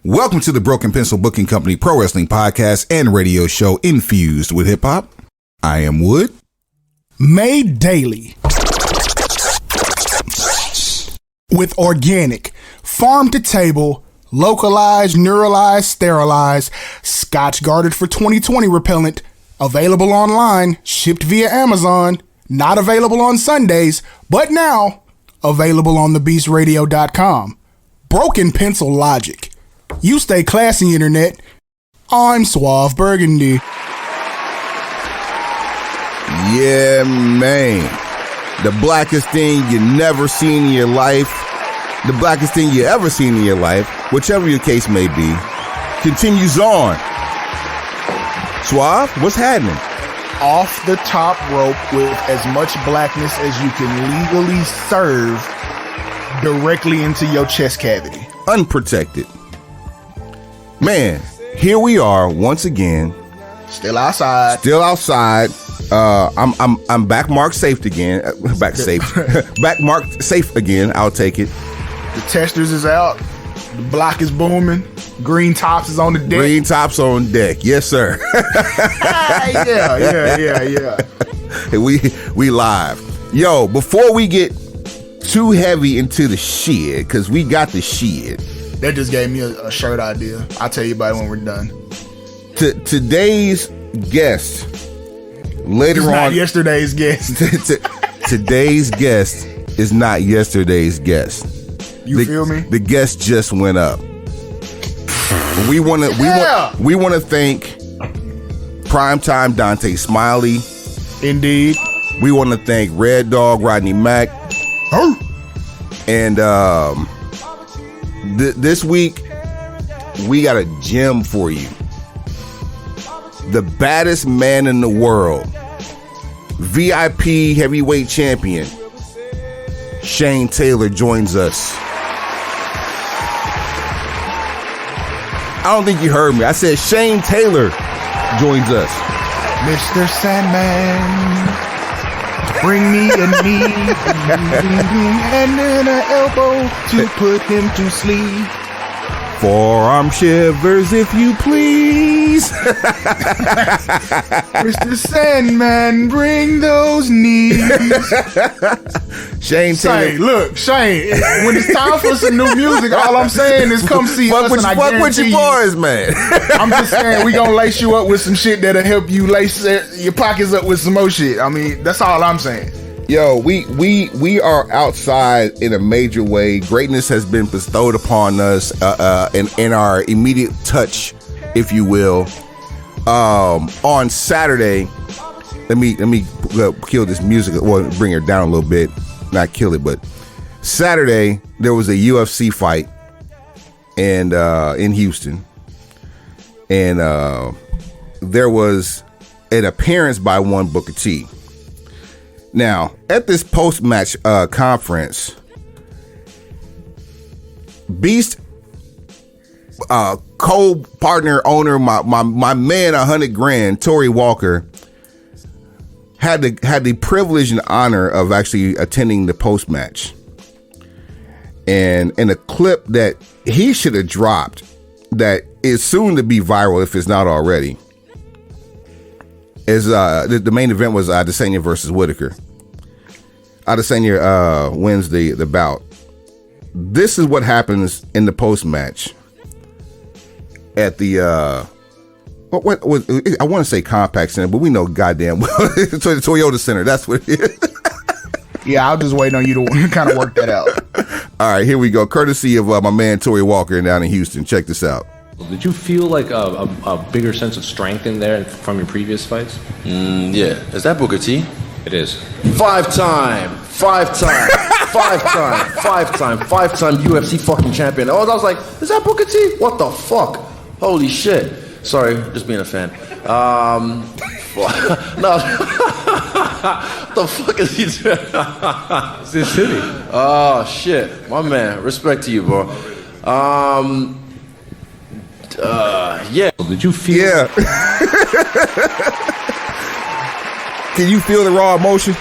Welcome to the Broken Pencil Booking Company Pro Wrestling Podcast and radio show infused with hip hop. I am Wood. Made daily with organic, farm to table, localized, neuralized, sterilized, Scotch guarded for 2020 repellent, available online, shipped via Amazon, not available on Sundays, but now available on thebeastradio.com. Broken Pencil Logic. You stay classy, internet. I'm Suave Burgundy. Yeah, man. The blackest thing you never seen in your life, the blackest thing you ever seen in your life, whichever your case may be, continues on. Suave, what's happening? Off the top rope with as much blackness as you can legally serve directly into your chest cavity. Unprotected. Man, here we are once again. Still outside. I'm back marked safe again. Back marked safe again. I'll take it. The testers is out. The block is booming. Green tops is on the deck. Green tops on deck. Yes, sir. Yeah. We live. Yo, before we get too heavy into the shit, because we got the shit. That just gave me a shirt idea. I'll tell you about it when we're done. Today's guest, later it's on. Not yesterday's guest. Today's guest is not yesterday's guest. You feel me? The guest just went up. We want to thank Primetime Dante Smiley. Indeed. We want to thank Red Dog Rodney Mack. Oh. And this week we got a gem for you. The baddest man in the world, VIP heavyweight champion, Shane Taylor joins us. I don't think you heard me. I said Shane Taylor joins us. Mr. Sandman, bring me a knee and then an elbow to put him to sleep. Forearm shivers, if you please. Mr. Sandman, bring those knees. Shane Taylor. Shane, when it's time for some new music, all I'm saying is come see us. Fuck with your boys, man. I'm just saying we gonna lace you up with some shit that'll help you lace your pockets up with some more shit. I mean, that's all I'm saying. Yo, we are outside in a major way. Greatness has been bestowed upon us in our immediate touch, if you will. On Saturday, let me kill this music. Well, bring her down a little bit, not kill it, but Saturday there was a UFC fight and in Houston, and there was an appearance by one Booker T. Now, at this post-match conference, Beast co-partner owner, my man, $100,000, Tory Walker, had the privilege and honor of actually attending the post-match. And in a clip that he should have dropped, that is soon to be viral if it's not already, is the main event was Adesanya versus Whitaker. Adesanya wins the bout. This is what happens in the post match at the what was I want to say Compact Center, but we know goddamn well the Toyota Center. That's what it is. Yeah, I'll just wait on you to kind of work that out. All right, here we go. Courtesy of my man Tory Walker down in Houston. Check this out. Did you feel like a bigger sense of strength in there from your previous fights? Yeah. Is that Booker T? It is. Five-time UFC fucking champion. Oh, I was like, is that Booker T? What the fuck? Holy shit. Sorry, just being a fan. No. What the fuck is he doing? It's this city. Oh, shit. My man. Respect to you, bro. Yeah. Did you feel? Yeah. Can you feel the raw emotion?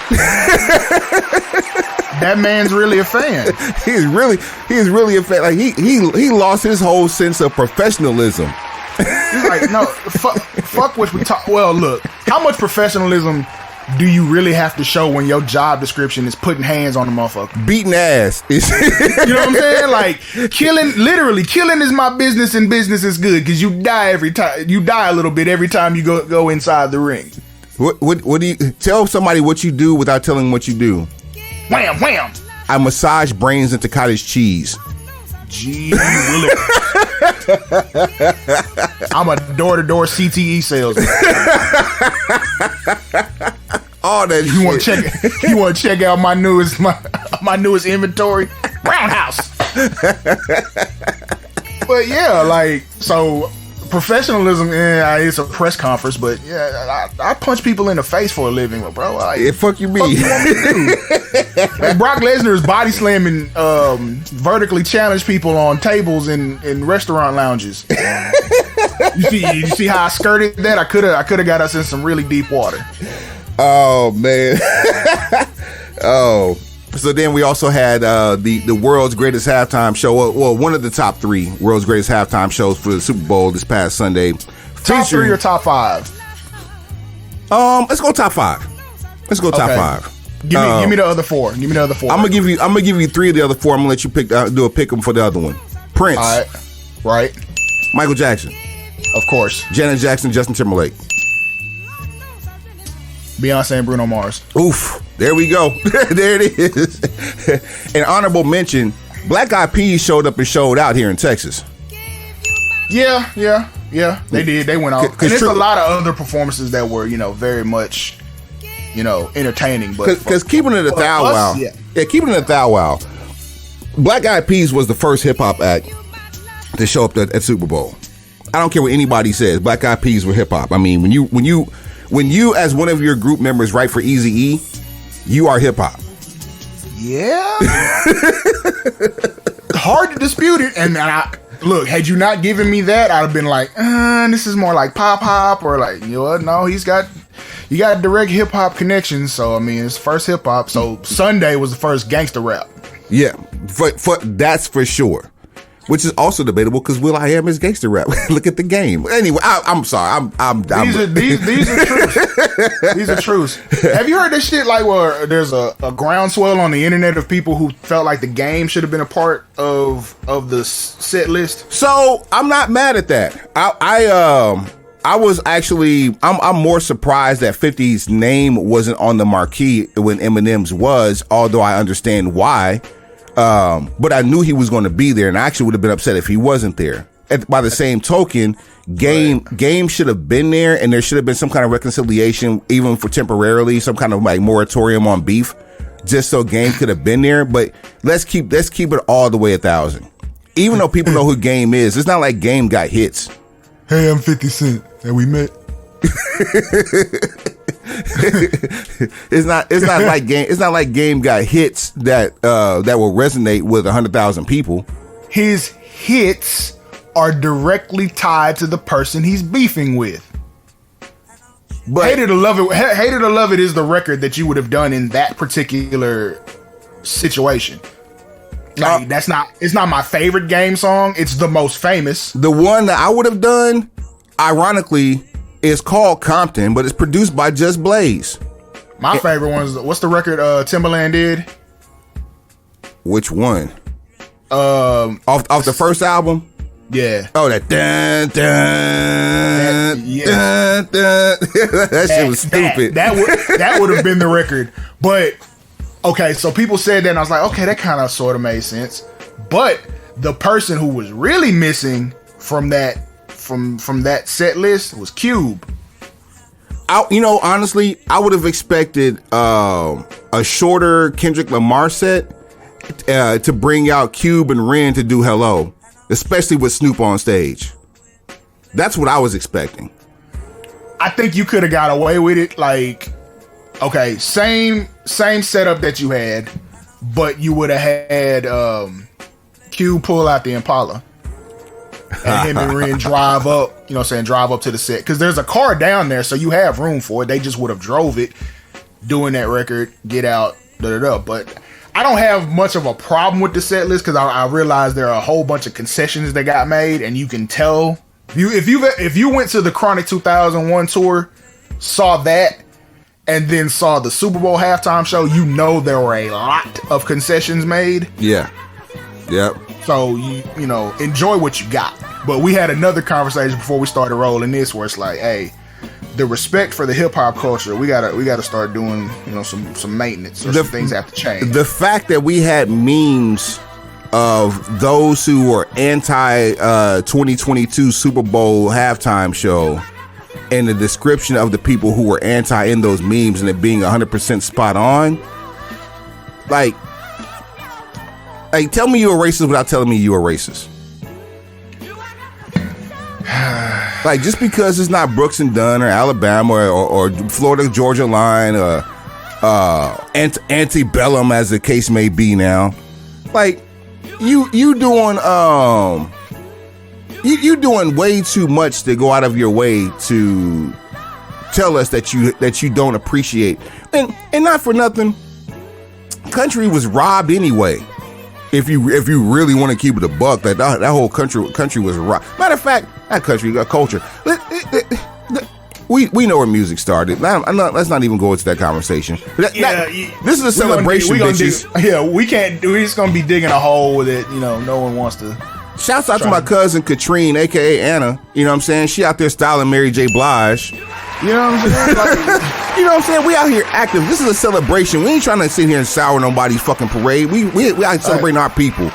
That man's really a fan. He's really a fan. Like he lost his whole sense of professionalism. He's like, no, fuck what we talk. Well, look, how much professionalism do you really have to show when your job description is putting hands on the motherfucker? Beating ass. You know what I'm saying? Like, literally killing is my business and business is good because you die every time. You die a little bit every time you go inside the ring. What do you tell somebody what you do without telling what you do? Wham, wham. I massage brains into cottage cheese. Gee, I'm a door-to-door CTE salesman. All that you want to check out my newest inventory? Roundhouse. But yeah, like, so professionalism, it's a press conference, but yeah, I punch people in the face for a living, bro. Like, yeah, fuck you, me. Fuck you want me to do? Like, Brock Lesnar is body slamming, vertically challenged people on tables in restaurant lounges. You see how I skirted that? I could have got us in some really deep water. Oh man. Oh. So then we also had the world's greatest halftime show. Well, one of the top 3 world's greatest halftime shows for the Super Bowl this past Sunday. Top 3 or top 5? Let's go top 5. Let's go top 5. Give me the other 4. Give me the other 4. I'm gonna give you 3 of the other 4. I'm gonna let you do a pick 'em for the other one. Prince. All right. Michael Jackson. Of course. Janet Jackson, Justin Timberlake. Beyonce and Bruno Mars. Oof. There we go. There it is. An honorable mention, Black Eyed Peas showed up and showed out here in Texas. Yeah. They did. They went out. And there's a lot of other performances that were, very much, entertaining. But because keeping it a thou wow. Yeah, keeping it a thou wow. Black Eyed Peas was the first hip hop act to show up at Super Bowl. I don't care what anybody says. Black Eyed Peas were hip hop. I mean, when you as one of your group members write for Eazy-E, you are hip hop. Yeah. Hard to dispute it. And look, had you not given me that, I'd have been like, this is more like pop hop, or like, no, you got a direct hip hop connection. So I mean, it's first hip hop. So Sunday was the first gangster rap. Yeah, that's for sure. Which is also debatable because will.i.am is gangster rap. Look at the game. Anyway, I'm sorry. These are truths. These are truths. Have you heard this shit like where there's a groundswell on the internet of people who felt like the game should have been a part of the set list? So I'm not mad at that. I was actually I'm more surprised that 50's name wasn't on the marquee when Eminem's was, although I understand why. But I knew he was going to be there, and I actually would have been upset if he wasn't there. By the same token, Game should have been there, and there should have been some kind of reconciliation, even for temporarily, some kind of like moratorium on beef, just so Game could have been there. But let's keep it all the way 1,000. Even though people know who Game is, it's not like Game got hits. Hey, I'm 50 Cent, and we met. It's not like Game got hits that will resonate with 100,000 people. His hits are directly tied to the person he's beefing with. But Hated to Love It is the record that you would have done in that particular situation. Like, it's not my favorite Game song. It's the most famous. The one that I would have done, ironically, is called Compton, but it's produced by Just Blaze. My favorite one is, what's the record Timbaland did? Which one? Off the first album? Yeah. Oh, that dun dun, dun, dun. That shit was stupid. That would have been the record. But okay, so people said that, and I was like, okay, that kind of sort of made sense. But the person who was really missing from that set list was Cube. Honestly, I would have expected a shorter Kendrick Lamar set to bring out Cube and Ren to do Hello, especially with Snoop on stage. That's what I was expecting. I think you could have got away with it. Like, okay, same setup that you had, but you would have had Cube pull out the Impala. And him and Ren drive up, drive up to the set. Because there's a car down there, so you have room for it. They just would have drove it. doing that record, Get Out, But I don't have much of a problem with the set list because I realize there are a whole bunch of concessions that got made, and you can tell if you went to the Chronic 2001 tour, saw that, and then saw the Super Bowl halftime show, you know there were a lot of concessions made. Yeah. Yep. So you know, enjoy what you got. But we had another conversation before we started rolling this, where it's like, hey, the respect for the hip hop culture, we gotta start doing, you know, some maintenance, or some things have to change. The fact that we had memes of those who were anti 2022 Super Bowl halftime show, and the description of the people who were anti in those memes, and it being 100% spot on, like tell me you're a racist without telling me you're a racist. Like, just because it's not Brooks and Dunn or Alabama or Florida Georgia line or Antebellum, as the case may be now, like you doing you doing way too much to go out of your way to tell us that you don't appreciate, and not for nothing, country was robbed anyway. If you really want to keep it a buck, that whole country was robbed. Matter of fact, that country culture. We know where music started. Let's not even go into that conversation. This is a celebration, bitches. We're just gonna be digging a hole with it. You know, no one wants to. Shouts out to my cousin Katrine, aka Anna. You know what I'm saying? She out there styling Mary J. Blige. You know what I'm saying? Like, you know what I'm saying? We out here active. This is a celebration. We ain't trying to sit here and sour nobody's fucking parade. We out celebrating our people.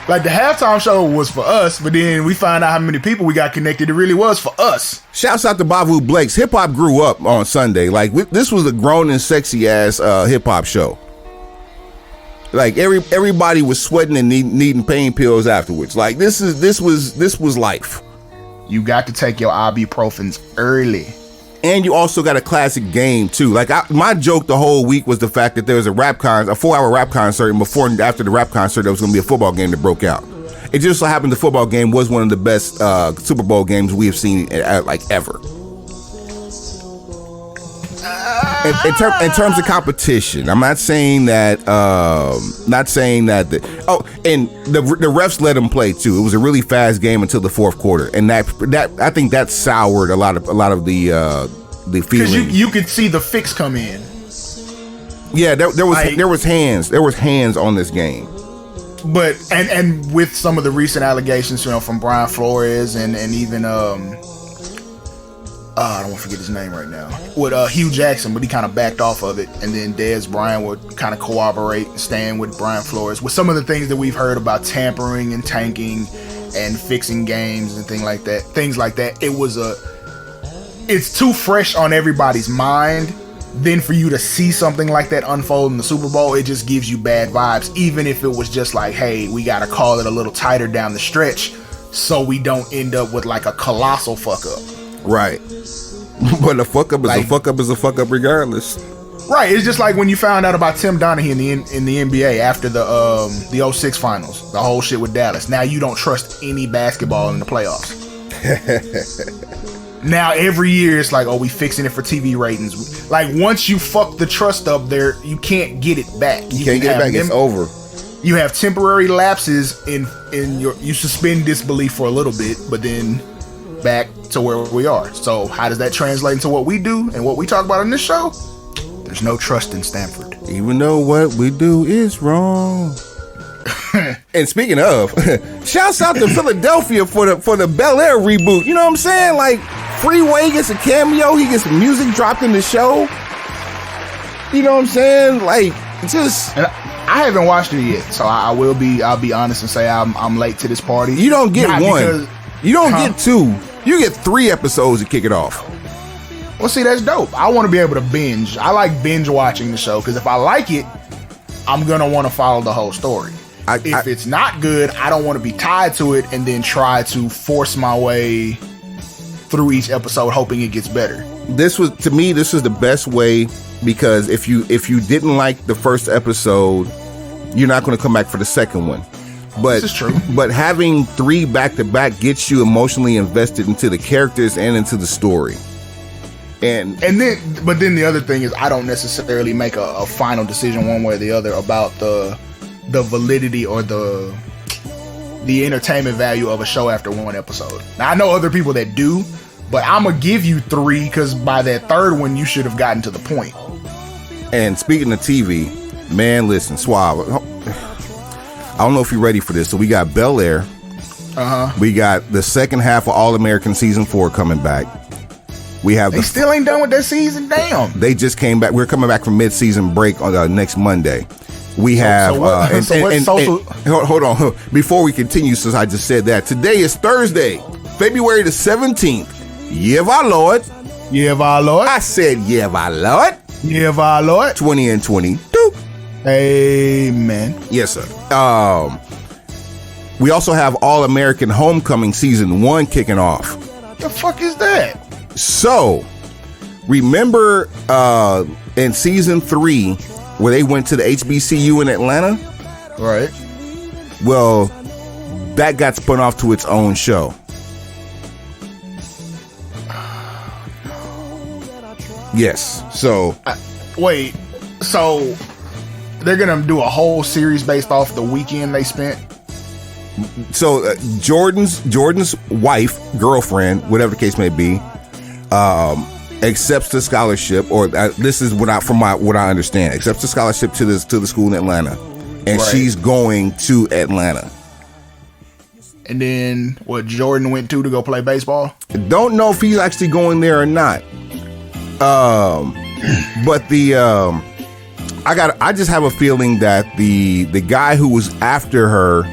Like, the halftime show was for us, but then we find out how many people we got connected. It really was for us. Shouts out to Bavu Blakes. Hip hop grew up on Sunday. Like, this was a grown and sexy ass hip hop show. Like, everybody was sweating and needing pain pills afterwards. Like, this was life. You got to take your ibuprofens early. And you also got a classic game too. Like, my joke the whole week was the fact that there was a 4-hour rap concert, and before and after the rap concert there was going to be a football game that broke out. It just so happened the football game was one of the best Super Bowl games we have seen like ever. In terms of competition, I'm not saying that. And the refs let them play too. It was a really fast game until the fourth quarter, and that I think that soured a lot of the feeling. Because you could see the fix come in. Yeah, there was hands on this game. But and with some of the recent allegations, you know, from Brian Flores and even I don't want to forget his name right now, with Hugh Jackson, but he kind of backed off of it, and then Dez Bryant would kind of corroborate and stand with Brian Flores with some of the things that we've heard about tampering and tanking and fixing games and things like that. It's too fresh on everybody's mind. Then for you to see something like that unfold in the Super Bowl, it just gives you bad vibes, even if it was just like, hey, we got to call it a little tighter down the stretch so we don't end up with like a colossal fuck up. Right. But a fuck up is a fuck up is a fuck up regardless. Right. It's just like when you found out about Tim Donaghy in the NBA after the 06 finals, the whole shit with Dallas. Now you don't trust any basketball in the playoffs. Now every year it's like, oh, we fixing it for TV ratings. Like, once you fuck the trust up there, you can't get it back. You can't get it back. It's over. You have temporary lapses in you suspend disbelief for a little bit, but then back to where we are. So how does that translate into what we do and what we talk about in this show? There's no trust in Stanford. Even though what we do is wrong. And speaking of, shouts out to Philadelphia for the Bel Air reboot. You know what I'm saying? Like, Freeway gets a cameo. He gets some music dropped in the show. You know what I'm saying? Like, just... And I haven't watched it yet, so I'll be honest and say I'm late to this party. You don't get one. You don't get two. You get 3 episodes to kick it off. Well, see, that's dope. I want to be able to binge. I like binge watching the show, because if I like it, I'm going to want to follow the whole story. If it's not good, I don't want to be tied to it and then try to force my way through each episode hoping it gets better. This was the best way, because if you didn't like the first episode, you're not going to come back for the second one. But, this is true. But having 3 back-to-back gets you emotionally invested into the characters and into the story. And then the other thing is, I don't necessarily make a final decision one way or the other about the validity or the entertainment value of a show after one episode. Now, I know other people that do, but I'm gonna give you 3 because by that third one, you should have gotten to the point. And speaking of TV, man, listen, Suave, I don't know if you're ready for this. So we got Bel Air. We got the second half of All American season 4 coming back. We have they still ain't done with that season. Damn. They just came back. We're coming back from mid-season break on next Monday. We have. Hold on. Before we continue, since I just said that, today is Thursday, February the 17th. Yeah, my Lord. Yeah, my Lord. I said, yeah, my Lord. Yeah, my Lord. 20 and 22. Amen. Yes, sir. We also have All American Homecoming season 1 kicking off. The fuck is that? So, remember in season 3 where they went to the HBCU in Atlanta? Right. Well, that got spun off to its own show. Yes. So, wait. So, they're going to do a whole series based off the weekend they spent? So, Jordan's wife, girlfriend, whatever the case may be, accepts the scholarship, or this is what I understand, accepts the scholarship to the school in Atlanta, and she's going to Atlanta. And then what Jordan went to go play baseball? Don't know if he's actually going there or not. But I just have a feeling that the guy who was after her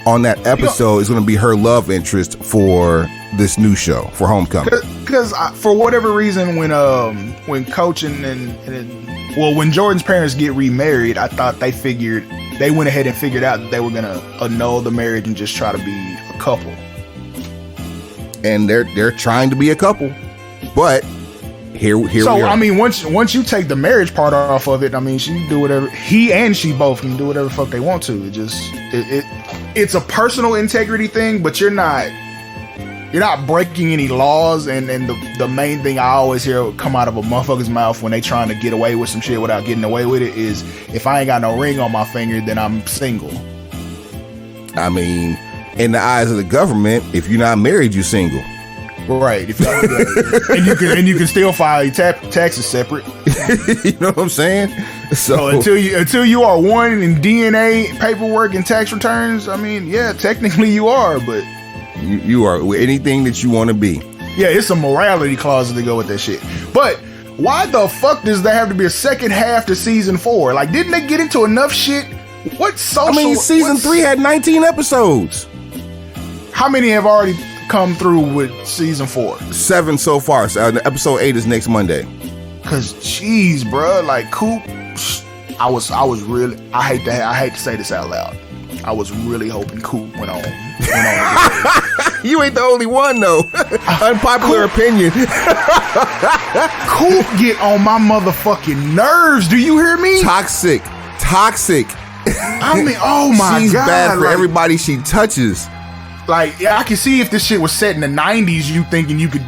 on that episode is going to be her love interest for this new show, for Homecoming. Because for whatever reason, when Coach and when Jordan's parents get remarried, I thought they went ahead and figured out that they were gonna annul the marriage and just try to be a couple. And they're trying to be a couple, but here we are. I mean, once you take the marriage part off of it, I mean, she can do whatever. He and she both can do whatever the fuck they want to. It's a personal integrity thing, but you're not breaking any laws. And the main thing I always hear come out of a motherfucker's mouth when they trying to get away with some shit without getting away with it is, if I ain't got no ring on my finger, then I'm single. I mean, in the eyes of the government, if you're not married, you're single. Right. And you can still file your taxes separate. You know what I'm saying? So until you are one in DNA, paperwork, and tax returns, I mean, yeah, technically you are, but you are anything that you want to be. Yeah, it's some morality clauses to go with that shit. But why the fuck does there have to be a second half to season 4? Like, didn't they get into enough shit? Season 3 had 19 episodes. How many have already come through with season 4? 7 so far. So episode 8 is next Monday. Cause jeez, bro, like Coop, I hate to say this out loud. I was really hoping Coop went on. You ain't the only one though. Unpopular opinion. Coop get on my motherfucking nerves. Do you hear me? Toxic. I mean, oh my She's God. She's bad for everybody she touches. Like, yeah, I can see if this shit was set in the 90s, you thinking you could,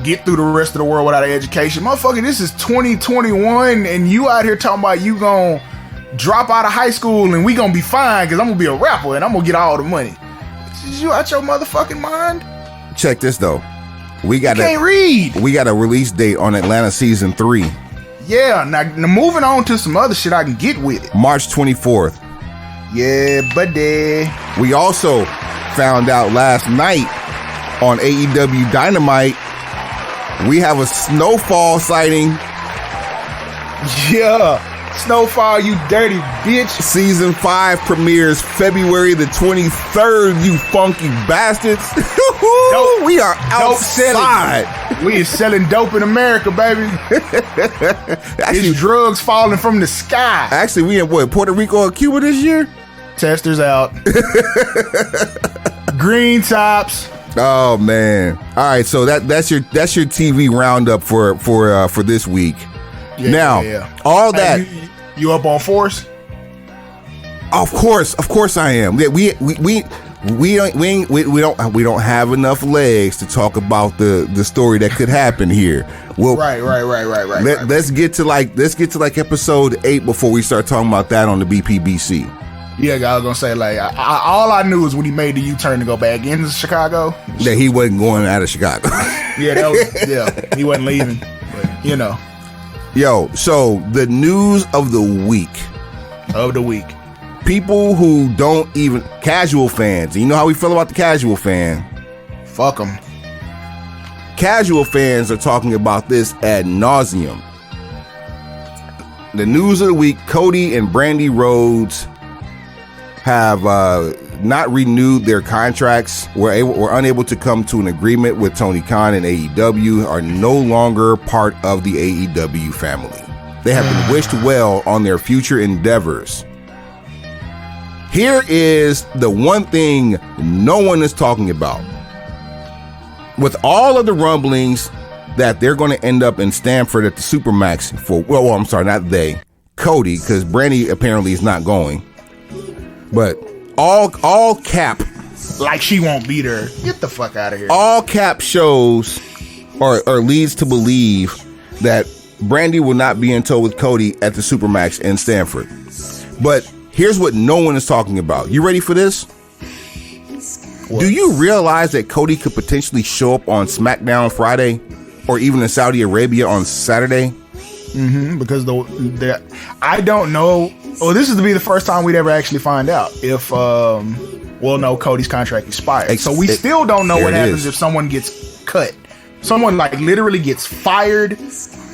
get through the rest of the world without an education. Motherfucker, this is 2021, and you out here talking about you gonna drop out of high school and we gonna be fine because I'm gonna be a rapper and I'm gonna get all the money. Is you out your motherfucking mind? Check this though. Can't read. We got a release date on Atlanta season 3. Yeah, now moving on to some other shit I can get with it. March 24th. Yeah, buddy. We also found out last night on AEW Dynamite we have a Snowfall sighting. Yeah, Snowfall, you dirty bitch. Season 5 premieres February the 23rd, you funky bastards. We are outside. We is selling dope in America, baby. Actually, it's drugs falling from the sky. Actually, we in Puerto Rico or Cuba this year? Testers out. Green tops. Oh man! All right, so that's your TV roundup for this week. Yeah, now, all that you up on Force? Of course I am. We we don't have enough legs to talk about the story that could happen here. Well, right. Let's get to like episode 8 before we start talking about that on the BPBC. Yeah, I was gonna say, like, all I knew is when he made the U-turn to go back into Chicago, that he wasn't going out of Chicago. Yeah, he wasn't leaving. But, you know. Yo, so the news of the week. People who don't even, casual fans. You know how we feel about the casual fan? Fuck them. Casual fans are talking about this ad nauseum. The news of the week: Cody and Brandy Rhodes have not renewed their contracts. Were unable to come to an agreement with Tony Khan and AEW. Are no longer part of the AEW family. They have been wished well on their future endeavors. Here is the one thing no one is talking about. With all of the rumblings that they're going to end up in Stamford at the Supermax for, well, I'm sorry, not they, Cody, because Brandy apparently is not going. But all cap, like she won't be there. Get the fuck out of here. All cap shows or leads to believe that Brandy will not be in tow with Cody at the Supermax in Stamford. But here's what no one is talking about. You ready for this? What? Do you realize that Cody could potentially show up on SmackDown Friday or even in Saudi Arabia on Saturday? Because I don't know. Well, this is to be the first time we'd ever actually find out if Cody's contract expired. So we still don't know what happens if someone gets cut. Someone like literally gets fired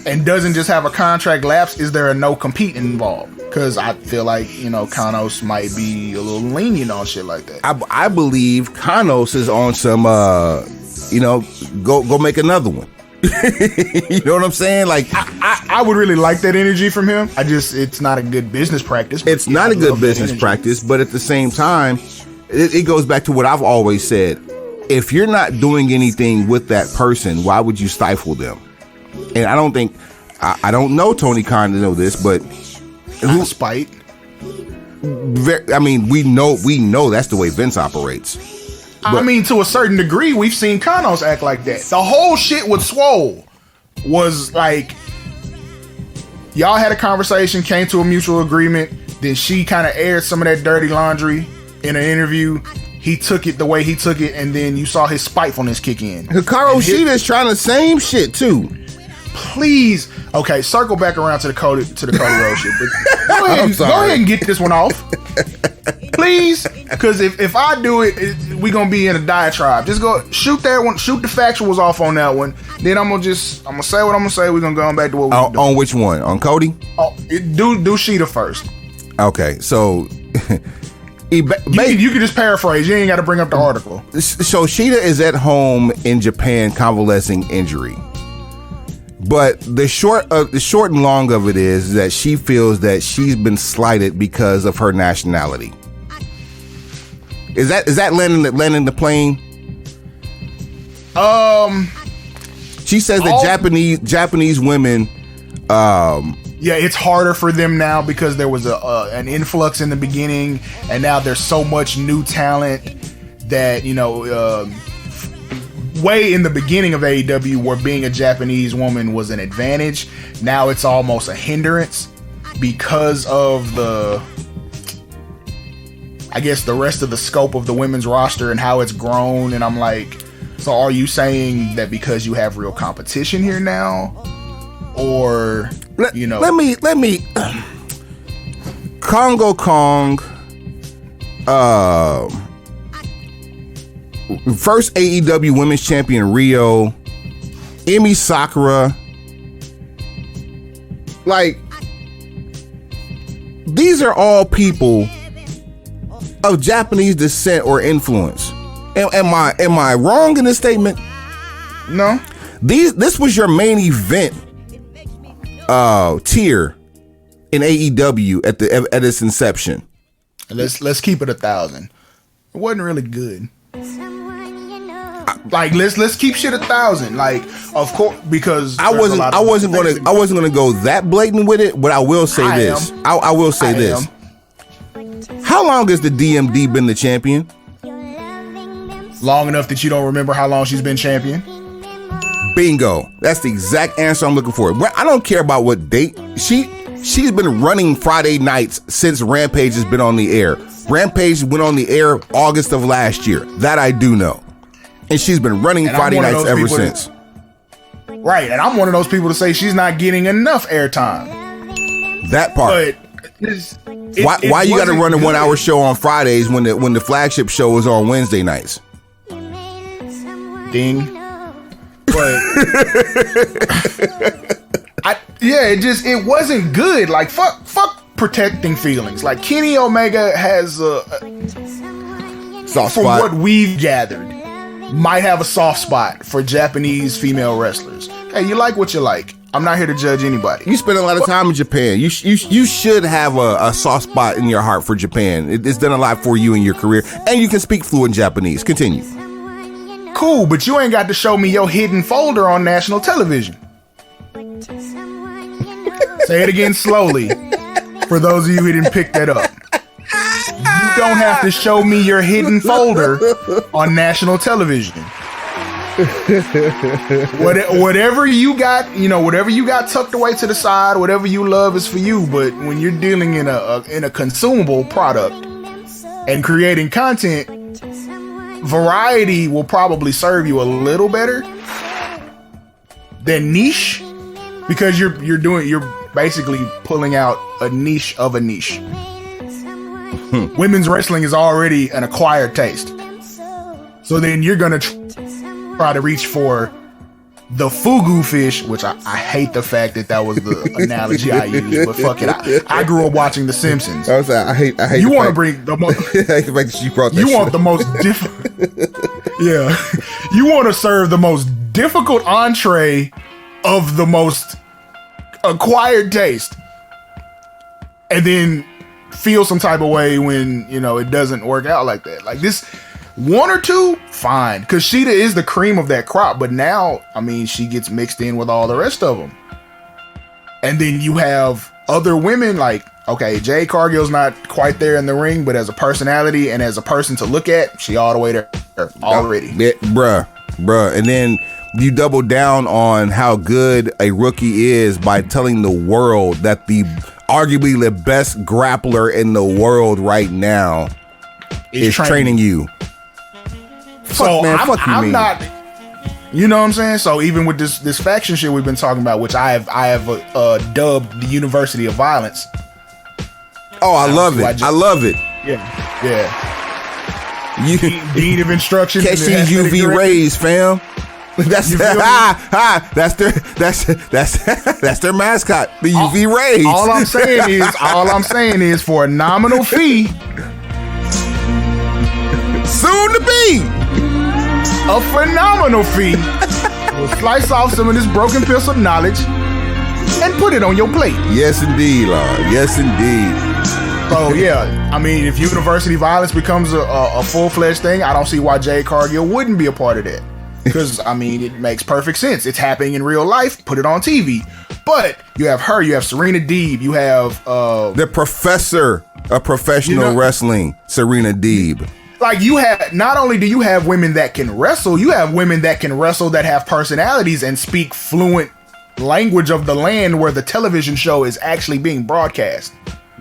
and doesn't just have a contract lapse. Is there a no compete involved? Because I feel like, Kanos might be a little lenient on shit like that. I believe Kanos is on some go make another one. You know what I'm saying? Like, I would really like that energy from him. It's not a good business practice. It's not a good business practice, but at the same time, it goes back to what I've always said. If you're not doing anything with that person, why would you stifle them? And I don't know Tony Khan to know this, but spite. We know that's the way Vince operates. But, to a certain degree, we've seen Kanos act like that. The whole shit with Swole was like, y'all had a conversation, came to a mutual agreement, then she kind of aired some of that dirty laundry in an interview. He took it the way he took it, and then you saw his spitefulness kick in. Hikaru Shida's trying the same shit too. Please, okay, circle back around to the Cody Rhodes shit. But go ahead and get this one off, please. Because if I do it, we gonna be in a diatribe. Just go shoot that one, shoot the factuals off on that one. Then I'm gonna say what I'm gonna say. We're gonna go back to what we on which one? On Cody? Oh, do Shida first. Okay, so. You can just paraphrase. You ain't got to bring up the article. So Shida is at home in Japan convalescing injury. But the short and long of it is that she feels that she's been slighted because of her nationality. Is that landing the plane? She says that Japanese women. Yeah, it's harder for them now because there was an influx in the beginning, and now there's so much new talent that, way in the beginning of AEW where being a Japanese woman was an advantage. Now it's almost a hindrance because of the rest of the scope of the women's roster and how it's grown. And I'm like, so are you saying that because you have real competition here now? Or let me Congo Kong, first AEW Women's Champion Rio, Emi Sakura, like these are all people of Japanese descent or influence. Am I wrong in this statement? No. This was your main event tier in AEW at its inception. Let's keep it 1,000. It wasn't really good. Like let's keep shit 1,000. Like, of course, because I wasn't gonna go that blatant with it, but I will say this. I will say this. How long has the DMD been the champion? Long enough that you don't remember how long she's been champion? Bingo. That's the exact answer I'm looking for. I don't care about what date. She's been running Friday nights since Rampage has been on the air. Rampage went on the air August of last year. That I do know. And she's been running Friday nights ever since. Right, and I'm one of those people to say she's not getting enough airtime. That part. But why you got to run a 1 hour show on Fridays when the flagship show is on Wednesday nights? Ding. But it wasn't good. Like fuck protecting feelings. Like Kenny Omega has soft from spot. what we've gathered, might have a soft spot for Japanese female wrestlers. Hey, you like what you like. I'm not here to judge anybody. You spend a lot of time in Japan. You should have a soft spot in your heart for Japan. It's done a lot for you in your career, and you can speak fluent Japanese. Continue. Cool, but you ain't got to show me your hidden folder on national television. Say it again slowly for those of you who didn't pick that up. You don't have to show me your hidden folder on national television. Whatever you got, whatever you got tucked away to the side, whatever you love is for you. But when you're dealing in a consumable product and creating content, variety will probably serve you a little better than niche, because you're basically pulling out a niche of a niche. Women's wrestling is already an acquired taste, so then you're gonna try to reach for the fugu fish, which I hate the fact that was the analogy I used, but fuck it. I grew up watching The Simpsons. I hate. You want to bring the most. I hate the fact that you brought that. You want the most difficult. Yeah, you want to serve the most difficult entree of the most acquired taste, and then feel some type of way when it doesn't work out like that. Like this. One or two, fine, because Sheeta is the cream of that crop, but now, she gets mixed in with all the rest of them. And then you have other women like, okay, Jade Cargill's not quite there in the ring, but as a personality and as a person to look at, she all the way there already. Bruh. And then you double down on how good a rookie is by telling the world that the arguably the best grappler in the world right now is training you. So I'm not, you know what I'm saying? So even with this faction shit we've been talking about, which I have dubbed the University of Violence. Oh, I love it. I love it. Yeah. Dean of Instruction. Catching UV rays, fam. That's their mascot, the UV rays. All I'm saying is for a nominal fee, soon to be a phenomenal fee, we'll slice off some of this broken pistol knowledge and put it on your plate. Yes, indeed, Lord. Yes, indeed. So, yeah, if university violence becomes a full-fledged thing, I don't see why Jade Cargill wouldn't be a part of that. Because, it makes perfect sense. It's happening in real life. Put it on TV. But you have her. You have Serena Deeb. You have... the professor of professional wrestling, Serena Deeb. Like, you have, not only do you have women that can wrestle, you have women that can wrestle that have personalities and speak fluent language of the land where the television show is actually being broadcast.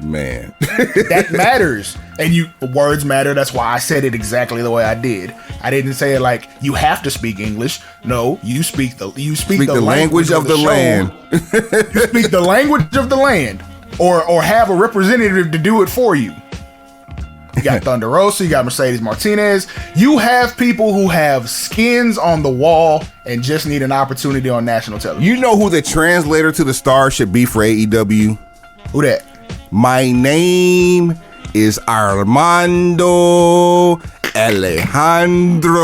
Man. That matters. And words matter. That's why I said it exactly the way I did. I didn't say it like you have to speak English. No, you speak the language of the land. You speak the language of the land, or have a representative to do it for you. You got Thunder Rosa, you got Mercedes Martinez. You have people who have skins on the wall and just need an opportunity on national television. You know who the translator to the stars should be for AEW? Who that? My name is Armando Alejandro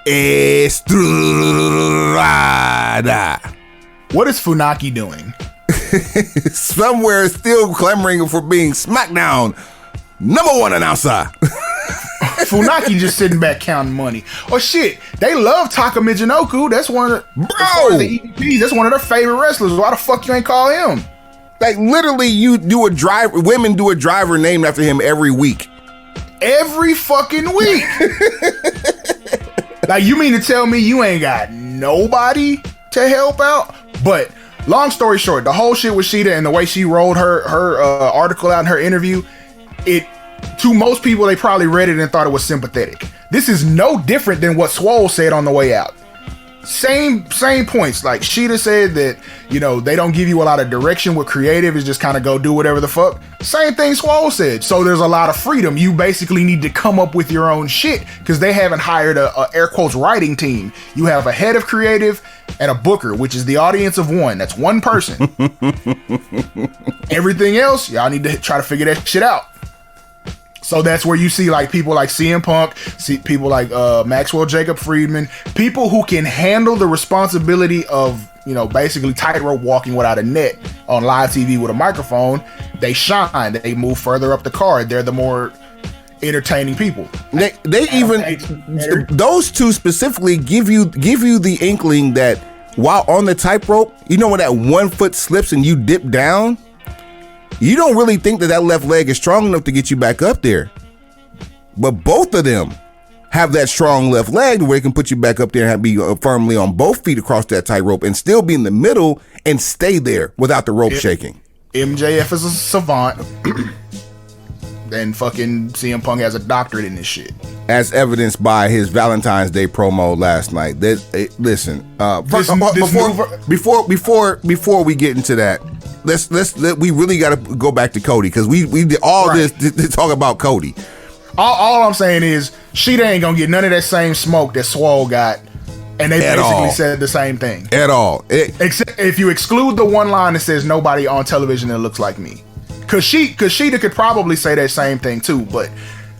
Estrada. What is Funaki doing? Somewhere still clamoring for being SmackDown #1 announcer. Funaki just sitting back counting money. Oh shit, they love Taka Michinoku. That's one of the EVPs. That's one of their favorite wrestlers. Why the fuck you ain't call him? Like literally, women do a driver named after him every week. every fucking week. Like, you mean to tell me you ain't got nobody to help out? But long story short, the whole shit with Sheeta and the way she rolled her article out in her interview, it, to most people, they probably read it and thought it was sympathetic. This is no different than what Swole said on the way out. Same points. Like, Sheeta said that, you know, they don't give you a lot of direction with creative. It's just kind of go do whatever the fuck. Same thing Swole said. So there's a lot of freedom. You basically need to come up with your own shit because they haven't hired a air quotes writing team. You have a head of creative and a booker, which is the audience of one. That's one person. Everything else, y'all need to try to figure that shit out. So that's where you see like people like CM Punk, see people like Maxwell Jacob Friedman, people who can handle the responsibility of, you know, basically tightrope walking without a net on live TV with a microphone. They shine. They move further up the card. They're the more entertaining people. They even those two specifically give you the inkling that while on the tightrope, you know, when that 1 foot slips and you dip down, you don't really think that left leg is strong enough to get you back up there. But both of them have that strong left leg where it can put you back up there and be firmly on both feet across that tightrope and still be in the middle and stay there without the rope shaking. MJF is a savant. And fucking CM Punk has a doctorate in this shit. As evidenced by his Valentine's Day promo last night. Listen, before we get into that, we really got to go back to Cody because we did all this to talk about Cody. All I'm saying is Sheeta ain't gonna get none of that same smoke that Swole got, and they basically said the same thing at all. Except if you exclude the one line that says nobody on television that looks like me, because Sheeta could probably say that same thing too, but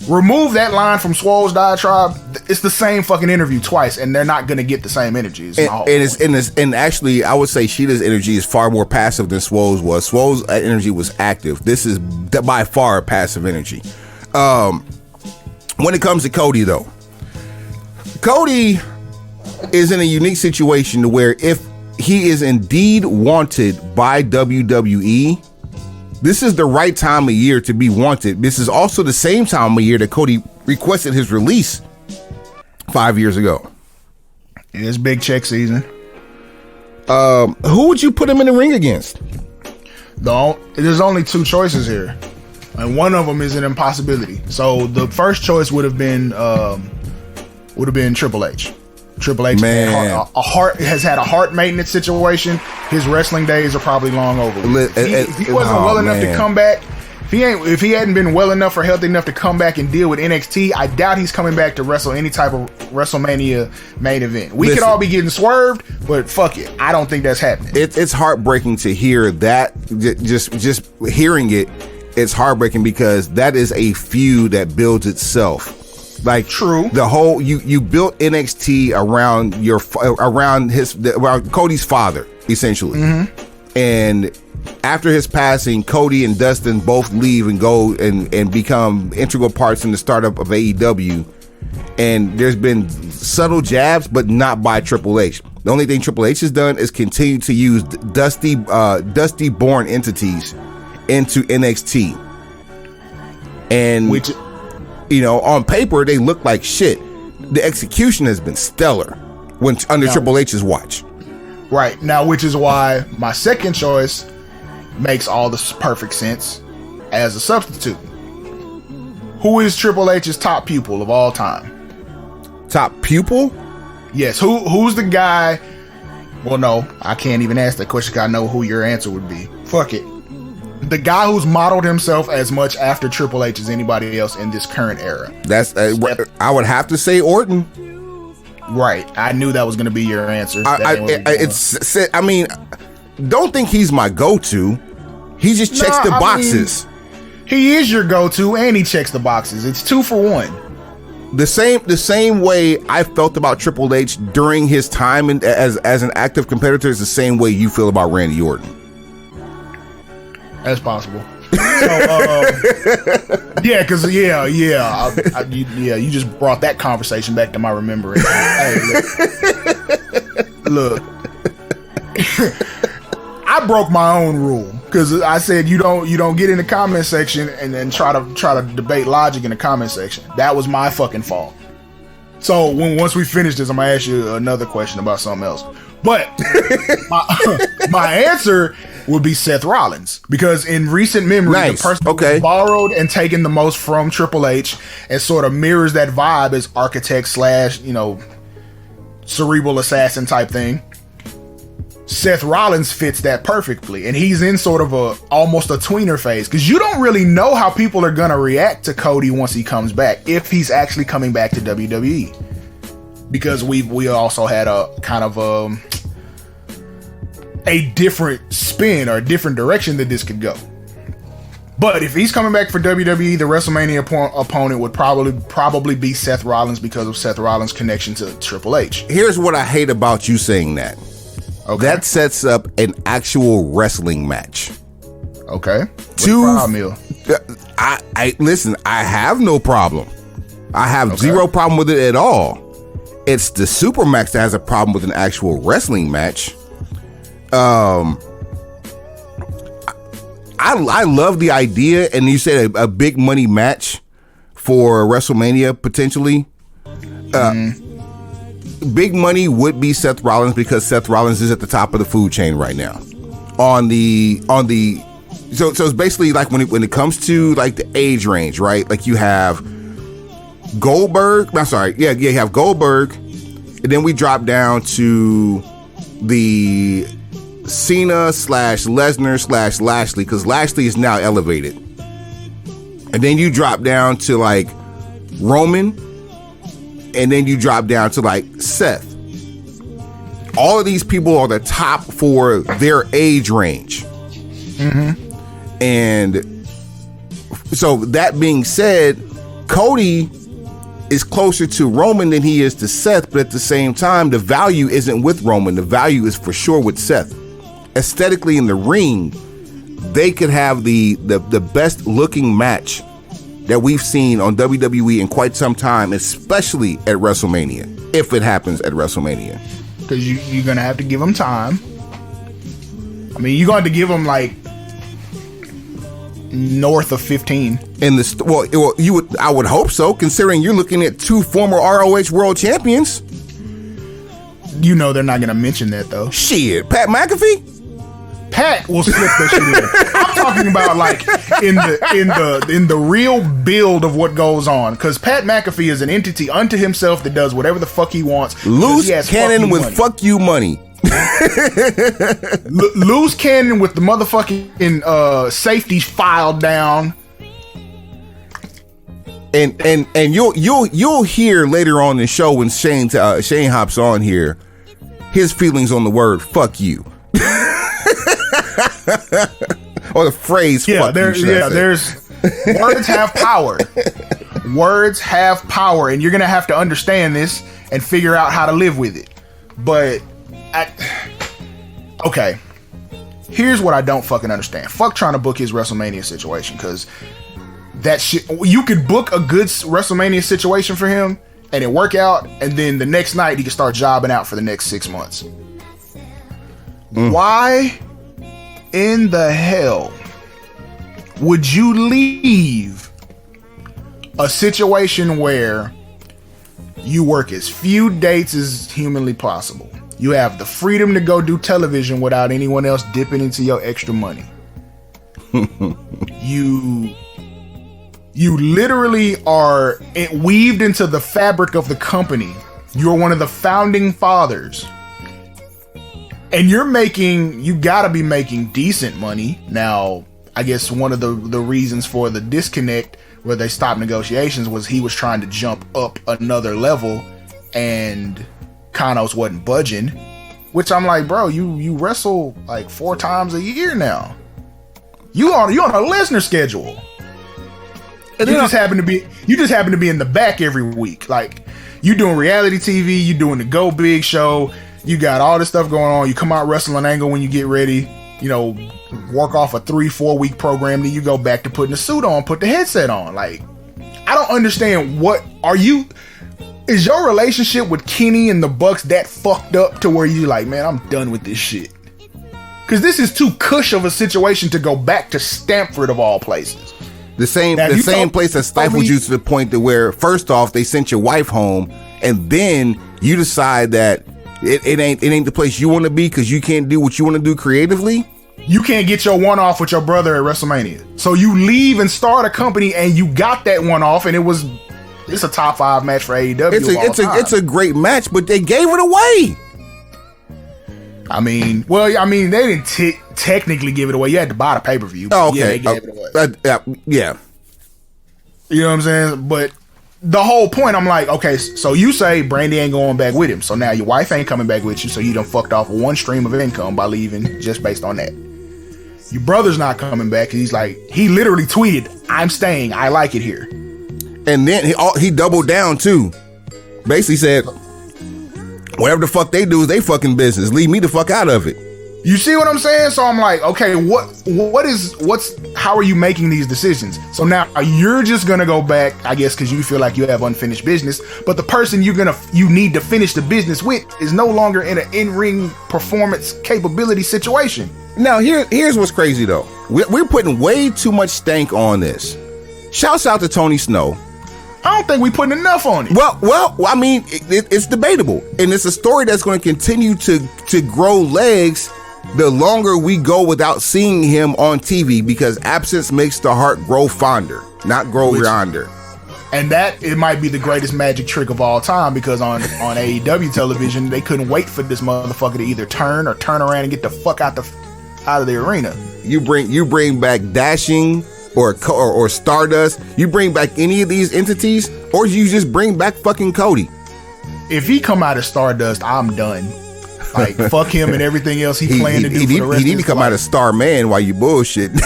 remove that line from Swole's diatribe, it's the same fucking interview twice, and they're not gonna get the same energy. And actually, I would say Sheeta's energy is far more passive than Swole's was. Swole's energy was active. This is by far passive energy. When it comes to Cody, though, Cody is in a unique situation to where if he is indeed wanted by WWE, this is the right time of year to be wanted. This is also the same time of year that Cody requested his release 5 years ago. It is big check season. Who would you put him in the ring against? There's only two choices here, and one of them is an impossibility. So the first choice would have been Triple H. Triple H has had a heart maintenance situation. His wrestling days are probably long over. If he wasn't well enough to come back, if he hadn't been well enough or healthy enough to come back and deal with NXT, I doubt he's coming back to wrestle any type of WrestleMania main event. We could all be getting swerved, but fuck it, I don't think that's happening. It's heartbreaking to hear that. Just hearing it, it's heartbreaking because that is a feud that builds itself. Like, true, the whole you built NXT around Cody's father, essentially. Mm-hmm. And after his passing, Cody and Dustin both leave and go and become integral parts in the startup of AEW. And there's been subtle jabs, but not by Triple H. The only thing Triple H has done is continue to use dusty born entities into NXT. And which, you know, on paper they look like shit. The execution has been stellar under Triple H's watch. Right. Now, which is why my second choice makes all the perfect sense as a substitute. Who is Triple H's top pupil of all time? Top pupil? Yes. Who's the guy? Well, no, I can't even ask that question. I know who your answer would be. Fuck it. The guy who's modeled himself as much after Triple H as anybody else in this current era. I would have to say Orton. Right. I knew that was going to be your answer. I mean, don't think he's my go-to. He just checks the boxes. He is your go-to, and he checks the boxes. It's 2 for 1. The same way I felt about Triple H during his time as an active competitor is the same way you feel about Randy Orton. That's possible. So, because you just brought that conversation back to my remembering. Hey, look. I broke my own rule because I said you don't get in the comment section and then try to debate logic in the comment section. That was my fucking fault. So once we finish this, I'm gonna ask you another question about something else. But my answer would be Seth Rollins, because in recent memory, the person who borrowed and taken the most from Triple H and sort of mirrors that vibe as architect / cerebral assassin type thing. Seth Rollins fits that perfectly, and he's in sort of almost a tweener phase, because you don't really know how people are gonna react to Cody once he comes back, if he's actually coming back to WWE, because we also had a kind of a different spin or a different direction that this could go. But if he's coming back for WWE, the WrestleMania opponent would probably be Seth Rollins, because of Seth Rollins' connection to Triple H. Here's what I hate about you saying that. Okay. That sets up an actual wrestling match. Okay. I listen, I have no problem. I have zero problem with it at all. It's the Supermax that has a problem with an actual wrestling match. I love the idea, and you said a big money match for WrestleMania potentially. Big money would be Seth Rollins, because Seth Rollins is at the top of the food chain right now. So it's basically like when it comes to like the age range, right? Like you have Goldberg. You have Goldberg, and then we drop down to the Cena / Lesnar / Lashley, because Lashley is now elevated, and then you drop down to like Roman. And then you drop down to like Seth. All of these people are the top for their age range. Mm-hmm. And so that being said, Cody is closer to Roman than he is to Seth, but at the same time, the value isn't with Roman. The value is for sure with Seth. Aesthetically in the ring, they could have the best looking match that we've seen on WWE in quite some time, especially at WrestleMania, if it happens at WrestleMania. Because you're going to have to give them time. I mean, you're going to give them like north of 15. I would hope so, considering you're looking at 2 former ROH world champions. You know they're not going to mention that though. Shit, Pat McAfee? Pat will slip that shit in. I'm talking about like in the real build of what goes on, because Pat McAfee is an entity unto himself that does whatever the fuck he wants. Loose cannon with fuck you money. Loose cannon with the motherfucking safety filed down. And you'll hear later on in the show when Shane hops on here, his feelings on the word fuck you. Or the phrase fuck you. There's words have power. Words have power, and you're gonna have to understand this and figure out how to live with it. But okay, here's what I don't fucking understand. Fuck trying to book his WrestleMania situation, because that shit, you could book a good WrestleMania situation for him and it work out, and then the next night he can start jobbing out for the next 6 months. Why in the hell would you leave a situation where you work as few dates as humanly possible? You have the freedom to go do television without anyone else dipping into your extra money. You literally are weaved into the fabric of the company. You're one of the founding fathers. And you gotta be making decent money. Now, I guess one of the reasons for the disconnect where they stopped negotiations was he was trying to jump up another level and Kanos wasn't budging. Which I'm like, bro, you wrestle like 4 times a year now. You on a Lesnar schedule. And you just happen to be in the back every week. Like, you doing reality TV, you doing the Go Big show, you got all this stuff going on. You come out wrestling Angle when you get ready, work off a 3-4 week program, then you go back to putting the suit on, put the headset on. Like, I don't understand. Is your relationship with Kenny and the Bucks that fucked up to where you like, man, I'm done with this shit? Because this is too cush of a situation to go back to Stamford of all places. The same place that stifled you to the point to where, first off, they sent your wife home, and then you decide that it ain't the place you want to be because you can't do what you want to do creatively. You can't get your one off with your brother at WrestleMania. So you leave and start a company, and you got that one off, and it's a top 5 match for AEW. It's a great match, but they gave it away. I mean, they didn't technically give it away. You had to buy the pay-per-view. Oh, okay. Yeah, they gave it away. Yeah. You know what I'm saying? But the whole point, I'm like, okay, so you say Brandy ain't going back with him. So now your wife ain't coming back with you. So you done fucked off one stream of income by leaving just based on that. Your brother's not coming back. He's like, he literally tweeted, "I'm staying. I like it here." And then he doubled down too. Basically said, whatever the fuck they do is they fucking business. Leave me the fuck out of it. You see what I'm saying? So I'm like, okay, how are you making these decisions? So now you're just gonna go back, I guess, because you feel like you have unfinished business. But the person you need to finish the business with is no longer in an in-ring performance capability situation. Now here's what's crazy though. We're putting way too much stank on this. Shouts out to Tony Snow. I don't think we putting enough on it. Well, I mean, it's debatable, and it's a story that's going to continue to grow legs the longer we go without seeing him on TV, because absence makes the heart grow fonder, not grow yonder. And that, it might be the greatest magic trick of all time, because on AEW television, they couldn't wait for this motherfucker to either turn around and get the fuck out of the arena. You bring back Dashing or Stardust. You bring back any of these entities, or you just bring back fucking Cody. If he come out of Stardust, I'm done. Like, fuck him and everything else he planned to do for the rest of his life. He need to come out of Starman while you bullshit. No,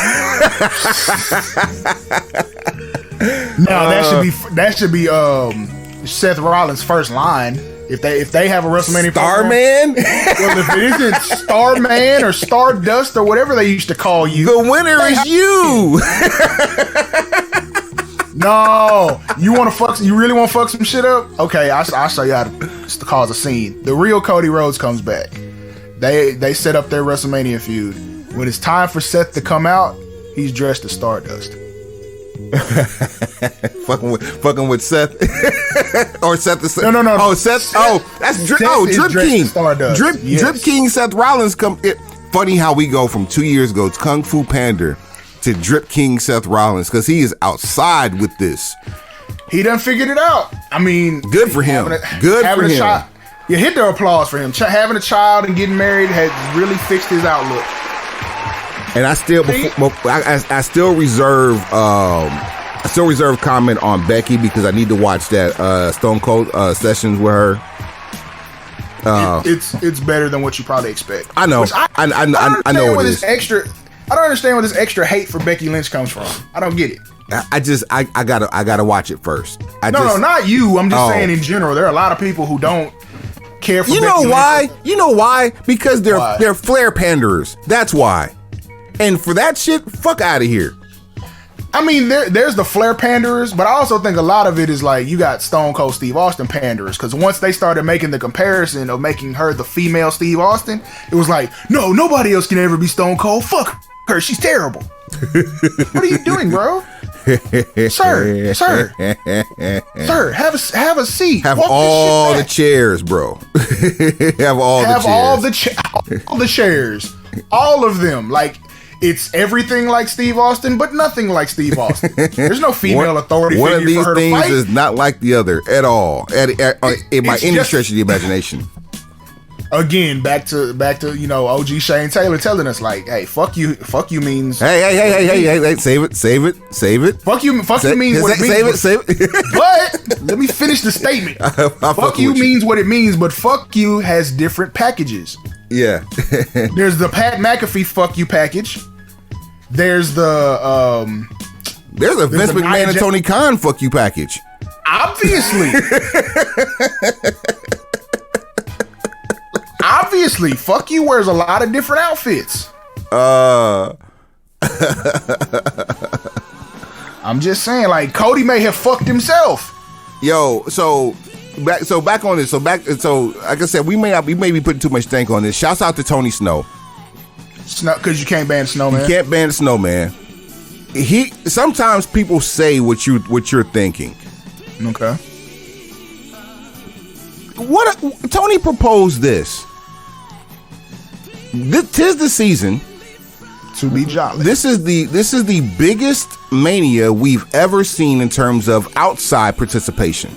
that should be Seth Rollins' first line. If they have a WrestleMania Starman, well, if it isn't Starman or Stardust or whatever they used to call you, the winner is you. No, you want to fuck? You really want to fuck some shit up? Okay, I'll show you how to cause a scene. The real Cody Rhodes comes back. They set up their WrestleMania feud. When it's time for Seth to come out, he's dressed as Stardust. fucking with Seth or Seth the no oh Seth that's Drip King Drip King Seth Rollins funny how we go from 2 years ago to Kung Fu Panda to Drip King Seth Rollins, because he is outside with this. He done figured it out. I mean, good for him. Good for him. You hit the applause for him. Having a child and getting married has really fixed his outlook. And I still reserve comment on Becky, because I need to watch that Stone Cold sessions with her. It's better than what you probably expect. I know. I know it is. I don't understand where this extra hate for Becky Lynch comes from. I don't get it. I gotta watch it first. No, not you. I'm just saying in general. There are a lot of people who don't care for. You know why? You know why? Because they're flare panderers. That's why. And for that shit, fuck out of here. I mean, there's the Flair panderers, but I also think a lot of it is like you got Stone Cold Steve Austin panderers, because once they started making the comparison of making her the female Steve Austin, it was like, no, nobody else can ever be Stone Cold. Fuck her, she's terrible. What are you doing, bro? Sir, have a seat. Have all the chairs, bro. Have all the chairs. All of them. Like, it's everything like Steve Austin, but nothing like Steve Austin. There's no female authority figure for her to fight. One of these things is not like the other at all, by any stretch of the imagination. Again, back to OG Shane Taylor telling us, like, hey, fuck you means hey, save it. Fuck you means what it means. Save it. But let me finish the statement. Fuck you means what it means, but fuck you has different packages. Yeah. There's the Pat McAfee fuck you package. There's the Vince McMahon and Tony Khan fuck you package. Obviously. Obviously, fuck you wears a lot of different outfits. I'm just saying, like, Cody may have fucked himself. Yo, so back on this. So like I said, we may be putting too much stank on this. Shouts out to Tony Snow. Because you can't ban snowman. You can't ban the snowman. Sometimes people say what you're thinking. Okay. Tony proposed this. Tis the season to be jolly. This is the biggest mania we've ever seen in terms of outside participation.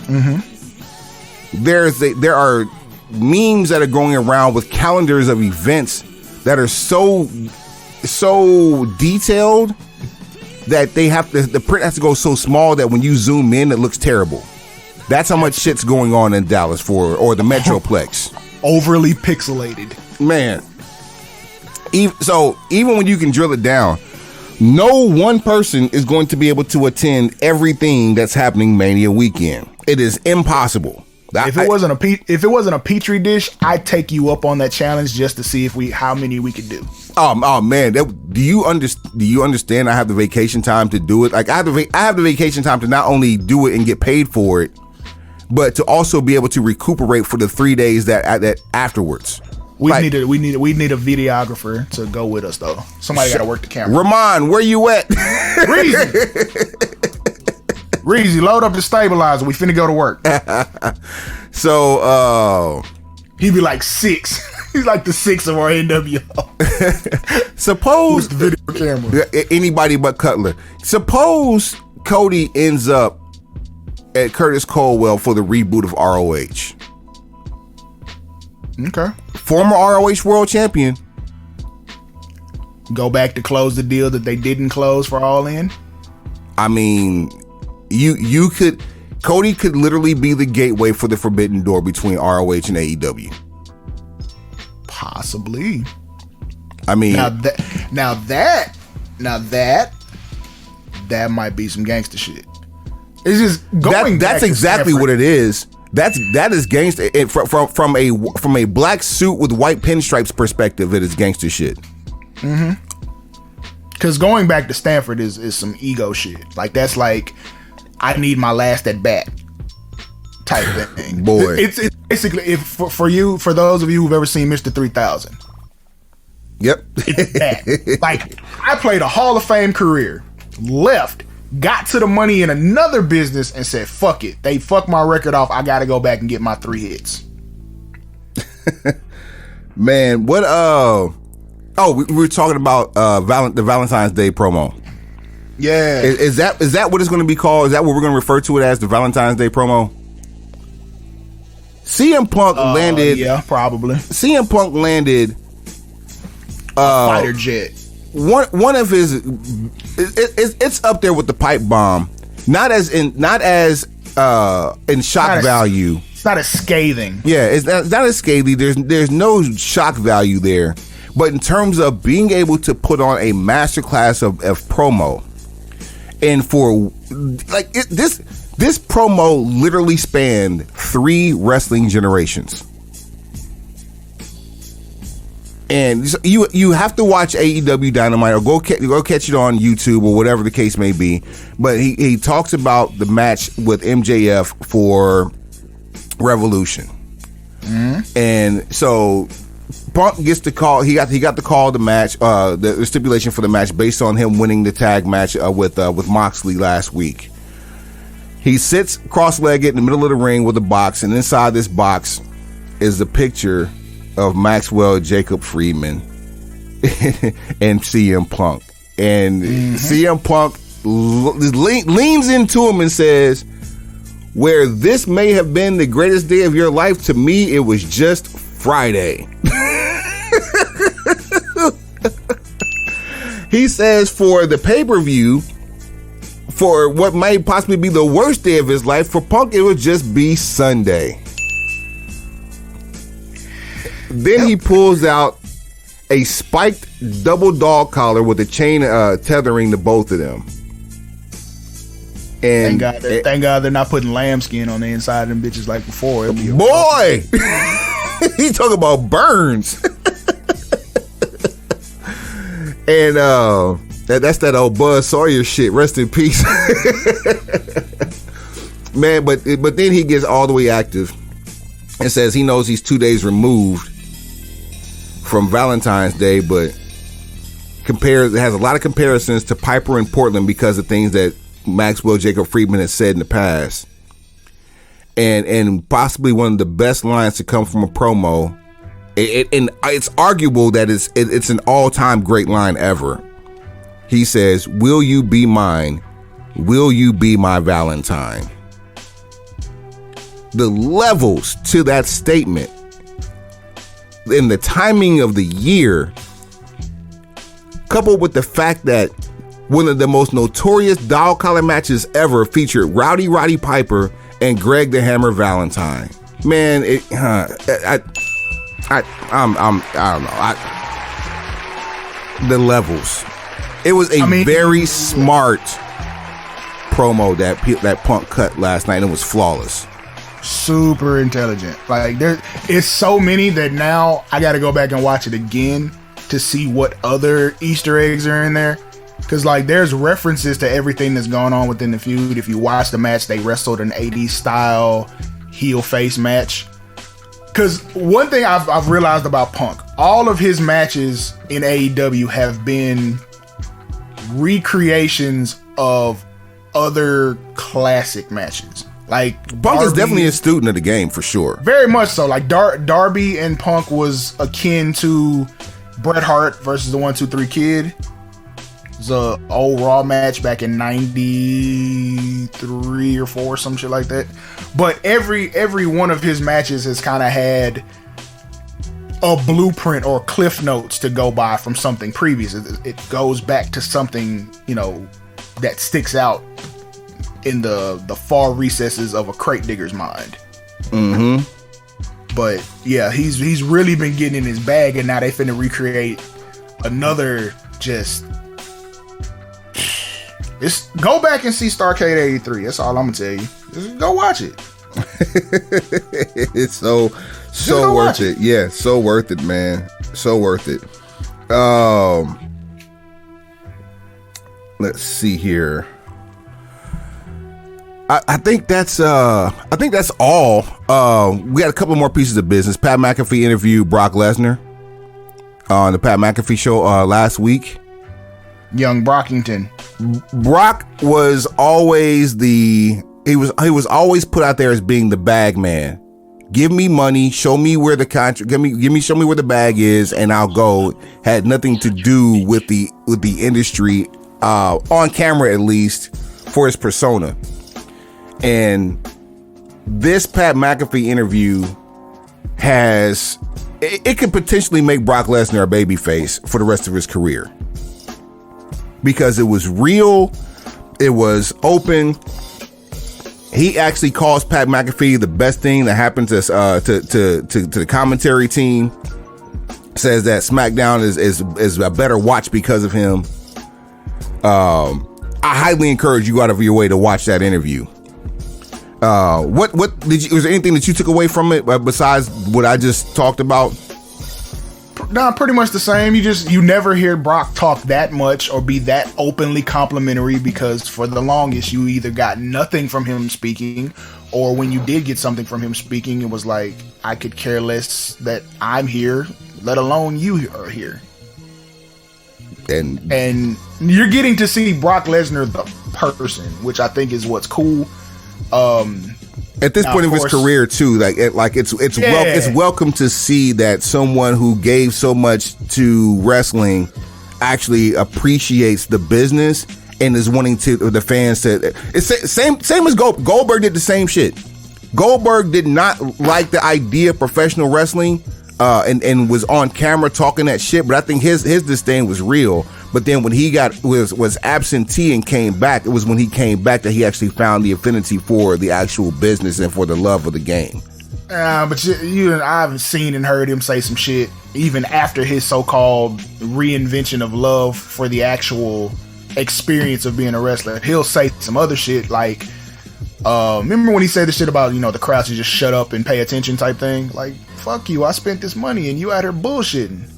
Mm-hmm. There are memes that are going around with calendars of events that are so detailed that the print has to go so small that when you zoom in, it looks terrible. That's how much shit's going on in Dallas or the Metroplex. Overly pixelated. Man. Even when you can drill it down, no one person is going to be able to attend everything that's happening Mania weekend. It is impossible. If it wasn't a petri dish, I'd take you up on that challenge just to see how many we could do. Oh man, do you understand? I have the vacation time to do it. Like I have the vacation time to not only do it and get paid for it, but to also be able to recuperate for the 3 days that afterwards. We need a videographer to go with us though. Somebody got to work the camera. Ramon, where you at? Reezy, load up the stabilizer. We finna go to work. So, he'd be like 6. He's like the 6 of our NWO. Suppose the video camera. Anybody but Cutler. Suppose Cody ends up at Curtis Colwell for the reboot of ROH. Okay. Former ROH World Champion. Go back to close the deal that they didn't close for All In. I mean, Cody could literally be the gateway for the forbidden door between ROH and AEW. Possibly. I mean, now that might be some gangster shit. It's just going. That's exactly what it is. That is gangster from a black suit with white pinstripes perspective. It is gangster shit. Mm-hmm. Because going back to Stanford is some ego shit. Like that's like I need my last at bat type thing. Boy, it's basically for those of you who've ever seen Mr. 3000. Yep. It's that. Like I played a Hall of Fame career, left. Got to the money in another business and said, fuck it. They fucked my record off. I got to go back and get my 3 hits. Man, what, we were talking about the Valentine's Day promo. Yeah. Is that what it's going to be called? Is that what we're going to refer to it as, the Valentine's Day promo? CM Punk landed. Yeah, probably. CM Punk landed a fighter jet. One of his, it's up there with the pipe bomb. Not as in shock value. It's not as scathing. Yeah, it's not as scathing. There's no shock value there. But in terms of being able to put on a masterclass of promo, and for like this promo literally spanned 3 wrestling generations. And you have to watch AEW Dynamite or go catch it on YouTube or whatever the case may be. But he talks about the match with MJF for Revolution. Mm-hmm. And so Punk gets the call. He got the call of the match, the stipulation for the match based on him winning the tag match with Moxley last week. He sits cross-legged in the middle of the ring with a box, and inside this box is the picture of Maxwell Jacob Friedman and CM Punk. And CM Punk leans into him and says, where this may have been the greatest day of your life, to me, it was just Friday. He says for the pay-per-view, for what might possibly be the worst day of his life, for Punk, it would just be Sunday. Then he pulls out a spiked double dog collar with a chain tethering to both of them. And thank God they're not putting lambskin on the inside of them bitches like before. Boy, he talking about burns. And that's that old Buzz Sawyer shit. Rest in peace, man. But then he gets all the way active and says he knows he's 2 days removed from Valentine's Day, but it has a lot of comparisons to Piper in Portland because of things that Maxwell Jacob Friedman has said in the past. And possibly one of the best lines to come from a promo. And it's arguable that it's an all-time great line ever. He says, "Will you be mine? Will you be my Valentine?" The levels to that statement and the timing of the year, coupled with the fact that one of the most notorious dog collar matches ever featured Roddy Piper and Greg the Hammer Valentine. Man, I don't know. The levels. It was very smart promo that Punk cut last night, and it was flawless. Super intelligent. Like, there is so many that now I got to go back and watch it again to see what other Easter eggs are in there. Because, like, there's references to everything that's going on within the feud. If you watch the match, they wrestled an 80s style heel face match. Because one thing I've realized about Punk, all of his matches in AEW have been recreations of other classic matches. Like, Punk is definitely a student of the game, for sure. Very much so. Like, Darby and Punk was akin to Bret Hart versus the 1-2-3 Kid. It was a old Raw match back in 93 or 4, some shit like that. But every one of his matches has kind of had a blueprint or cliff notes to go by from something previous. It goes back to something, that sticks out in the far recesses of a crate digger's mind. Mm-hmm. But yeah, he's really been getting in his bag, and now they finna recreate another just. Go back and see Starrcade 83. That's all I'm gonna tell you. Just go watch it. It's so worth it. Yeah, so worth it, man. So worth it. Let's see here. I think that's all. We got a couple more pieces of business. Pat McAfee interviewed Brock Lesnar on the Pat McAfee show last week. Young Brockington. Brock was always he was always put out there as being the bag man. Give me money, show me where the contract, show me where the bag is, and I'll go. Had nothing to do with the industry, on camera at least, for his persona. And this Pat McAfee interview it could potentially make Brock Lesnar a babyface for the rest of his career. Because it was real, it was open. He actually calls Pat McAfee the best thing that happened to the commentary team. Says that SmackDown is a better watch because of him. I highly encourage you go out of your way to watch that interview. Was there anything that you took away from it besides what I just talked about? Nah, pretty much the same. You never hear Brock talk that much or be that openly complimentary, because for the longest you either got nothing from him speaking, or when you did get something from him speaking, it was like, I could care less that I'm here, let alone you are here. And you're getting to see Brock Lesnar the person, which I think is what's cool. At this point of his career too, it's welcome to see that someone who gave so much to wrestling actually appreciates the business and is wanting to the fans to. It's same as Goldberg did the same shit. Goldberg did not like the idea of professional wrestling, and was on camera talking that shit. But I think his disdain was real. But then when he was absentee and came back, it was when he came back that he actually found the affinity for the actual business and for the love of the game. But I've seen and heard him say some shit even after his so-called reinvention of love for the actual experience of being a wrestler. He'll say some other shit like, remember when he said the shit about, the crowd should just shut up and pay attention type thing? Like, fuck you, I spent this money and you out here bullshitting.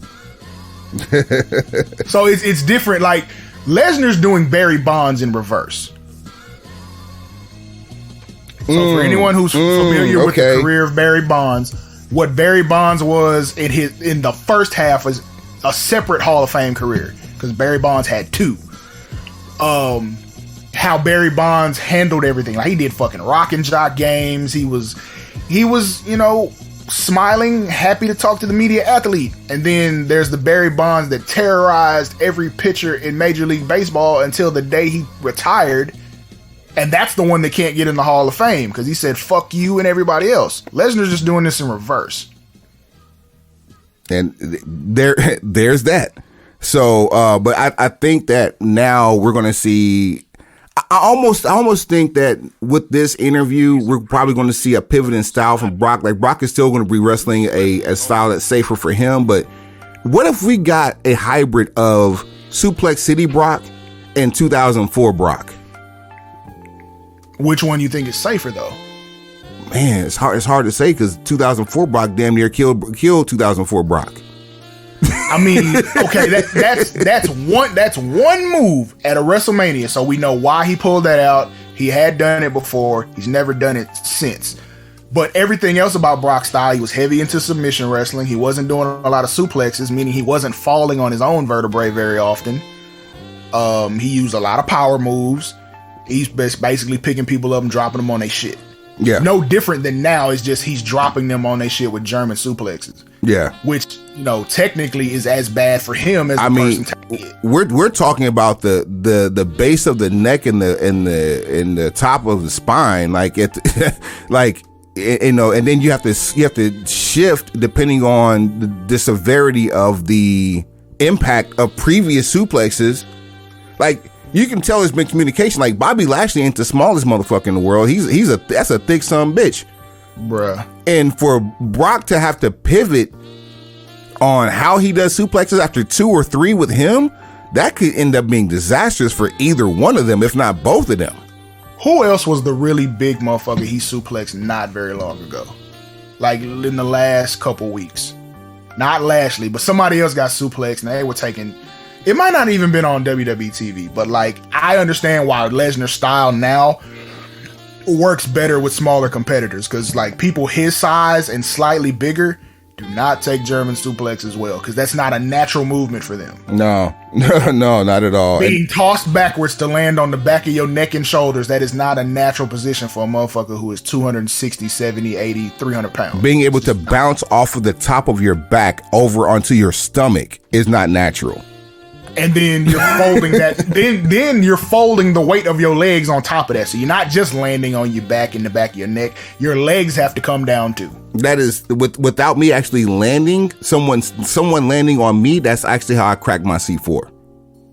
So it's different. Like, Lesnar's doing Barry Bonds in reverse. So for anyone who's familiar with the career of Barry Bonds, what Barry Bonds was in the first half was a separate Hall of Fame career, because Barry Bonds had 2. How Barry Bonds handled everything. Like, he did fucking rock and jock games. He was, you know, smiling, happy to talk to the media athlete. And then there's the Barry Bonds that terrorized every pitcher in Major League Baseball until the day he retired. And that's the one that can't get in the Hall of Fame, because he said, fuck you and everybody else. Lesnar's just doing this in reverse. And there's that. So, but I think that now we're going to see, I almost think that with this interview, we're probably going to see a pivot in style from Brock. Like, Brock is still going to be wrestling a style that's safer for him. But what if we got a hybrid of Suplex City Brock and 2004 Brock? Which one you think is safer, though? Man, it's hard to say, because 2004 Brock damn near killed 2004 Brock. I mean, okay, that's one move at a WrestleMania, so we know why he pulled that out. He had done it before. He's never done it since. But everything else about Brock's style, he was heavy into submission wrestling. He wasn't doing a lot of suplexes, meaning he wasn't falling on his own vertebrae very often. He used a lot of power moves. He's basically picking people up and dropping them on their shit. Yeah. No different than now. It's just he's dropping them on their shit with German suplexes. Yeah. Which, you know, technically is as bad for him as the person taking it. We're talking about the base of the neck and the top of the spine, like like, you know, and then you have to shift depending on the severity of the impact of previous suplexes. Like, you can tell there's been communication. Like, Bobby Lashley ain't the smallest motherfucker in the world. That's a thick son of a bitch, bruh. And for Brock to have to pivot on how he does suplexes after 2 or 3 with him, that could end up being disastrous for either one of them, if not both of them. Who else was the really big motherfucker he suplexed not very long ago? Like, in the last couple weeks. Not Lashley, but somebody else got suplexed and they were taking... It might not even been on WWE TV, but like, I understand why Lesnar's style now works better with smaller competitors, because like, people his size and slightly bigger do not take German suplexes well, because that's not a natural movement for them. No, not at all. Being tossed backwards to land on the back of your neck and shoulders, that is not a natural position for a motherfucker who is 260, 70, 80, 300 pounds. Being able to bounce off of the top of your back over onto your stomach is not natural. And then you're folding that. Then you're folding the weight of your legs on top of that. So you're not just landing on your back and the back of your neck. Your legs have to come down too. That is without me actually landing. Someone landing on me. That's actually how I cracked my C4.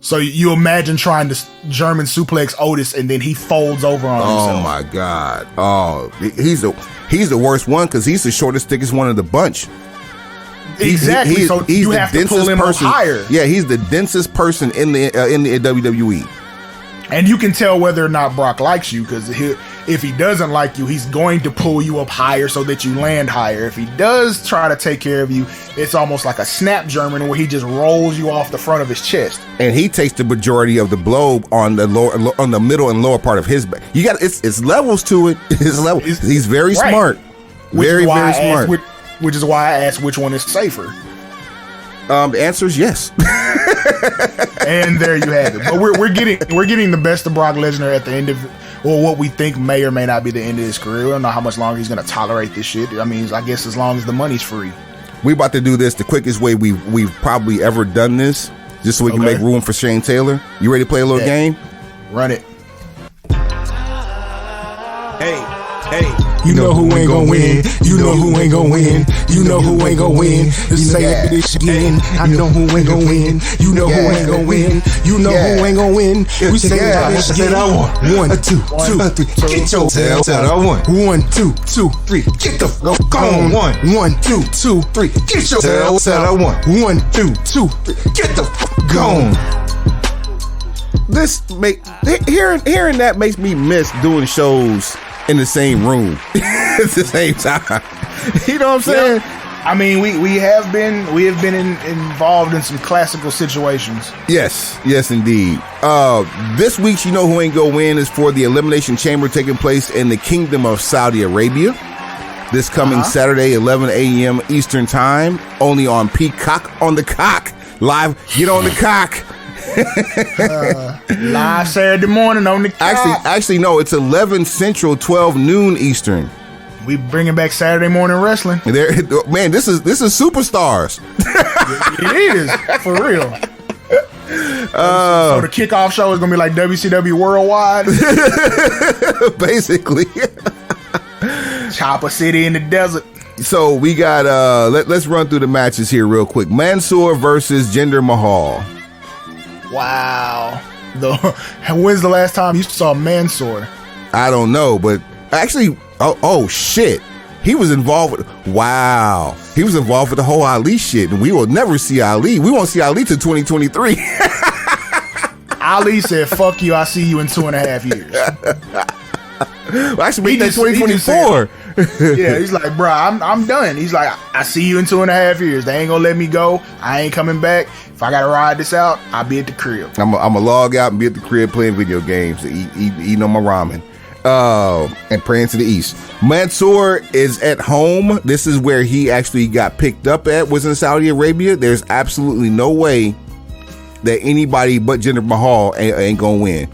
So you imagine trying to German suplex Otis and then he folds over on himself. Oh my God. Oh, he's the worst one, because he's the shortest, thickest one of the bunch. Exactly. So you have to pull him up higher. Yeah, he's the densest person in the WWE. And you can tell whether or not Brock likes you, because if he doesn't like you, he's going to pull you up higher so that you land higher. If he does try to take care of you, it's almost like a snap German where he just rolls you off the front of his chest. And he takes the majority of the blow on the middle and lower part of his back. You got it's levels to it. It's levels. He's very smart. Very smart. Which is why I asked which one is safer. The answer is yes. And there you have it. But we're getting the best of Brock Lesnar at the end of, or what we think may or may not be the end of his career. We don't know how much longer he's gonna tolerate this shit. I mean, I guess as long as the money's free. We about to do this the quickest way we've probably ever done this, just so we can make room for Shane Taylor. You ready to play a little game? Run it. Hey. You know who ain't gon' win. You know who ain't gon' win. You know who ain't gon' win. Let's say it this again. I know who ain't gon' win. You know who ain't gon' win. You know who ain't gon' win. We say it this again. I want 1, 2, 3. Get your tail. I want 1, 2, 3. Get the fuck on. 1, 2, 3. Get your tail. I want 1, 2, 3. Get the fuck on. Hearing that makes me miss doing shows in the same room at the same time. You know what I'm saying? Yeah. I mean, we have been involved in some classical situations. Yes, indeed. This week's You Know Who Ain't Gonna Win is for the Elimination Chamber taking place in the Kingdom of Saudi Arabia. this coming Saturday, 11 a.m. Eastern Time, only on Peacock on the Cock. Live, get on the Cock. Live Saturday morning on the Cock. Actually, no, it's 11 Central, 12 noon Eastern. We bringing back Saturday morning wrestling. Man, this is superstars. It is, for real. So the kickoff show is gonna be like WCW Worldwide. Basically. Chopper City in the desert. So we got let's run through the matches here real quick. Mansoor versus Jinder Mahal. Wow. When's the last time you saw Mansoor? I don't know, but actually, oh shit. He was involved with, he was involved with the whole Ali shit, and we will never see Ali. We won't see Ali till 2023. Ali said, fuck you, I'll see you in 2.5 years. Well, actually, we 2024. Yeah, he's like, bro, I'm done. He's like, I see you in 2.5 years. They ain't gonna let me go. I ain't coming back. If I gotta ride this out, I'll be at the crib. I'm a log out and be at the crib playing video games, eating on my ramen. And praying to the east. Mansoor is at home. This is where he actually got picked up at, was in Saudi Arabia. There's absolutely no way that anybody but Jinder Mahal ain't gonna win.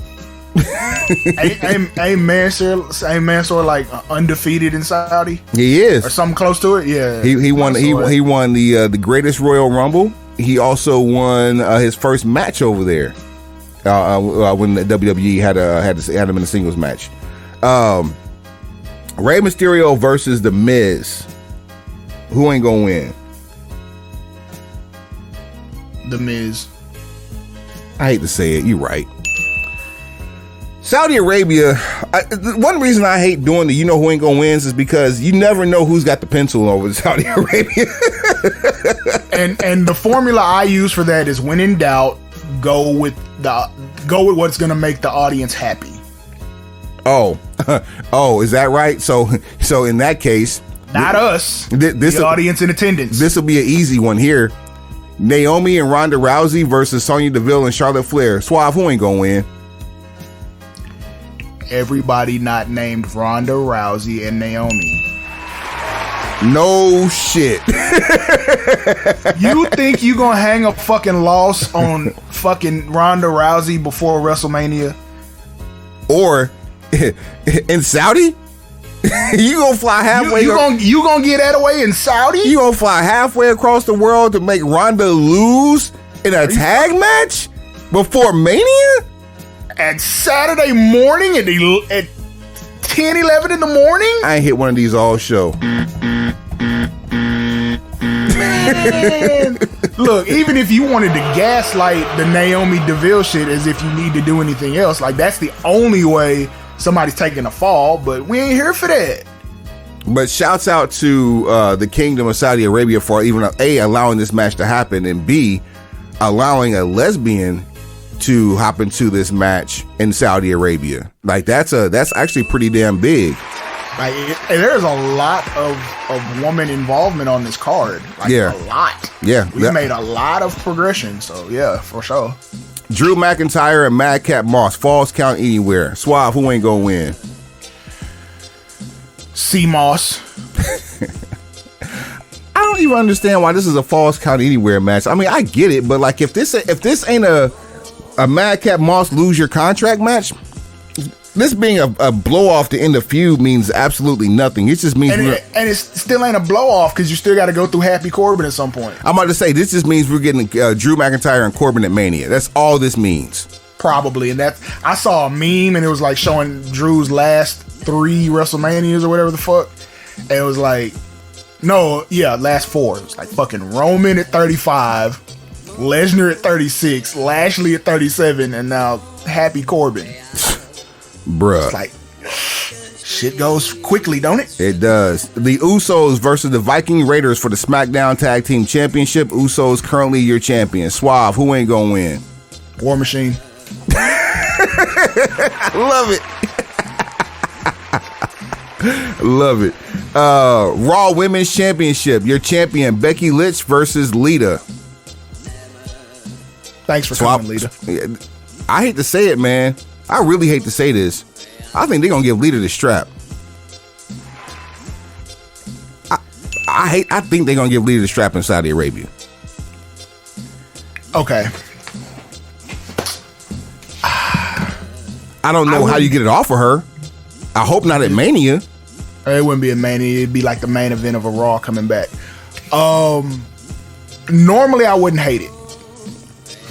ain't Mansoor like undefeated in Saudi? He is, or something close to it. Yeah, he won. He won the greatest Royal Rumble. He also won his first match over there when the WWE had him in a singles match. Rey Mysterio versus The Miz. Who ain't gonna win? The Miz. I hate to say it, you're right. Saudi Arabia, one reason I hate doing the who ain't gonna win is because you never know who's got the pencil over Saudi Arabia. and the formula I use for that is, when in doubt, go with what's gonna make the audience happy. Oh, is that right? So in that case, not us. The audience in attendance. This will be an easy one here. Naomi and Ronda Rousey versus Sonya Deville and Charlotte Flair. Suave, who ain't gonna win? Everybody not named Ronda Rousey and Naomi. No shit. You think you gonna hang a fucking loss on fucking Ronda Rousey before WrestleMania? Or in Saudi? You gonna fly halfway? You gonna get that away in Saudi? You gonna fly halfway across the world to make Ronda lose in a tag match before Mania? At Saturday morning at 10, 11 in the morning? I ain't hit one of these all show. Man. Look, even if you wanted to gaslight the Naomi Deville shit as if you need to do anything else, like, that's the only way somebody's taking a fall, but we ain't here for that. But shouts out to the Kingdom of Saudi Arabia for even A, allowing this match to happen, and B, allowing a lesbian to hop into this match in Saudi Arabia. Like, that's actually pretty damn big. Like, there's a lot of woman involvement on this card. Like, yeah, a lot. Yeah, we've made a lot of progression. So yeah, for sure. Drew McIntyre and Madcap Moss. Falls count anywhere. Suave, who ain't gonna win? C Moss. I don't even understand why this is a falls count anywhere match. I mean, I get it, but like, if this ain't a Madcap Moss lose your contract match, this being a blow off to end the feud means absolutely nothing. It just means, and it still ain't a blow off because you still got to go through Happy Corbin at some point. I'm about to say, this just means we're getting Drew McIntyre and Corbin at Mania. That's all this means. Probably, and I saw a meme and it was like showing Drew's last 3 WrestleManias or whatever the fuck, and it was like, last 4. It was like fucking Roman at 35, Lesnar at 36, Lashley at 37, and now Happy Corbin. Bruh. It's like, shit goes quickly, don't it? It does. The Usos versus the Viking Raiders for the SmackDown Tag Team Championship. Usos currently your champion. Suave, who ain't gonna win? War Machine. Love it. Love it. Raw Women's Championship. Your champion, Becky Lynch versus Lita. Thanks for coming, Lita. I hate to say it, man. I really hate to say this. I think they're going to give Lita the strap. I think they're gonna give Lita the strap in Saudi Arabia. Okay. I don't know how you get it off of her. I hope not at Mania. It wouldn't be a Mania. It'd be like the main event of a Raw coming back. Normally, I wouldn't hate it.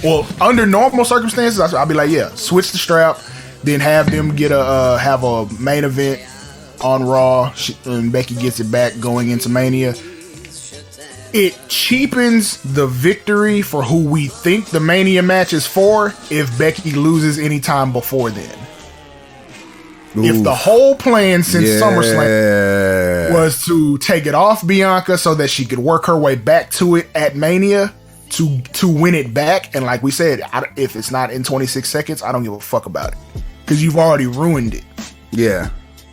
Well, under normal circumstances, I'd be like, yeah, switch the strap, then have them get have a main event on Raw, and Becky gets it back going into Mania. It cheapens the victory for who we think the Mania match is for if Becky loses any time before then. Oof. If the whole plan since SummerSlam was to take it off Bianca so that she could work her way back to it at Mania to win it back, and like we said, if it's not in 26 seconds, I don't give a fuck about it because you've already ruined it. Yeah.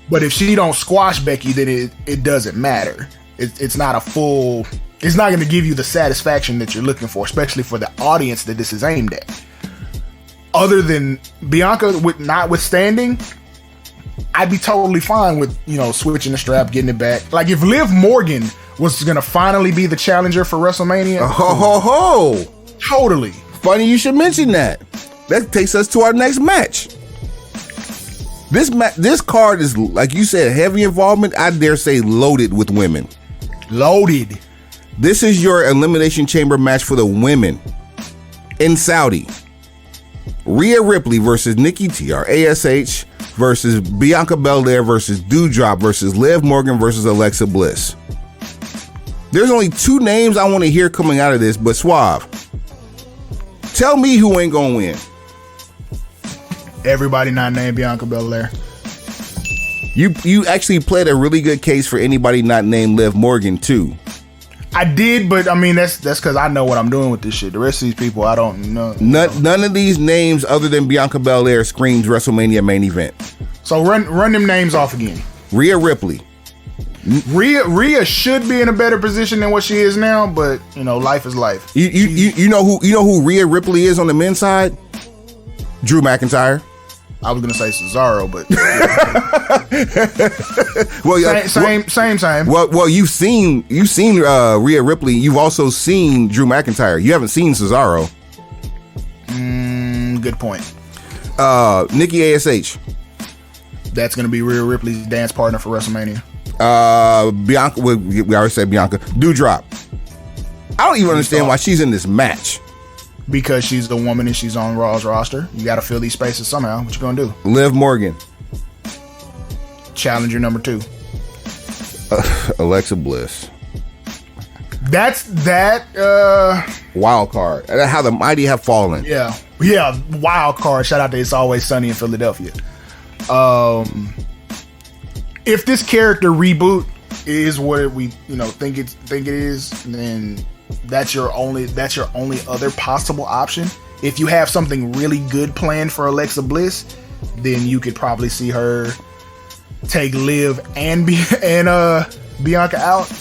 But if she don't squash Becky, then it doesn't matter. It's not a full... It's not going to give you the satisfaction that you're looking for, especially for the audience that this is aimed at. Other than Bianca, notwithstanding, I'd be totally fine with, switching the strap, getting it back. Like, if Liv Morgan was going to finally be the challenger for WrestleMania... Totally. Funny you should mention that. That takes us to our next match. This card is, like you said, heavy involvement. I dare say loaded with women. Loaded. This is your Elimination Chamber match for the women in Saudi. Rhea Ripley versus Nikki TR-ASH versus Bianca Belair versus Doudrop versus Liv Morgan versus Alexa Bliss. There's only two names I want to hear coming out of this, but Suave, tell me who ain't gonna win. Everybody not named Bianca Belair. You actually played a really good case for anybody not named Liv Morgan too. I did, but I mean that's because I know what I'm doing with this shit. The rest of these people, I don't know. None of these names other than Bianca Belair screams WrestleMania main event. So run them names off again. Rhea Ripley. Rhea should be in a better position than what she is now, but life is life. You know who Rhea Ripley is on the men's side? Drew McIntyre. I was gonna say Cesaro, but same. Well, you've seen Rhea Ripley. You've also seen Drew McIntyre. You haven't seen Cesaro. Good point. Nikki ASH. That's gonna be Rhea Ripley's dance partner for WrestleMania. Bianca. We already said Bianca. Doudrop. I don't even understand why she's in this match. Because she's the woman and she's on Raw's roster. You got to fill these spaces somehow. What you gonna do? Liv Morgan. Challenger number 2. Alexa Bliss. That's that. Wild card. How the mighty have fallen. Yeah. Wild card. Shout out to It's Always Sunny in Philadelphia. If this character reboot is what we think it is, then that's your only other possible option. If you have something really good planned for Alexa Bliss, then you could probably see her take Liv and Bianca out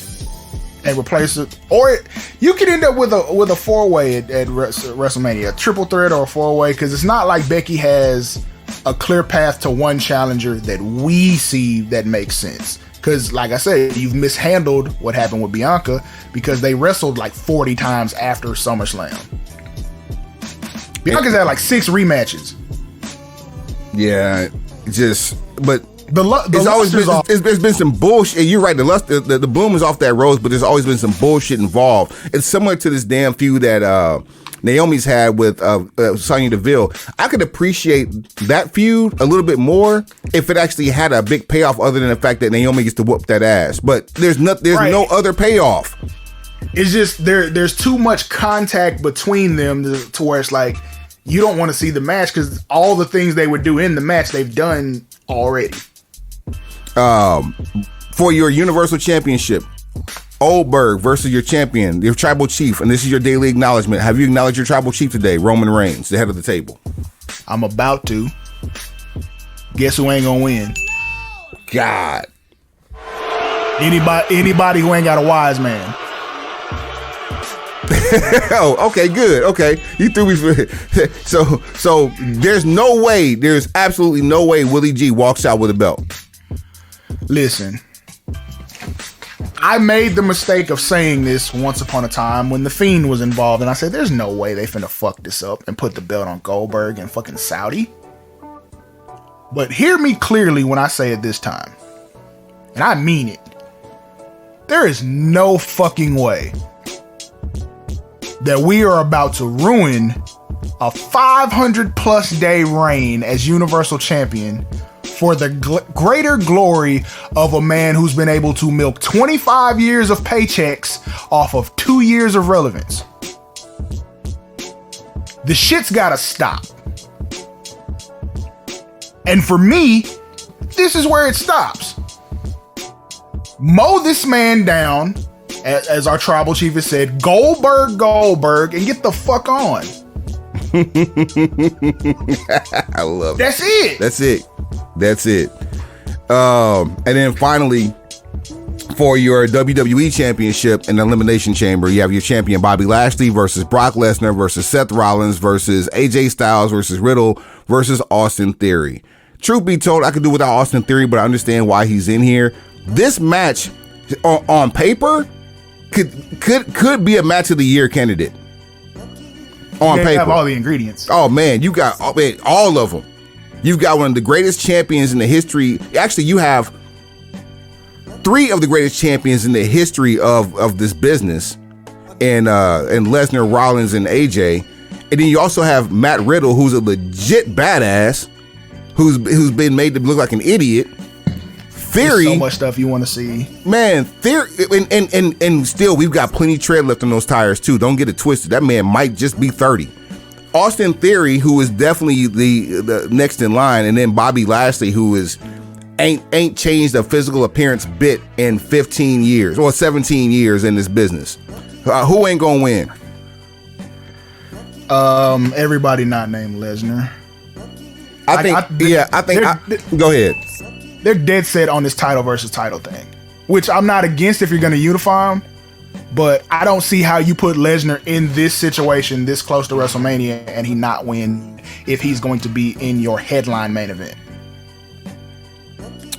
and replace it, or you could end up with a 4-way at WrestleMania, a triple threat or a 4-way, because it's not like Becky has a clear path to one challenger that we see that makes sense. Because, like I said, you've mishandled what happened with Bianca because they wrestled like 40 times after SummerSlam. Bianca's had like 6 rematches. Yeah, but it's always been there's been some bullshit. You're right. The bloom is off that rose, but there's always been some bullshit involved. It's similar to this damn feud that Naomi's had with Sonya Deville. I could appreciate that feud a little bit more if it actually had a big payoff other than the fact that Naomi gets to whoop that ass. But there's no other payoff. It's just there's too much contact between them to where it's like you don't want to see the match because all the things they would do in the match they've done already. For your Universal Championship, Oldberg versus your champion, your tribal chief, and this is your daily acknowledgement. Have you acknowledged your tribal chief today? Roman Reigns, the head of the table. I'm about to. Guess who ain't gonna win? God. Anybody who ain't got a wise man. Oh, okay, good. Okay, you threw me for so. There's absolutely no way Willie G walks out with a belt. Listen. I made the mistake of saying this once upon a time when The Fiend was involved, and I said, there's no way they finna fuck this up and put the belt on Goldberg and fucking Saudi. But hear me clearly when I say it this time. And I mean it. There is no fucking way that we are about to ruin a 500 plus day reign as Universal Champion for the greater glory of a man who's been able to milk 25 years of paychecks off of 2 years of relevance. The shit's gotta stop. And for me, this is where it stops. Mow this man down, as our tribal chief has said, Goldberg, and get the fuck on. I love it. That's it. And then finally, for your WWE Championship and Elimination Chamber, you have your champion Bobby Lashley versus Brock Lesnar versus Seth Rollins versus AJ Styles versus Riddle versus Austin Theory. Truth be told, I could do without Austin Theory, but I understand why he's in here. This match on paper could be a match of the year candidate. On paper, have all the ingredients. Oh man, you got all of them. You've got one of the greatest champions in the history. Actually, you have 3 of the greatest champions in the history of this business, and Lesnar, Rollins, and AJ. And then you also have Matt Riddle, who's a legit badass, who's been made to look like an idiot. Theory, there's so much stuff you want to see, man. Theory, and still we've got plenty of tread left on those tires too. Don't get it twisted. That man might just be 30. Austin Theory, who is definitely the next in line, and then Bobby Lashley, who ain't changed a physical appearance bit in 15 years or 17 years in this business. Who ain't gonna win? Everybody not named Lesnar. I think. Go ahead. They're dead set on this title versus title thing, which I'm not against if you're going to unify them, but I don't see how you put Lesnar in this situation this close to WrestleMania and he not win if he's going to be in your headline main event.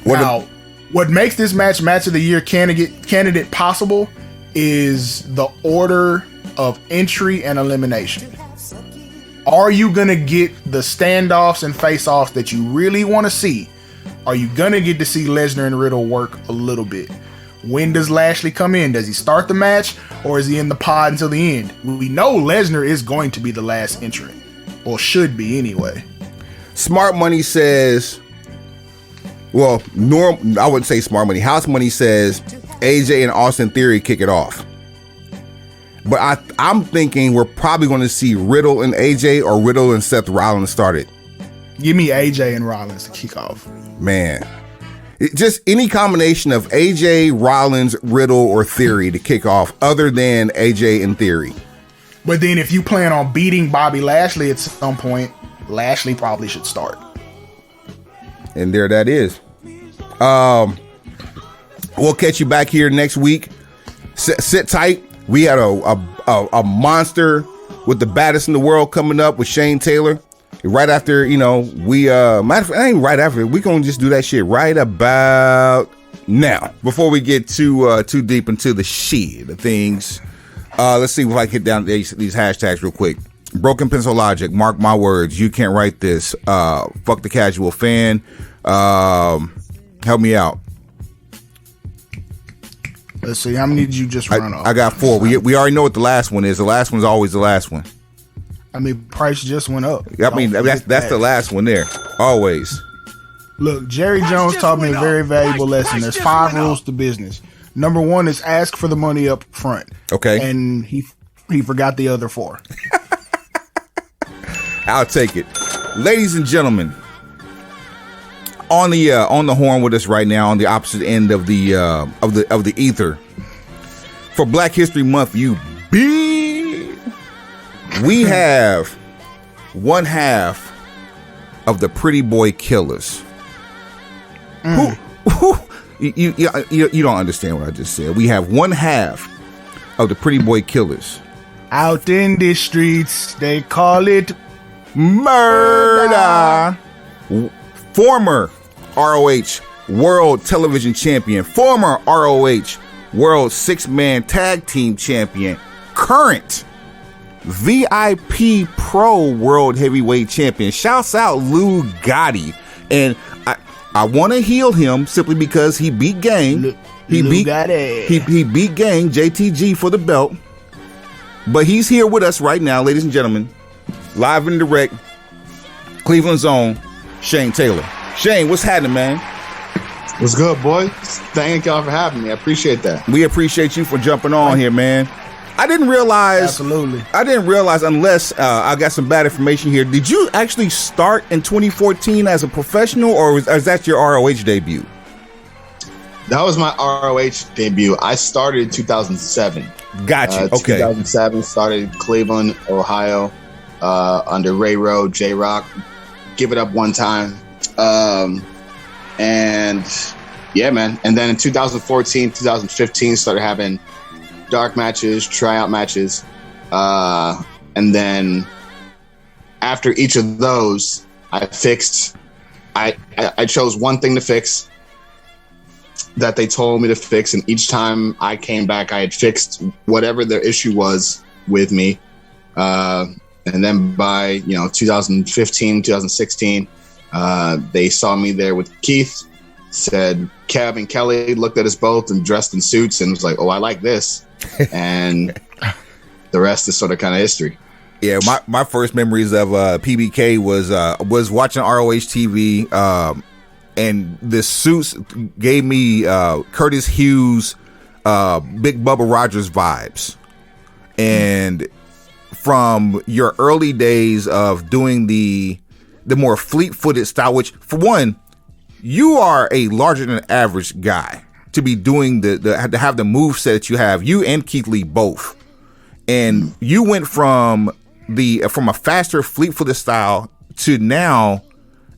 What makes this match of the year candidate possible is the order of entry and elimination. Are you going to get the standoffs and face-offs that you really want to see? Are you going to get to see Lesnar and Riddle work a little bit? When does Lashley come in? Does he start the match or is he in the pod until the end? We know Lesnar is going to be the last entrant, or should be anyway. Smart Money says, well, I wouldn't say Smart Money. House Money says AJ and Austin Theory kick it off. But I'm thinking we're probably going to see Riddle and AJ or Riddle and Seth Rollins start it. Give me AJ and Rollins to kick off. Man. Just any combination of AJ, Rollins, Riddle, or Theory to kick off other than AJ and Theory. But then if you plan on beating Bobby Lashley at some point, Lashley probably should start. And there that is. We'll catch you back here next week. Sit tight. We had a monster with the Baddest in the World coming up with Shane Taylor. Right after, we ain't right after. We gonna just do that shit right about now. Before we get too deep into the things, let's see if I can hit down these hashtags real quick. Broken Pencil Logic, mark my words, you can't write this. Fuck the Casual Fan. Help me out. Let's see, how many did you just run off? I got 4. We already know what the last one is. The last one's always the last one. I mean, price just went up. I mean, that's the last one there. Always. Look, Jerry Jones taught me a very valuable lesson. There's 5 rules to business. Number 1 is ask for the money up front. Okay. And he forgot the other 4. I'll take it. Ladies and gentlemen, on the horn with us right now, on the opposite end of the ether, for Black History Month, we have one half of the Pretty Boy Killers. You don't understand what I just said. We have one half of the Pretty Boy Killers. Out in the streets, they call it murder. Former ROH World Television Champion, former ROH World 6-man tag team champion, current VIP Pro World Heavyweight Champion. Shouts out Lou Gotti. And I want to heal him simply because he beat Gang. He beat Gang, JTG, for the belt. But he's here with us right now, ladies and gentlemen. Live and direct, Cleveland's own Shane Taylor. Shane, what's happening, man? What's good, boy? Thank y'all for having me. I appreciate that. We appreciate you for jumping on here, man. I didn't realize unless I got some bad information here. Did you actually start in 2014 as a professional, or is that your ROH debut? That was my ROH debut. I started in 2007. Gotcha. Okay. 2007, started Cleveland, Ohio, under Ray Rowe, J-Rock. Give it up one time. And yeah, man. And then in 2014, 2015, started having dark matches, tryout matches. And then after each of those, I chose one thing to fix that they told me to fix. And each time I came back, I had fixed whatever their issue was with me. And then by, 2015, 2016, they saw me there with Keith, said Kev and Kelly, looked at us both and dressed in suits and was like, oh, I like this. And the rest is sort of kind of history. Yeah, my first memories of PBK was watching ROH TV, and the suits gave me Curtis Hughes, Big Bubba Rogers vibes. And from your early days of doing the more fleet-footed style, which for one, you are a larger than average guy to be doing to have the moveset that you have, you and Keith Lee both. And you went from a faster fleet-footed style to now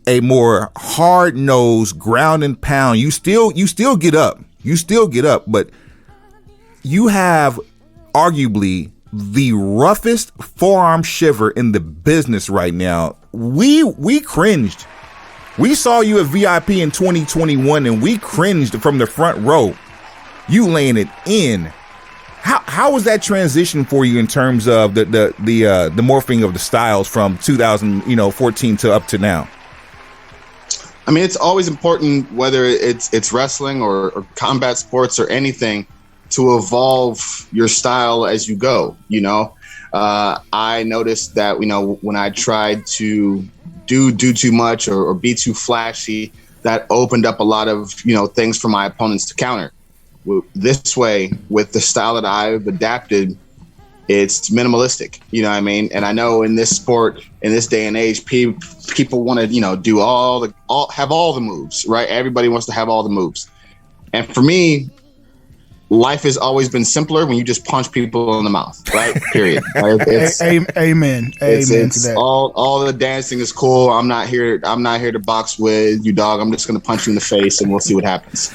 a more hard-nosed ground and pound. You still get up, but you have arguably the roughest forearm shiver in the business right now. We cringed. We saw you at VIP in 2021 and we cringed from the front row. You laying it in. How was that transition for you in terms of the morphing of the styles from 2014 to up to now? I mean, it's always important, whether it's wrestling or combat sports or anything, to evolve your style as you go. I noticed that when I tried to do too much or be too flashy, that opened up a lot of things for my opponents to counter. This way, with the style that I've adapted, it's minimalistic. You know what I mean? And I know in this sport, in this day and age, people want to do have all the moves, right? Everybody wants to have all the moves. And for me, life has always been simpler when you just punch people in the mouth, right? Period. Amen. It's to that. All the dancing is cool. I'm not here to box with you, dog. I'm just going to punch you in the face and we'll see what happens.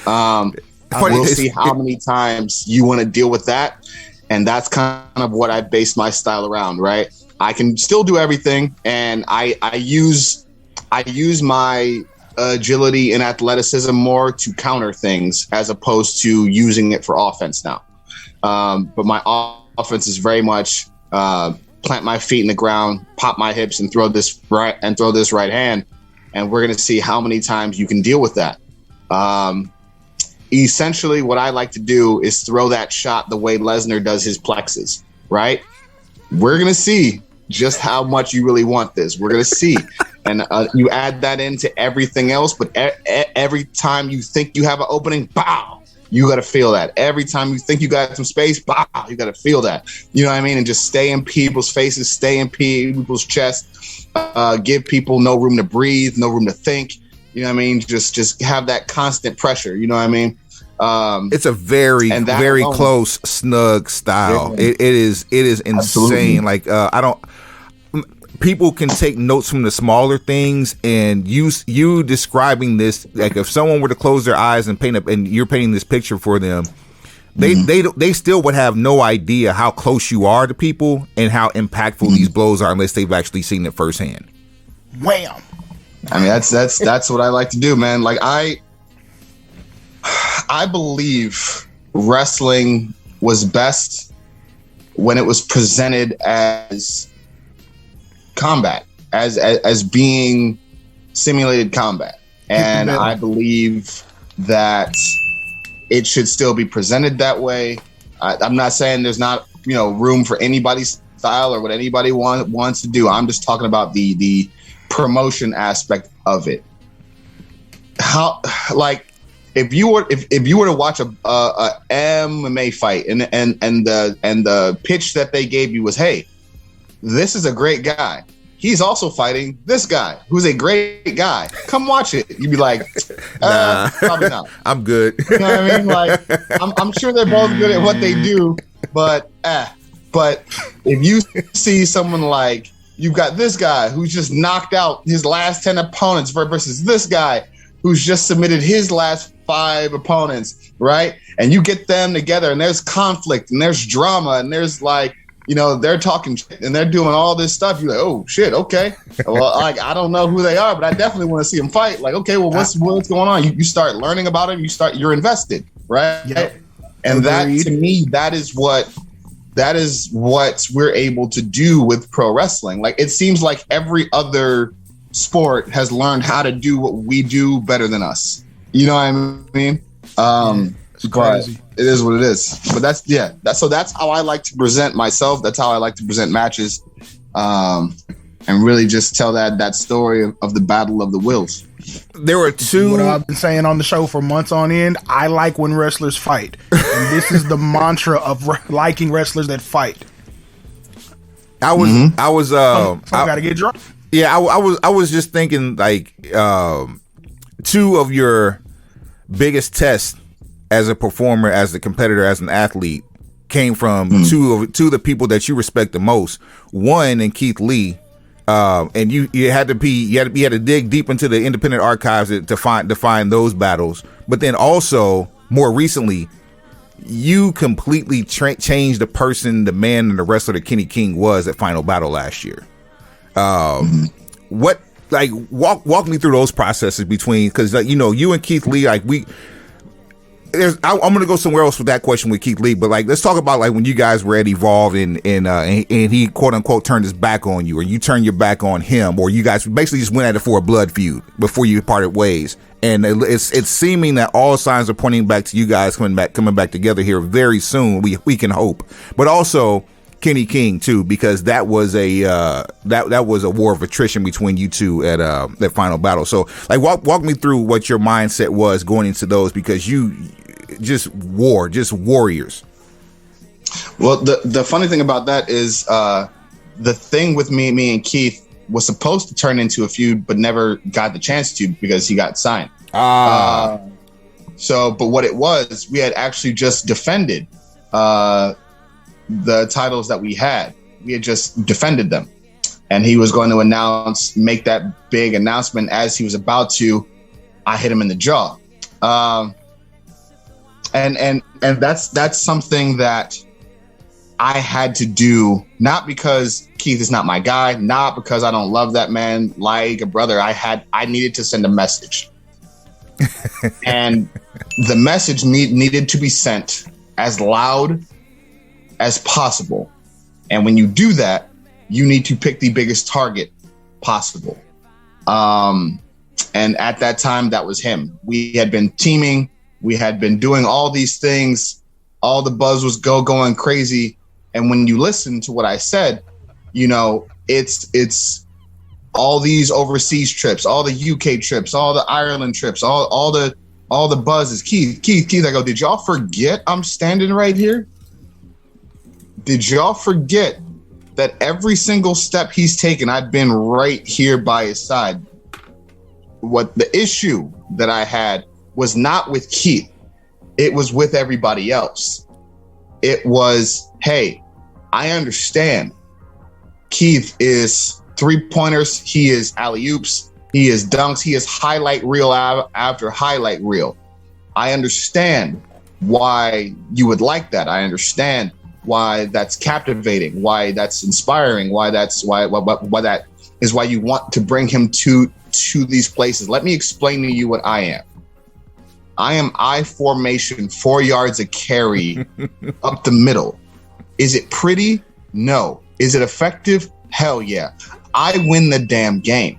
We'll see how many times you want to deal with that. And that's kind of what I based my style around, right? I can still do everything. And I use my agility and athleticism more to counter things as opposed to using it for offense now. But my offense is very much plant my feet in the ground, pop my hips, and throw this right hand. And we're going to see how many times you can deal with that. Essentially, what I like to do is throw that shot the way Lesnar does his plexus, right? We're going to see just how much you really want this. We're going to see. And you add that into everything else, but every time you think you have an opening, bow, you got to feel that. Every time you think you got some space, bow, you got to feel that. You know what I mean? And just stay in people's faces, stay in people's chests, give people no room to breathe, no room to think. You know what I mean? Just have that constant pressure. You know what I mean? It's a very close, snug style. Yeah. It is insane. Absolutely. Like people can take notes from the smaller things, and you describing this, like if someone were to close their eyes and and you're painting this picture for them, they still would have no idea how close you are to people and how impactful these blows are unless they've actually seen it firsthand. Wham! I mean, that's what I like to do, man. Like I believe wrestling was best when it was presented as combat, as being simulated combat. And I believe that it should still be presented that way. I'm not saying there's not, room for anybody's style or what anybody wants to do. I'm just talking about the promotion aspect of it. How, like, if you were to watch a MMA fight and the pitch that they gave you was, hey, this is a great guy. He's also fighting this guy who's a great guy. Come watch it. You'd be like, nah, probably not. I'm good. You know what I mean? Like, I'm sure they're both good at what they do, but if you see someone like, you've got this guy who's just knocked out his last 10 opponents versus this guy who's just submitted his last 5 opponents, right? And you get them together and there's conflict and there's drama and there's like, they're talking shit and they're doing all this stuff. You're like, oh shit, okay. Well, like, I don't know who they are, but I definitely want to see them fight. Like, okay, well, what's going on? You start learning about them. You're invested, right? Yep. And that, to me, that is what we're able to do with pro wrestling. Like, it seems like every other sport has learned how to do what we do better than us. You know what I mean? It's crazy. It is what it is. But that's how I like to present myself. That's how I like to present matches, and really just tell that story of the battle of the wills. There were 2. What I've been saying on the show for months on end. I like when wrestlers fight, and this is the mantra of liking wrestlers that fight. I gotta get drunk. Yeah, I was just thinking, like, 2 of your biggest tests as a performer, as a competitor, as an athlete, came from two of the people that you respect the most. One in Keith Lee, and you had to dig deep into the independent archives to find those battles. But then also, more recently, you completely changed the person, the man, and the wrestler that Kenny King was at Final Battle last year. What, like, walk me through those processes between, because you and Keith Lee, like, I'm gonna go somewhere else with that question with Keith Lee, but like, let's talk about like when you guys were at Evolve and he quote unquote turned his back on you, or you turned your back on him, or you guys basically just went at it for a blood feud before you parted ways. And it's seeming that all signs are pointing back to you guys coming back together here very soon. We can hope, but also Kenny King too, because that was a that was a war of attrition between you two at that Final Battle. So like, walk me through what your mindset was going into those, because you just warriors. Well, the funny thing about that is the thing with me and Keith was supposed to turn into a feud, but never got the chance to because he got signed. But what it was, we had actually just defended the titles that we had. We had just defended them, and he was going to make that big announcement. As he was about to, I hit him in the jaw. And that's something that I had to do, not because Keith is not my guy, not because I don't love that man like a brother. I needed to send a message. And the message needed to be sent as loud as possible. And when you do that, you need to pick the biggest target possible. And at that time, that was him. We had been teaming. We had been doing all these things. All the buzz was going crazy. And when you listen to what I said, it's all these overseas trips, all the UK trips, all the Ireland trips, all the buzzes. Keith, I go, did y'all forget I'm standing right here? Did y'all forget that every single step he's taken, I've been right here by his side? What the issue that I had was not with Keith. It was with everybody else. It was, hey, I understand. Keith is 3-pointers. He is alley-oops. He is dunks. He is highlight reel after highlight reel. I understand why you would like that. I understand why that's captivating, why that's inspiring, why that is why you want to bring him to these places. Let me explain to you what I am. I am I formation, 4 yards a carry up the middle. Is it pretty? No. Is it effective? Hell yeah. I win the damn game.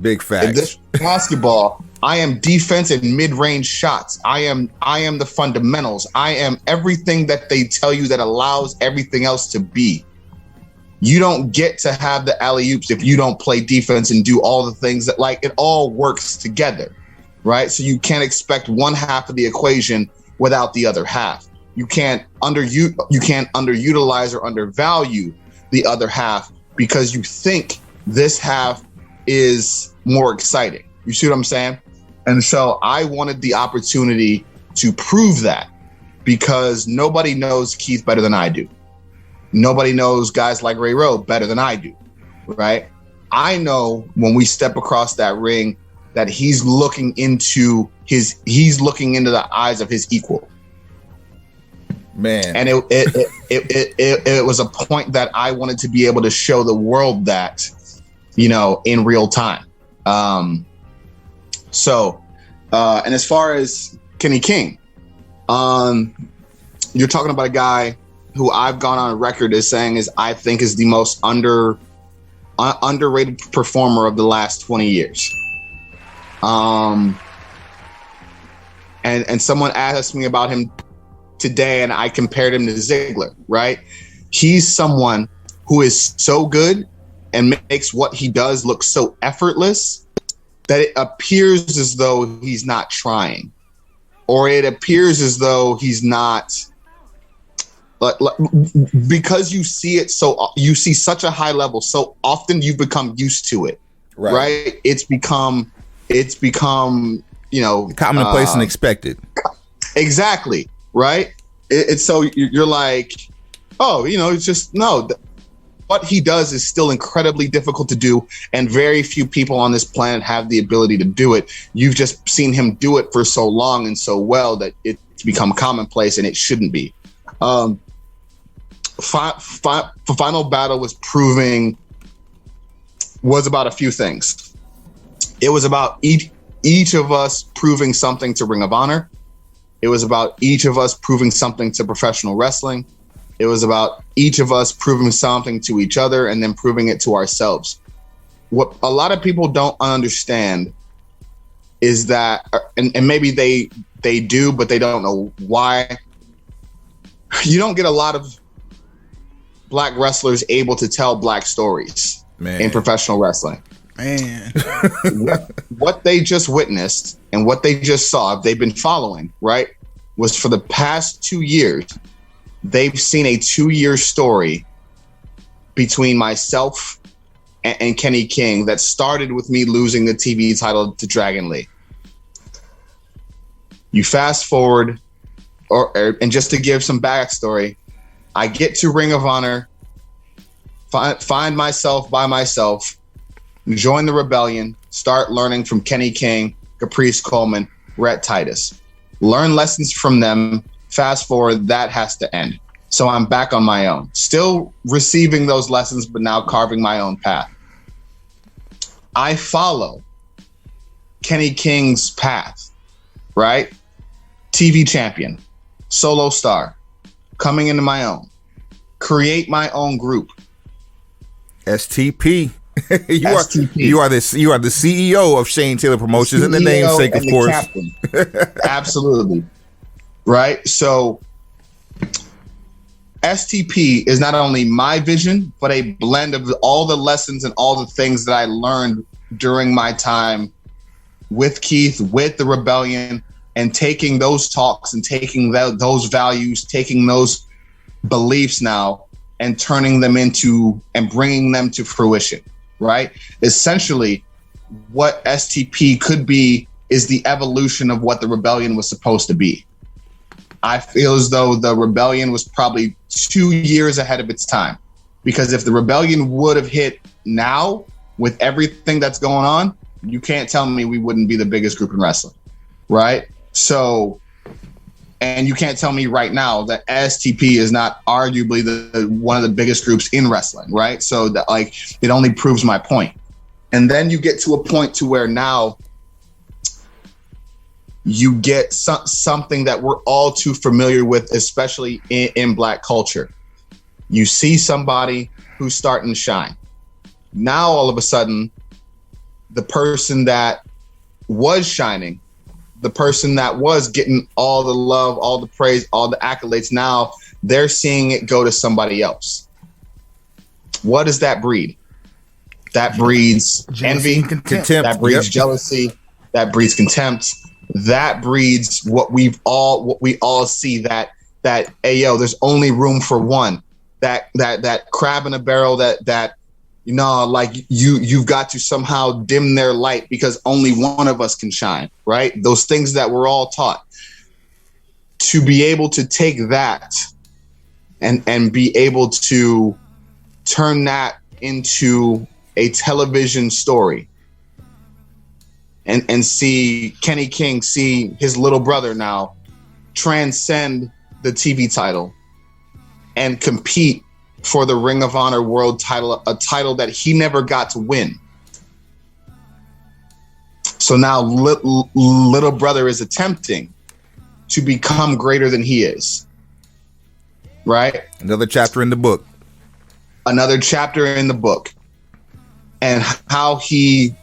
Big facts. In this basketball, I am defense and mid-range shots. I am the fundamentals. I am everything that they tell you that allows everything else to be. You don't get to have the alley-oops if you don't play defense and do all the things that, like, it all works together, right? So you can't expect one half of the equation without the other half. You can't underutilize or undervalue the other half because you think this half is more exciting. You see what I'm saying? And so I wanted the opportunity to prove that because nobody knows Keith better than I do. Nobody knows guys like Ray Rowe better than I do, right? I know when we step across that ring that he's looking into the eyes of his equal. Man. And it was a point that I wanted to be able to show the world that, you know, in real time. And as far as Kenny King, you're talking about a guy who I've gone on record as saying I think is the most underrated performer of the last 20 years. And someone asked me about him today, and I compared him to Ziggler, right? He's someone who is so good and makes what he does look so effortless that it appears as though he's not trying, or it appears as though he's not, because you see such a high level so often, you've become used to it, right? It's become, you know, commonplace and expected. Exactly. Right. It's so you're like, oh, you know, it's just what he does is still incredibly difficult to do. And very few people on this planet have the ability to do it. You've just seen him do it for so long and so well that it's become commonplace, and it shouldn't be. Final Battle was about a few things. It was about each of us proving something to Ring of Honor. It was about each of us proving something to professional wrestling. It was about each of us proving something to each other and then proving it to ourselves. What a lot of people don't understand is that, and maybe they do, but they don't know why. You don't get a lot of black wrestlers able to tell black stories in professional wrestling. Man, what they just witnessed and what they just saw, if they've been following, right, was for the past 2 years, they've seen a 2-year story between myself and Kenny King that started with me losing the TV title to Dragon Lee. You fast forward, and just to give some backstory, I get to Ring of Honor, find myself by myself, join the Rebellion, start learning from Kenny King, Caprice Coleman, Rhett Titus. Learn lessons from them. Fast forward, that has to end. So I'm back on my own, still receiving those lessons, but now carving my own path. I follow Kenny King's path, right? TV champion, solo star, coming into my own, create my own group. STP. You are the CEO of Shane Taylor Promotions and the namesake, of course. Absolutely. Right. So STP is not only my vision, but a blend of all the lessons and all the things that I learned during my time with Keith, with the Rebellion, and taking those talks and taking those values, taking those beliefs now and turning them into and bringing them to fruition. Right? Essentially, what STP could be is the evolution of what the Rebellion was supposed to be. I feel as though the Rebellion was probably 2 years ahead of its time, because if the Rebellion would have hit now with everything that's going on, you can't tell me we wouldn't be the biggest group in wrestling, right? So, and you can't tell me right now that STP is not arguably the one of the biggest groups in wrestling, right? So that, like, it only proves my point. And then you get to a point to where now you get something that we're all too familiar with, especially in Black culture. You see somebody who's starting to shine. Now, all of a sudden, the person that was shining, the person that was getting all the love, all the praise, all the accolades, now they're seeing it go to somebody else. What does that breed? That breeds envy, contempt. That breeds jealousy. That breeds contempt. That breeds what we all see, that hey, yo, there's only room for one. That crab in a barrel, that you know, like you've got to somehow dim their light because only one of us can shine, right? Those things that we're all taught. To be able to take that and be able to turn that into a television story and see Kenny King, see his little brother now transcend the TV title and compete for the Ring of Honor World title, a title that he never got to win. So now little brother is attempting to become greater than he is. Right? Another chapter in the book. Another chapter in the book. And how he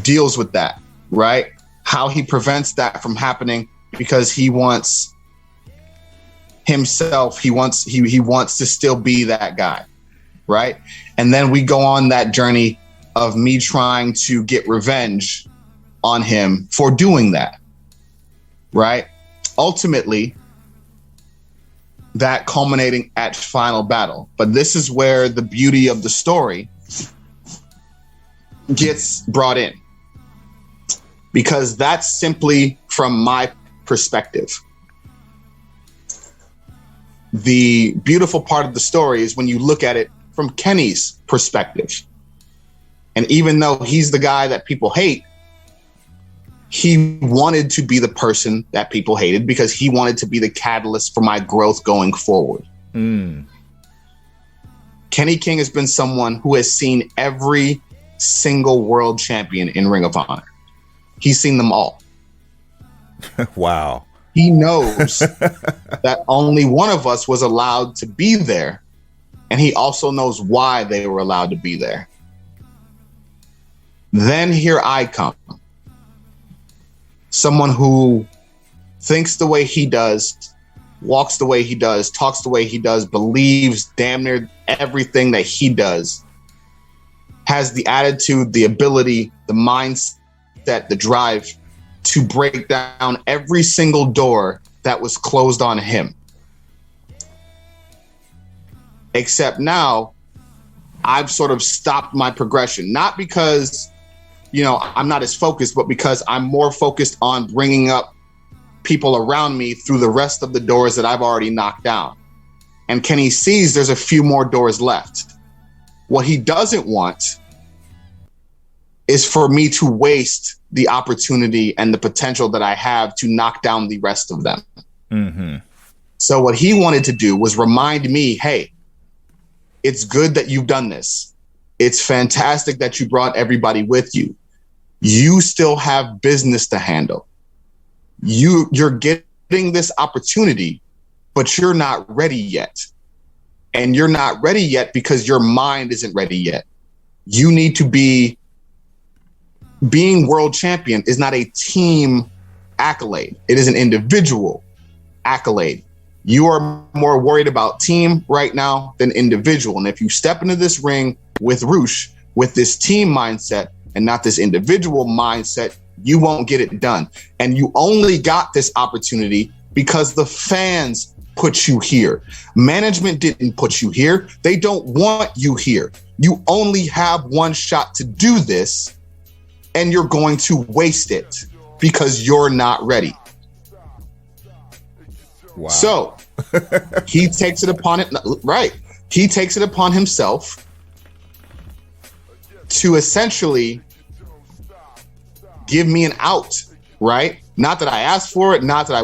deals with that, right? How he prevents that from happening because he wants himself, he wants to still be that guy, right? And then we go on that journey of me trying to get revenge on him for doing that, right? Ultimately, that culminating at Final Battle. But this is where the beauty of the story gets brought in, because that's simply from my perspective. The beautiful part of the story is when you look at it from Kenny's perspective. And even though he's the guy that people hate, he wanted to be the person that people hated because he wanted to be the catalyst for my growth going forward. Kenny King has been someone who has seen every single world champion in Ring of Honor. He's seen them all. Wow. He knows that only one of us was allowed to be there, and he also knows why they were allowed to be there. Then here I come. Someone who thinks the way he does, walks the way he does, talks the way he does, believes damn near everything that he does, has the attitude, the ability, the mindset, the drive to break down every single door that was closed on him. Except now, I've sort of stopped my progression, not because, I'm not as focused, but because I'm more focused on bringing up people around me through the rest of the doors that I've already knocked down. And Kenny sees there's a few more doors left. What he doesn't want is for me to waste the opportunity and the potential that I have to knock down the rest of them. Mm-hmm. So what he wanted to do was remind me, hey, it's good that you've done this. It's fantastic that you brought everybody with you. You still have business to handle. You're getting this opportunity, but you're not ready yet. And you're not ready yet because your mind isn't ready yet. You need to be. Being world champion is not a team accolade. It is an individual accolade. You are more worried about team right now than individual. And if you step into this ring with Roosh, with this team mindset and not this individual mindset, you won't get it done. And you only got this opportunity because the fans put you here. Management didn't put you here. They don't want you here. You only have one shot to do this, and you're going to waste it because you're not ready. Wow. So he takes it upon it, right? He takes it upon himself to essentially give me an out, right? Not that I asked for it, not that I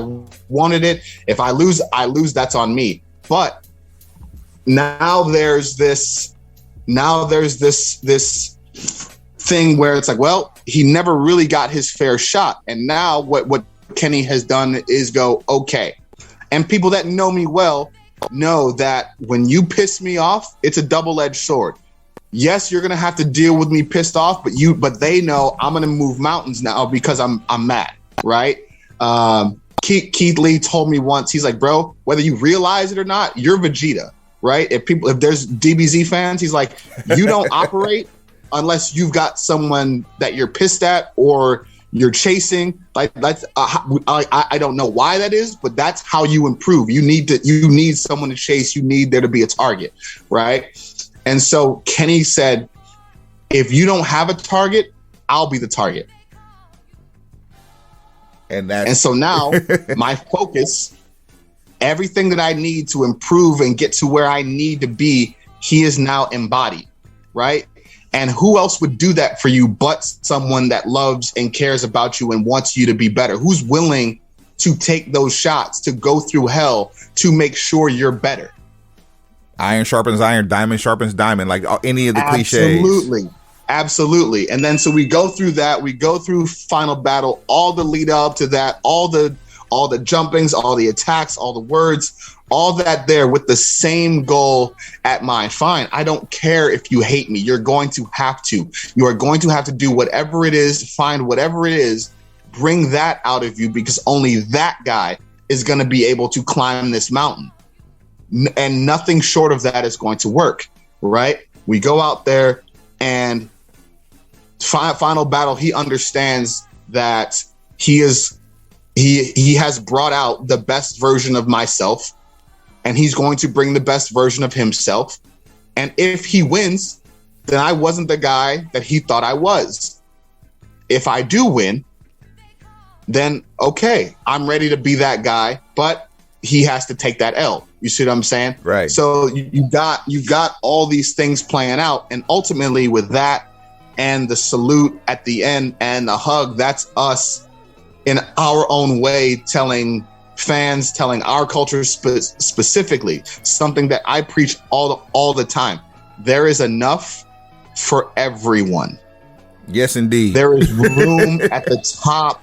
wanted it. If I lose, I lose. That's on me. But now there's this thing where it's like, well, he never really got his fair shot. And now what Kenny has done is go, okay. And people that know me well know that when you piss me off, it's a double-edged sword. Yes, you're gonna have to deal with me pissed off, but they know I'm gonna move mountains now because I'm mad, right? Keith Lee told me once, he's like, bro, whether you realize it or not, you're Vegeta, right? If there's DBZ fans, he's like, you don't operate unless you've got someone that you're pissed at or you're chasing. Like that's I don't know why that is, but that's how you improve. You need someone to chase. You need there to be a target, right? And so Kenny said, if you don't have a target, I'll be the target. And so now my focus, everything that I need to improve and get to where I need to be, he is now embodied, right? And who else would do that for you but someone that loves and cares about you and wants you to be better? Who's willing to take those shots, to go through hell, to make sure you're better? Iron sharpens iron, diamond sharpens diamond, like any of the cliches. Absolutely. And then so we go through that, we go through final battle, all the lead up to that, all the jumpings, all the attacks, all the words, all that there with the same goal at mind. Fine, I don't care if you hate me. You're going to have to. You are going to have to do whatever it is, find whatever it is, bring that out of you, because only that guy is going to be able to climb this mountain. And nothing short of that is going to work, right? We go out there and final battle, he understands that he has brought out the best version of myself, and he's going to bring the best version of himself. And if he wins, then I wasn't the guy that he thought I was. If I do win, then okay, I'm ready to be that guy, but he has to take that L. You see what I'm saying? Right. So you got all these things playing out, and ultimately with that and the salute at the end and the hug, that's us in our own way telling fans, telling our culture specifically, something that I preach all the time. There is enough for everyone. Yes, indeed. There is room at the top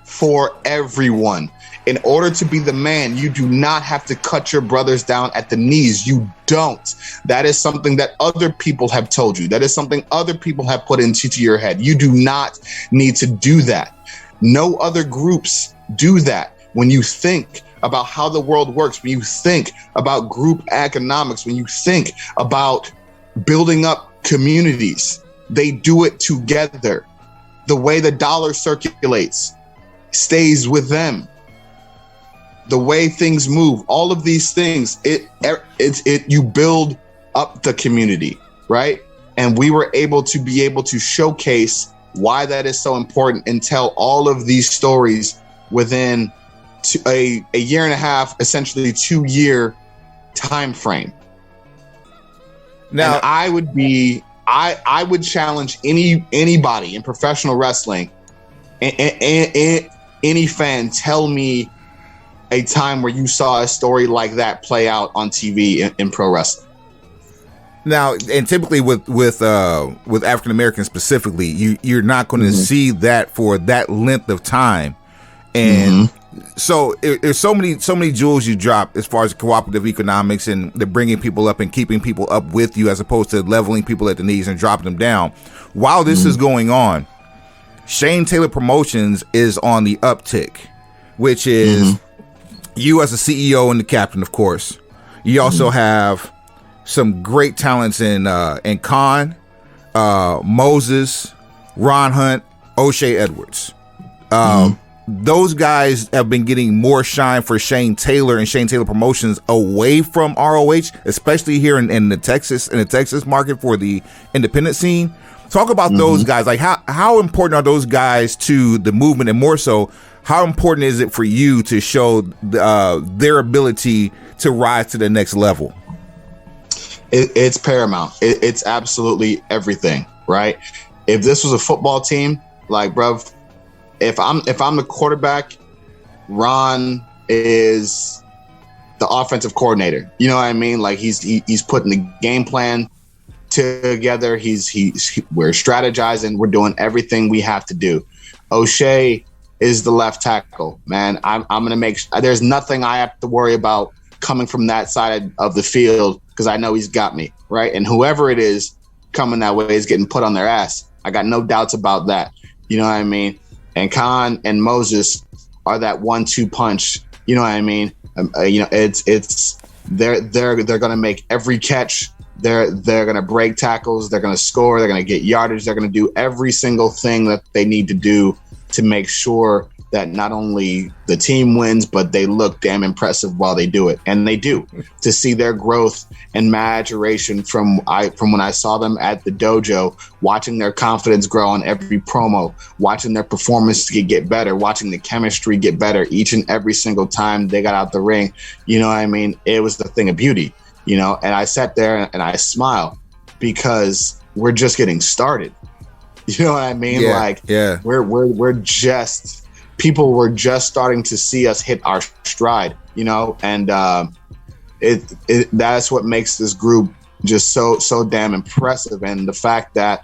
for everyone. In order to be the man, you do not have to cut your brothers down at the knees. You don't. That is something that other people have told you. That is something other people have put into your head. You do not need to do that. No other groups do that. When you think about how the world works, when you think about group economics, when you think about building up communities, they do it together. The way the dollar circulates stays with them. The way things move, all of these things, you build up the community, right? And we were able to showcase why that is so important and tell all of these stories within a year and a half, essentially 2-year time frame. Now, and I would challenge anybody in professional wrestling, any fan, tell me a time where you saw a story like that play out on TV in pro wrestling. Now, and typically with African Americans specifically, you're not going to see that for that length of time, and so there's so many jewels you drop as far as cooperative economics and the bringing people up and keeping people up with you, as opposed to leveling people at the knees and dropping them down. While this is going on, Shane Taylor Promotions is on the uptick, which is you as a CEO and the captain, of course. You also have some great talents in Khan, Moses, Ron Hunt, O'Shea Edwards. Those guys have been getting more shine for Shane Taylor and Shane Taylor Promotions away from ROH, especially here in the Texas market for the independent scene. Talk about those guys. Like how important are those guys to the movement, and more so, how important is it for you to show their ability to rise to the next level? It's paramount. It's absolutely everything, right? If this was a football team, like, bruv, if I'm the quarterback, Ron is the offensive coordinator. You know what I mean? Like he's putting the game plan together. We're strategizing. We're doing everything we have to do. O'Shea is the left tackle. Man, I'm going to make there's nothing I have to worry about coming from that side of the field because I know he's got me, right? And whoever it is coming that way is getting put on their ass. I got no doubts about that. You know what I mean? And Khan and Moses are that 1-2 punch. You know what I mean? It's they're going to make every catch. They're going to break tackles. They're going to score. They're going to get yardage. They're going to do every single thing that they need to do to make sure that not only the team wins, but they look damn impressive while they do it. And they do. To see their growth and maturation from when I saw them at the dojo, watching their confidence grow on every promo, watching their performance get better, watching the chemistry get better each and every single time they got out the ring. You know what I mean? It was the thing of beauty, you know, and I sat there and I smiled because we're just getting started. You know what I mean? We're just, people were just starting to see us hit our stride, you know, and that's what makes this group just so damn impressive. And the fact that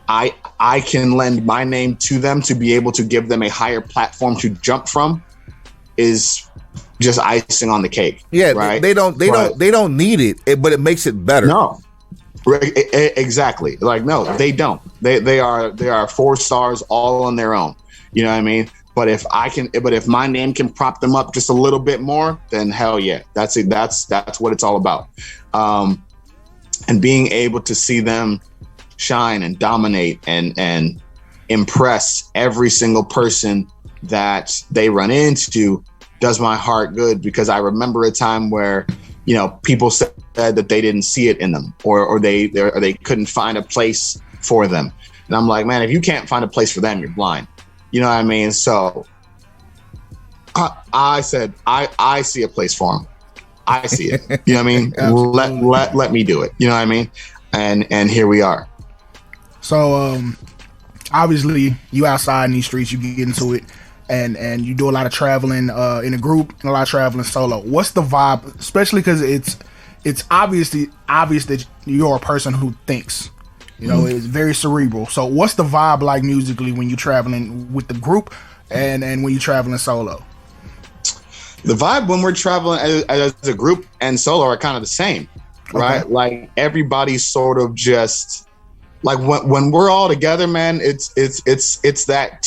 I can lend my name to them to be able to give them a higher platform to jump from is just icing on the cake. Yeah, right? They don't need it, but it makes it better. No. Exactly. Like, no, they don't. They are 4 stars all on their own. You know what I mean? But if my name can prop them up just a little bit more, then hell yeah, that's it. That's what it's all about. And being able to see them shine and dominate and impress every single person that they run into does my heart good, because I remember a time where, you know, people said that they didn't see it in them, or they couldn't find a place for them. And I'm like, man, if you can't find a place for them, you're blind. You know what I mean? So I said, I see a place for them. I see it. You know what I mean? let me do it. You know what I mean? And here we are. So obviously you outside in these streets, you get into it. And you do a lot of traveling in a group and a lot of traveling solo. What's the vibe, especially because it's obvious that you're a person who thinks, you know, it's very cerebral. So what's the vibe like musically when you're traveling with the group and when you're traveling solo? The vibe when we're traveling as a group and solo are kind of the same, right? Okay. Like everybody's sort of just like when we're all together, man, it's that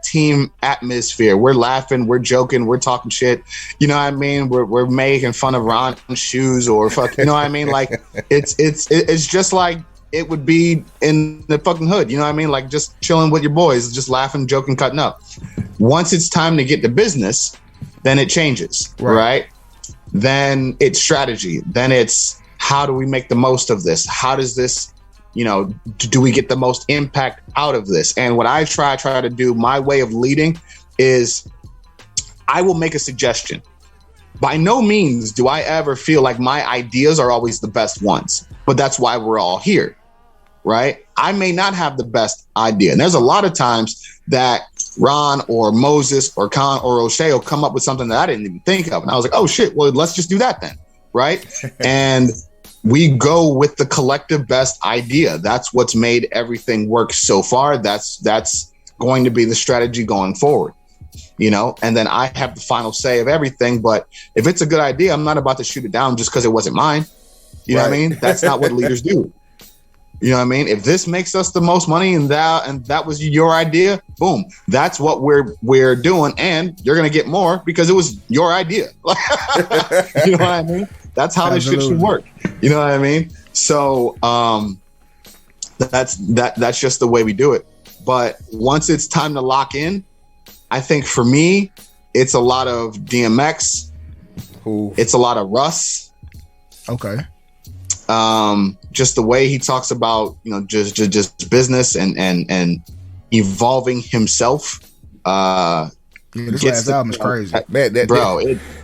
team atmosphere. We're laughing, we're joking, we're talking shit. You know what I mean? We're making fun of Ron's shoes or fuck. You know what I mean? Like it's just like it would be in the fucking hood. You know what I mean? Like just chilling with your boys, just laughing, joking, cutting up. Once it's time to get to business, then it changes, right? Then it's strategy. Then it's how do we make the most of this? How does this, you know, do we get the most impact out of this? And what I try to do, my way of leading is I will make a suggestion. By no means do I ever feel like my ideas are always the best ones, but that's why we're all here, right? I may not have the best idea. And there's a lot of times that Ron or Moses or Khan or O'Shea will come up with something that I didn't even think of. And I was like, oh shit, well, let's just do that then, right? And we go with the collective best idea. That's what's made everything work so far. That's going to be the strategy going forward, you know? And then I have the final say of everything. But if it's a good idea, I'm not about to shoot it down just because it wasn't mine. You know what I mean? That's not what leaders do. You know what I mean? If this makes us the most money and that was your idea, boom, that's what we're doing. And you're going to get more because it was your idea. You know what I mean? That's how this shit should work. You know what I mean? So that's just the way we do it. But once it's time to lock in, I think for me, it's a lot of DMX. Ooh. It's a lot of Russ. Okay. Just the way he talks about, you know, just business and evolving himself. This last album is crazy. Man,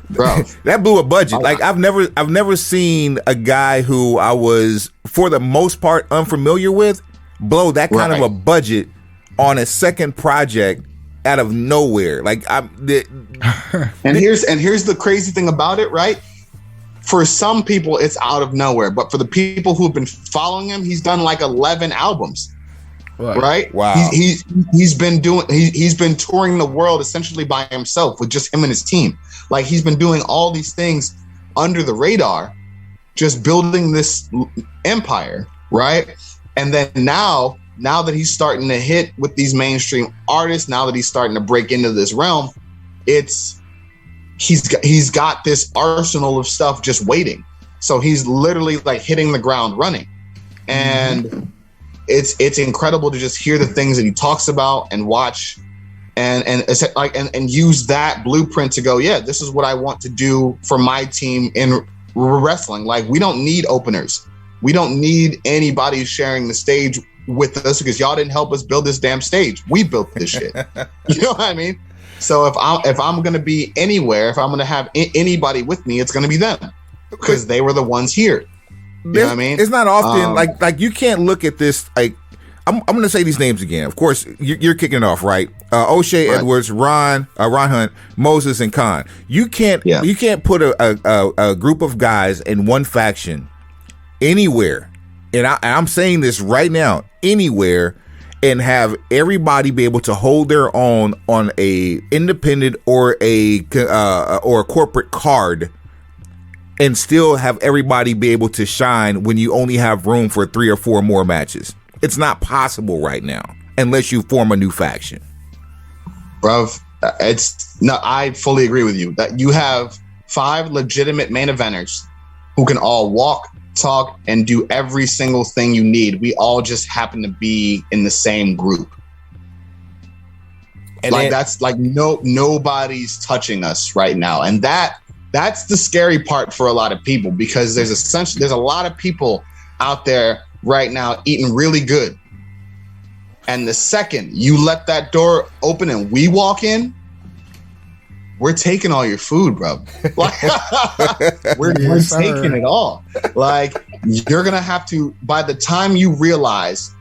Bro, that blew a budget. Like I've never seen a guy who I was, for the most part, unfamiliar with blow that kind of a budget on a second project out of nowhere. Like here's the crazy thing about it, right? For some people, it's out of nowhere, but for the people who've been following him, he's done like 11 albums. Right? Wow. He's been touring the world essentially by himself with just him and his team. Like, he's been doing all these things under the radar, just building this empire, right? And then now that he's starting to hit with these mainstream artists, now that he's starting to break into this realm, he's got this arsenal of stuff just waiting. So he's literally like hitting the ground running. And it's incredible to just hear the things that he talks about and watch and use that blueprint to go, yeah, this is what I want to do for my team in wrestling. Like, we don't need openers. We don't need anybody sharing the stage with us because y'all didn't help us build this damn stage. We built this shit. You know what I mean? So if I'm going to be anywhere, if I'm going to have anybody with me, it's going to be them because they were the ones here. You know what I mean? It's not often like you can't look at this like I'm going to say these names again. Of course, you're kicking it off, right? O'Shea Edwards, Ron Hunt, Moses, and Khan. You can't put a group of guys in one faction anywhere, and I'm saying this right now, anywhere, and have everybody be able to hold their own on a independent or a corporate card, and still have everybody be able to shine when you only have room for 3 or 4 more matches. It's not possible right now unless you form a new faction. Bruv, I fully agree with you that you have 5 legitimate main eventers who can all walk, talk, and do every single thing you need. We all just happen to be in the same group. And that's like nobody's touching us right now. And that's the scary part for a lot of people, because there's a lot of people out there right now eating really good. And the second you let that door open and we walk in, we're taking all your food, bro. Like, we're taking it all. Like, you're going to have to, by the time you realize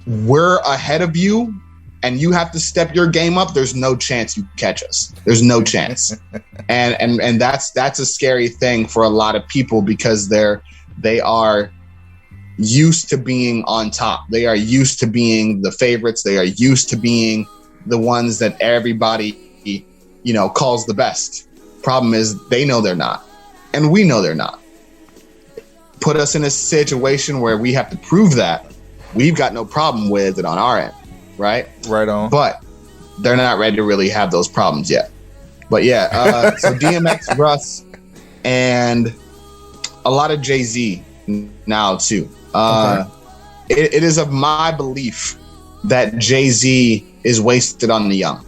we're ahead of you and you have to step your game up, there's no chance you catch us. There's no chance. And that's a scary thing for a lot of people, because they are used to being on top. They are used to being the favorites. They are used to being the ones that everybody, calls the best. Problem is, they know they're not, and we know they're not. Put us in a situation where we have to prove that. We've got no problem with it on our end, right? Right on. But they're not ready to really have those problems yet. But yeah, so DMX, Russ, and a lot of Jay-Z now too. It is of my belief that Jay-Z is wasted on the young.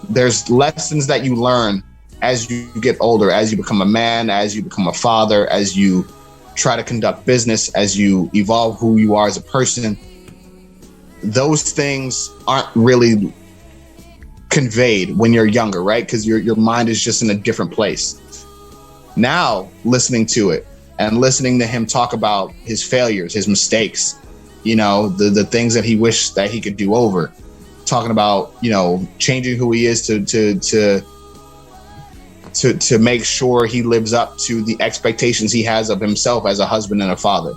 There's lessons that you learn as you get older, as you become a man, as you become a father, as you try to conduct business, as you evolve who you are as a person. Those things aren't really conveyed when you're younger, right? Because your mind is just in a different place. Now, listening to it and listening to him talk about his failures, his mistakes, the things that he wished that he could do over, talking about, changing who he is to make sure he lives up to the expectations he has of himself as a husband and a father,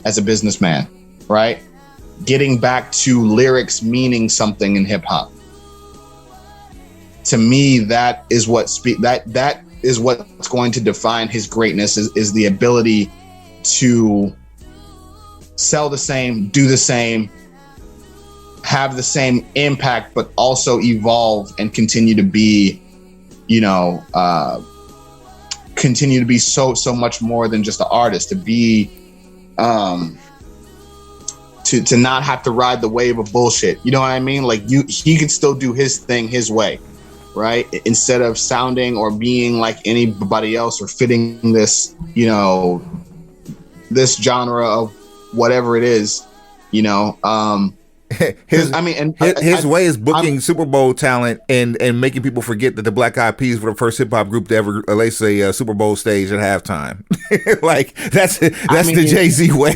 as a businessman, right? Getting back to lyrics meaning something in hip hop. To me, that is what's going to define his greatness, is the ability to sell the same, do the same, have the same impact, but also evolve and continue to be, so much more than just an artist, to be, to not have to ride the wave of bullshit. You know what I mean? Like, he can still do his thing his way, right? Instead of sounding or being like anybody else or fitting this, this genre of whatever it is, his way is booking Super Bowl talent and making people forget that the Black Eyed Peas were the first hip hop group to ever lace a Super Bowl stage at halftime. Like, that's the Jay-Z way,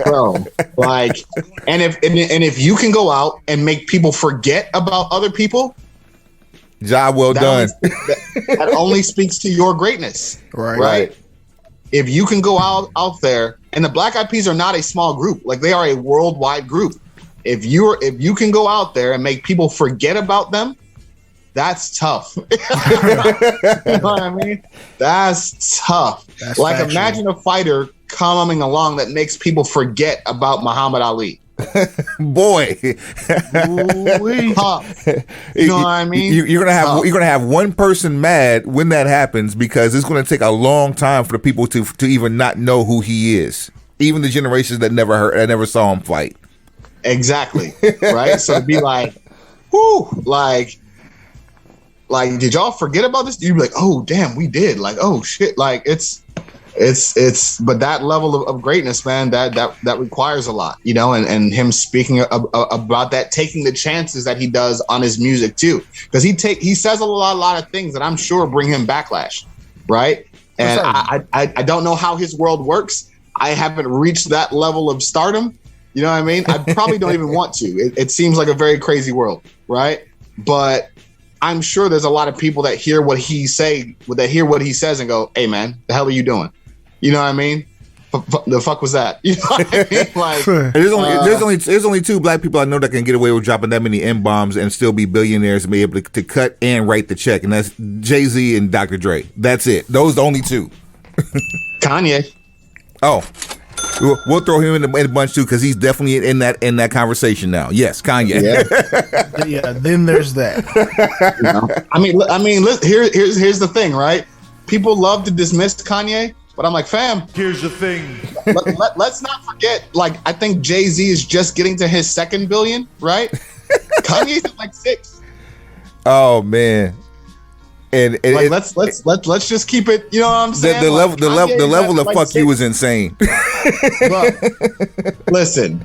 bro. Like, and if you can go out and make people forget about other people, job well done. That only speaks to your greatness, right? If you can go out there And the Black Eyed Peas are not a small group. Like, they are a worldwide group. If you can go out there and make people forget about them, that's tough. You know what I mean? That's tough. That's like factual. Imagine a fighter coming along that makes people forget about Muhammad Ali. Boy, you know what I mean? You're gonna have one person mad when that happens, because it's gonna take a long time for the people to even not know who he is. Even the generations that never saw him fight. Exactly. Right. So to be like, whoo, like, did y'all forget about this? You'd be like, oh damn, we did. Like, oh shit. Like, it's but that level of greatness, man, that requires a lot, you know, and him speaking about that, taking the chances that he does on his music too, because he says a lot of things that I'm sure bring him backlash, right? And I don't know how his world works. I haven't reached that level of stardom, you know what I mean? I probably don't even want to. It seems like a very crazy world, right? But I'm sure there's a lot of people that hear what he says and go, hey man, the hell are you doing? You know what I mean? The fuck was that? You know what I mean? Like, there's only two black people I know that can get away with dropping that many M-bombs and still be billionaires and be able to cut and write the check, and that's Jay-Z and Dr. Dre. That's it. Those are the only two. Kanye. Oh, we'll throw him in the bunch too, because he's definitely in that conversation now. Yes, Kanye. Yeah. Then there's that. You know? I mean, here's the thing, right? People love to dismiss Kanye. But I'm like, fam, here's the thing. Let's not forget, like, I think Jay-Z is just getting to his 2nd billion, right? Kanye's at like 6. Oh man. And like, let's just keep it, you know what I'm saying? The level of like fuck 6. You was insane. But, listen.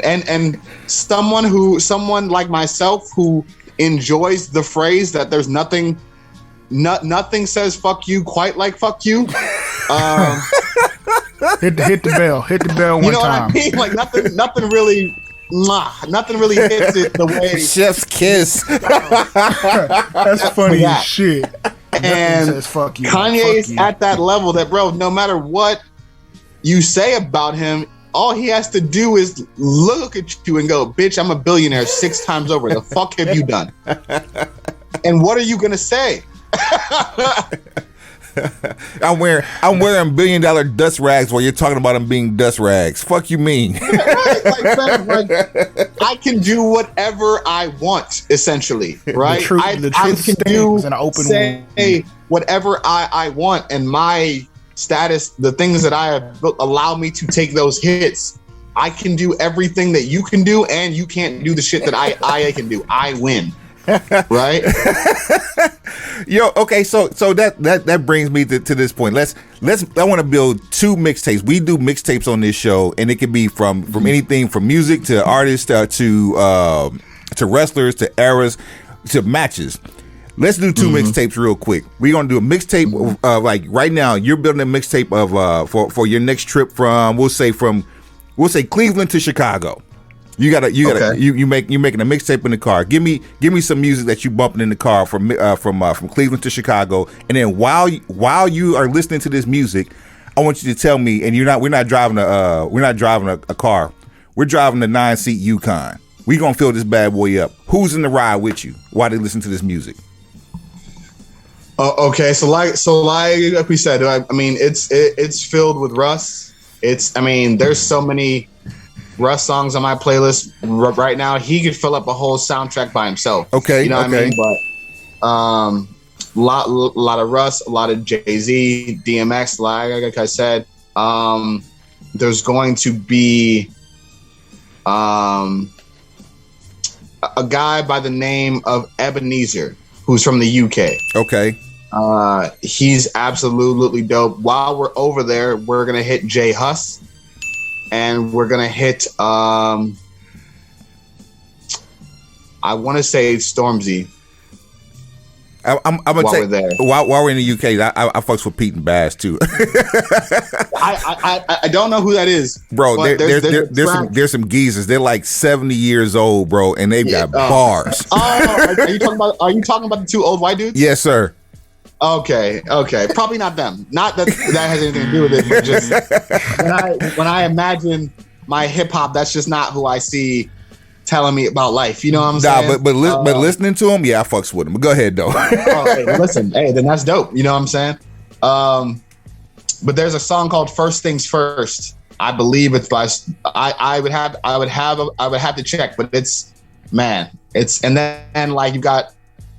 And someone like myself who enjoys the phrase that there's nothing says fuck you quite like fuck you. Hit the bell one time. You know what I mean? Like, nothing really hits it the way chef's kiss. That's funny as shit. And says, fuck you, Kanye's at that level that, bro, no matter what you say about him, all he has to do is look at you and go, bitch, I'm a billionaire 6 times over. The fuck have you done? And what are you gonna say? I'm wearing $1 billion dust rags while you're talking about them being dust rags. Fuck you mean? Like, I can do whatever I want, essentially, right? The truth I can do an open say whatever I want, and my status, the things that I have built, allow me to take those hits. I can do everything that you can do, and you can't do the shit that I can do. I win. Right? Yo, okay, so that brings me to this point. I want to build 2 mixtapes. We do mixtapes on this show, and it can be from anything from music to artists to wrestlers to eras to matches. Let's do 2 mixtapes real quick. We're gonna do a mixtape like right now. You're building a mixtape of for your next trip from we'll say Cleveland to Chicago. You're making a mixtape in the car. Give me some music that you bumping in the car from Cleveland to Chicago, and then while you are listening to this music, I want you to tell me. And we're not driving a car. We're driving a 9-seat Yukon. We gonna fill this bad boy up. Who's in the ride with you while they listen to this music? Okay, so like we said, I mean, it's filled with Russ. There's so many Russ songs on my playlist right now. He could fill up a whole soundtrack by himself. Okay, you know what I mean? But lot of Russ, a lot of Jay-Z, DMX. Like I said, there's going to be a guy by the name of Ebenezer, who's from the UK. Okay. He's absolutely dope. While we're over there, we're gonna hit Jay Huss. And we're gonna hit I want to say Stormzy. I'm gonna say while we're in the UK, I fucks with Pete and Bass too. I don't know who that is, bro. There's some geezers. They're like 70 years old, bro, and they've got bars. Are you talking about the 2 old white dudes? Yes, sir. Okay. Probably not them. Not that has anything to do with it, but just when I imagine my hip hop, that's just not who I see telling me about life. You know what I'm saying? But listening to him, yeah, I fucks with him. But go ahead though. Listen, then that's dope. You know what I'm saying? But there's a song called First Things First. I believe it's by I would have to check, but it's and then like you got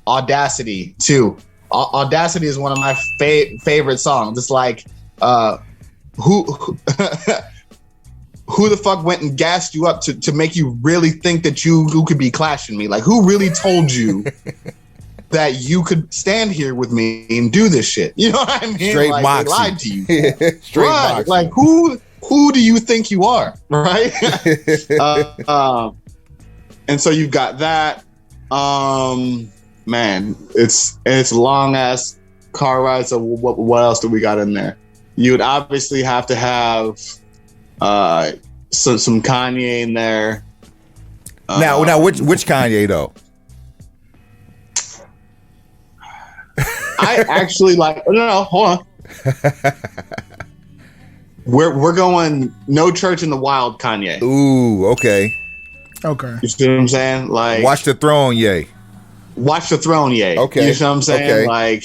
Audacity too. Audacity is one of my favorite songs. It's like who the fuck went and gassed you up to make you really think that you could be clashing me? Like, who really told you that you could stand here with me and do this shit? You know what I mean? Straight like, moxie. they lied to you. Straight right. moxie. Like, who do you think you are? Right? And so you've got that. Man, it's long ass car ride. So what else do we got in there? You would obviously have to have some Kanye in there. Now, which Kanye though? I actually like. No, hold on. We're going No Church in the Wild, Kanye. Ooh, okay. You see what I'm saying? Like, Watch the Throne, yay. Watch the Throne, yay. Okay. You know what I'm saying? Okay. Like,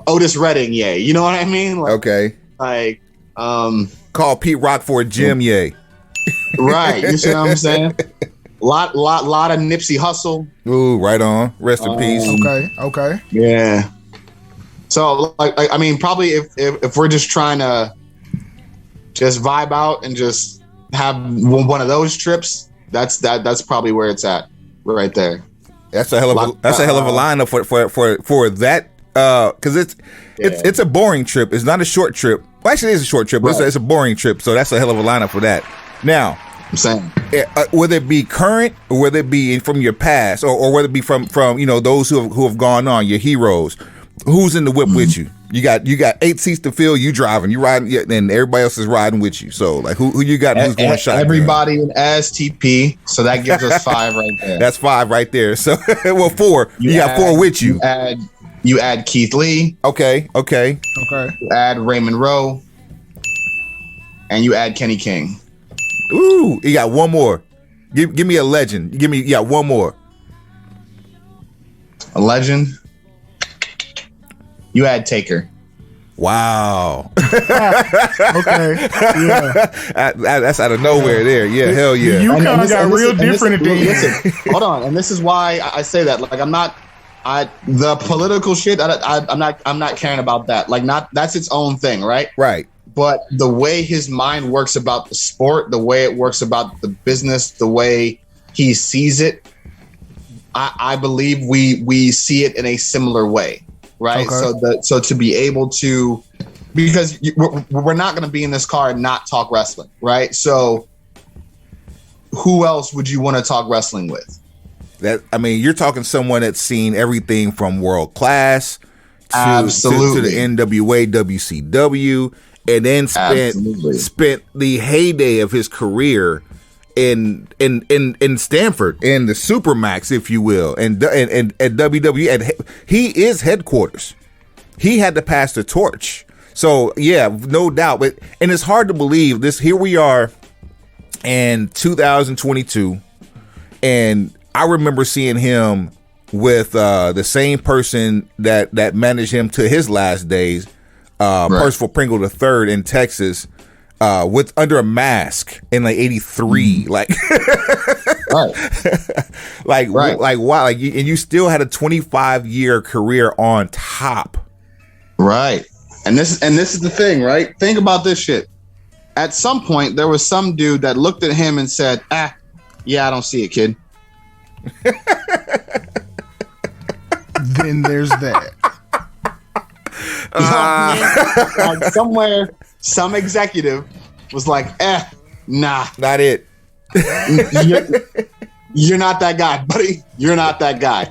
Otis Redding, yay. You know what I mean? Like, Okay. Like, Call Pete Rock for a gym, yay. Right. You see what I'm saying? Lot of Nipsey Hussle. Ooh, right on. Rest in peace. Okay. Yeah. So, like, I mean, probably if we're just trying to just vibe out and just have one of those trips, that's probably where it's at, right there. That's a hell of a lineup for that. Because it's a boring trip. It's not a short trip. Well, actually, it is a short trip, but it's a boring trip. So that's a hell of a lineup for that. Now, I'm saying, whether it be current or whether it be from your past or whether it be from those who have gone on, your heroes, who's in the whip with you? You got 8 seats to fill. You driving, you riding, and everybody else is riding with you. So like, who you got? Who's going shotgun? Everybody in STP. So that gives us 5 right there. That's 5 right there. So 4. You got 4 with you. You add Keith Lee. Okay. You add Raymond Rowe, and you add Kenny King. Ooh, you got one more. Give me a legend. You got one more. A legend. You add Taker. Wow. Okay. Yeah. That's out of nowhere there. Yeah, hell yeah. You kind of got real different at the end. Listen, hold on. And this is why I say that. Like, the political shit, I'm not caring about that. Like, that's its own thing, right? Right. But the way his mind works about the sport, the way it works about the business, the way he sees it, I believe we see it in a similar way, right? Okay. So to be able to, because we're not going to be in this car and not talk wrestling, right? So who else would you want to talk wrestling with? You're talking someone that's seen everything from World Class to the NWA, WCW. And then spent the heyday of his career in Stanford, in the Supermax, if you will, and at WWE. And he is headquarters. He had to pass the torch. So yeah, no doubt. And it's hard to believe this. Here we are in 2022, and I remember seeing him with the same person that managed him to his last days. Percival Pringle III in Texas, with under a mask in like '83, like wow, and you still had a 25-year career on top, right? And this is the thing, right? Think about this shit. At some point, there was some dude that looked at him and said, yeah, I don't see it, kid. Then there's that. Like somewhere, some executive was like, nah, not it. You're not that guy, buddy. You're not that guy.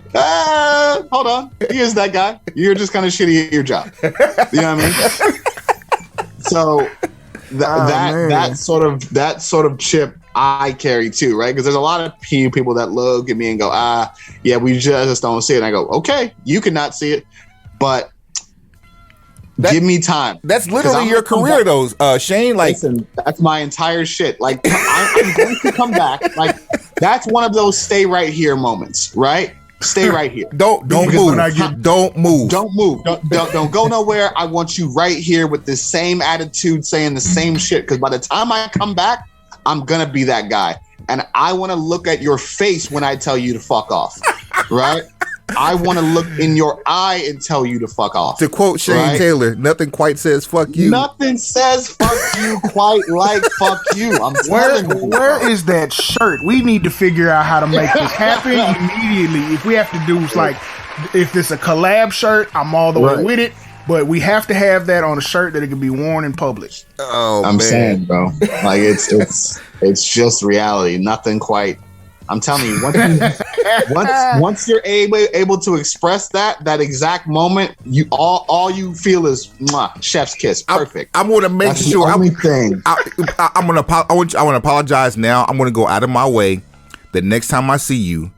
Hold on, he is that guy. You're just kind of shitty at your job. You know what I mean? So that sort of chip I carry too, right? Because there's a lot of people that look at me and go, yeah, we just don't see it. And I go, okay, you cannot see it, but give me time. That's literally your career, though, Shane. Like, listen, that's my entire shit. Like, I'm going to come back. Like, that's one of those stay right here moments, right? Stay right here. Don't move. Don't move. Don't move. Don't go nowhere. I want you right here with the same attitude, saying the same shit. Because by the time I come back, I'm gonna be that guy, and I want to look at your face when I tell you to fuck off, right? I want to look in your eye and tell you to fuck off. To quote Shane Taylor, nothing quite says fuck you. Nothing says fuck you quite like fuck you. I'm telling you. Where is that shirt? We need to figure out how to make this happen immediately. If we have to do like, if it's a collab shirt, I'm all the way with it. But we have to have that on a shirt that it can be worn in public. Oh, I'm man. saying, bro. Like it's just reality. Nothing quite. I'm telling you, once you're able to express that exact moment, you all you feel is mwah, chef's kiss. Perfect. I'm going to make That's sure. The only thing. I want to apologize now. I'm going to go out of my way the next time I see you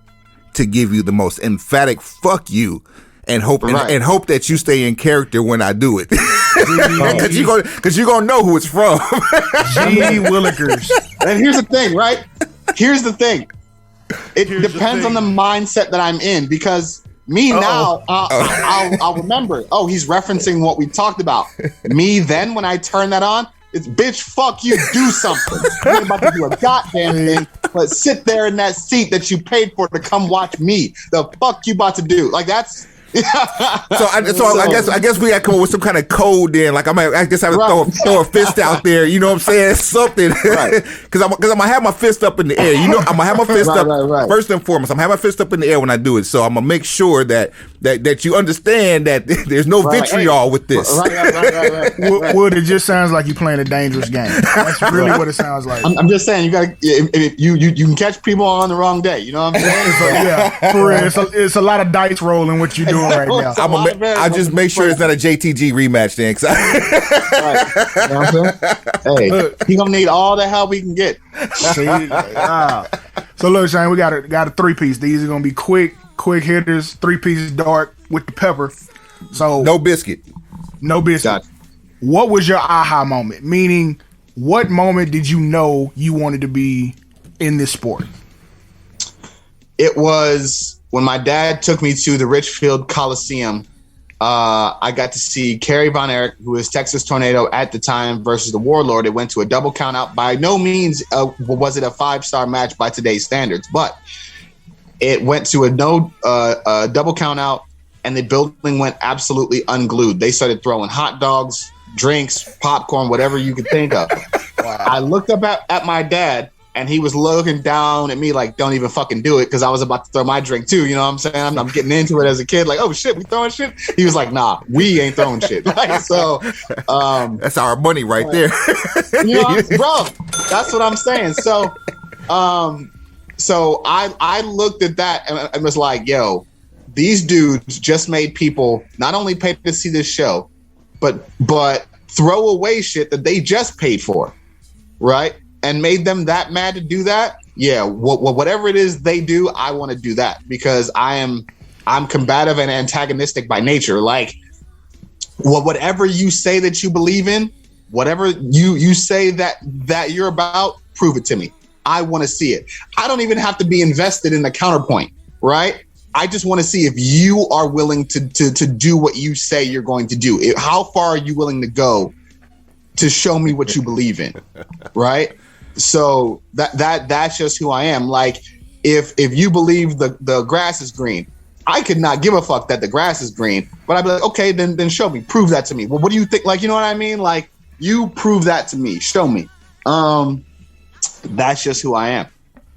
to give you the most emphatic fuck you, and hope that you stay in character when I do it. Because you're gonna know who it's from. G. Willikers. And here's the thing, right? Here's the thing. It depends on the mindset that I'm in, because me now, I'll remember. Oh, he's referencing what we talked about. Me then, when I turn that on, it's bitch, fuck you, do something. You ain't about to do a goddamn thing, but sit there in that seat that you paid for to come watch me. The fuck you about to do? Like, that's. I guess we got to come up with some kind of code then. Like, I guess I would throw a fist out there. You know what I'm saying? Something. Because I'm gonna have my fist up in the air. You know, I'm gonna have my fist up first and foremost. I'm gonna have my fist up in the air when I do it. So I'm gonna make sure that you understand that there's no vitriol with this. Wood, it just sounds like you playing a dangerous game. That's really what it sounds like. I'm just saying, you gotta you can catch people on the wrong day. You know what I'm saying? So, yeah, for real, it's a lot of dice rolling what you're doing right now. I just make sure it's not a JTG rematch then. You know what I'm saying? Hey, he gonna need all the help we can get. So look, Shane, we got a 3-piece. These are gonna be quick hitters. 3 pieces dark with the pepper. So no biscuit. Gotcha. What was your aha moment? Meaning, what moment did you know you wanted to be in this sport? It was when my dad took me to the Richfield Coliseum. I got to see Kerry Von Erich, who was Texas Tornado at the time, versus the Warlord. It went to a double count out. By no means was it a 5-star match by today's standards, but it went to a double count out, and the building went absolutely unglued. They started throwing hot dogs, drinks, popcorn, whatever you could think of. Wow. I looked up at my dad, and he was looking down at me like, don't even fucking do it, because I was about to throw my drink too. You know what I'm saying? I'm getting into it as a kid, like, oh shit, we throwing shit? He was like, nah, we ain't throwing shit. Like, so that's our money right there. You know, bro, that's what I'm saying. So I looked at that and was like, yo, these dudes just made people not only pay to see this show, but throw away shit that they just paid for, right? And made them that mad to do that. Yeah, whatever it is they do, I want to do that, because I'm combative and antagonistic by nature. Like, whatever you say that you believe in, whatever you say that you're about, prove it to me. I want to see it. I don't even have to be invested in the counterpoint, right? I just want to see if you are willing to do what you say you're going to do. How far are you willing to go to show me what you believe in, right? So that's just who I am. Like, if you believe the grass is green, I could not give a fuck that the grass is green, but I'd be like, okay, then show me, prove that to me. Well, what do you think? Like, you know what I mean? Like, you prove that to me, show me. That's just who I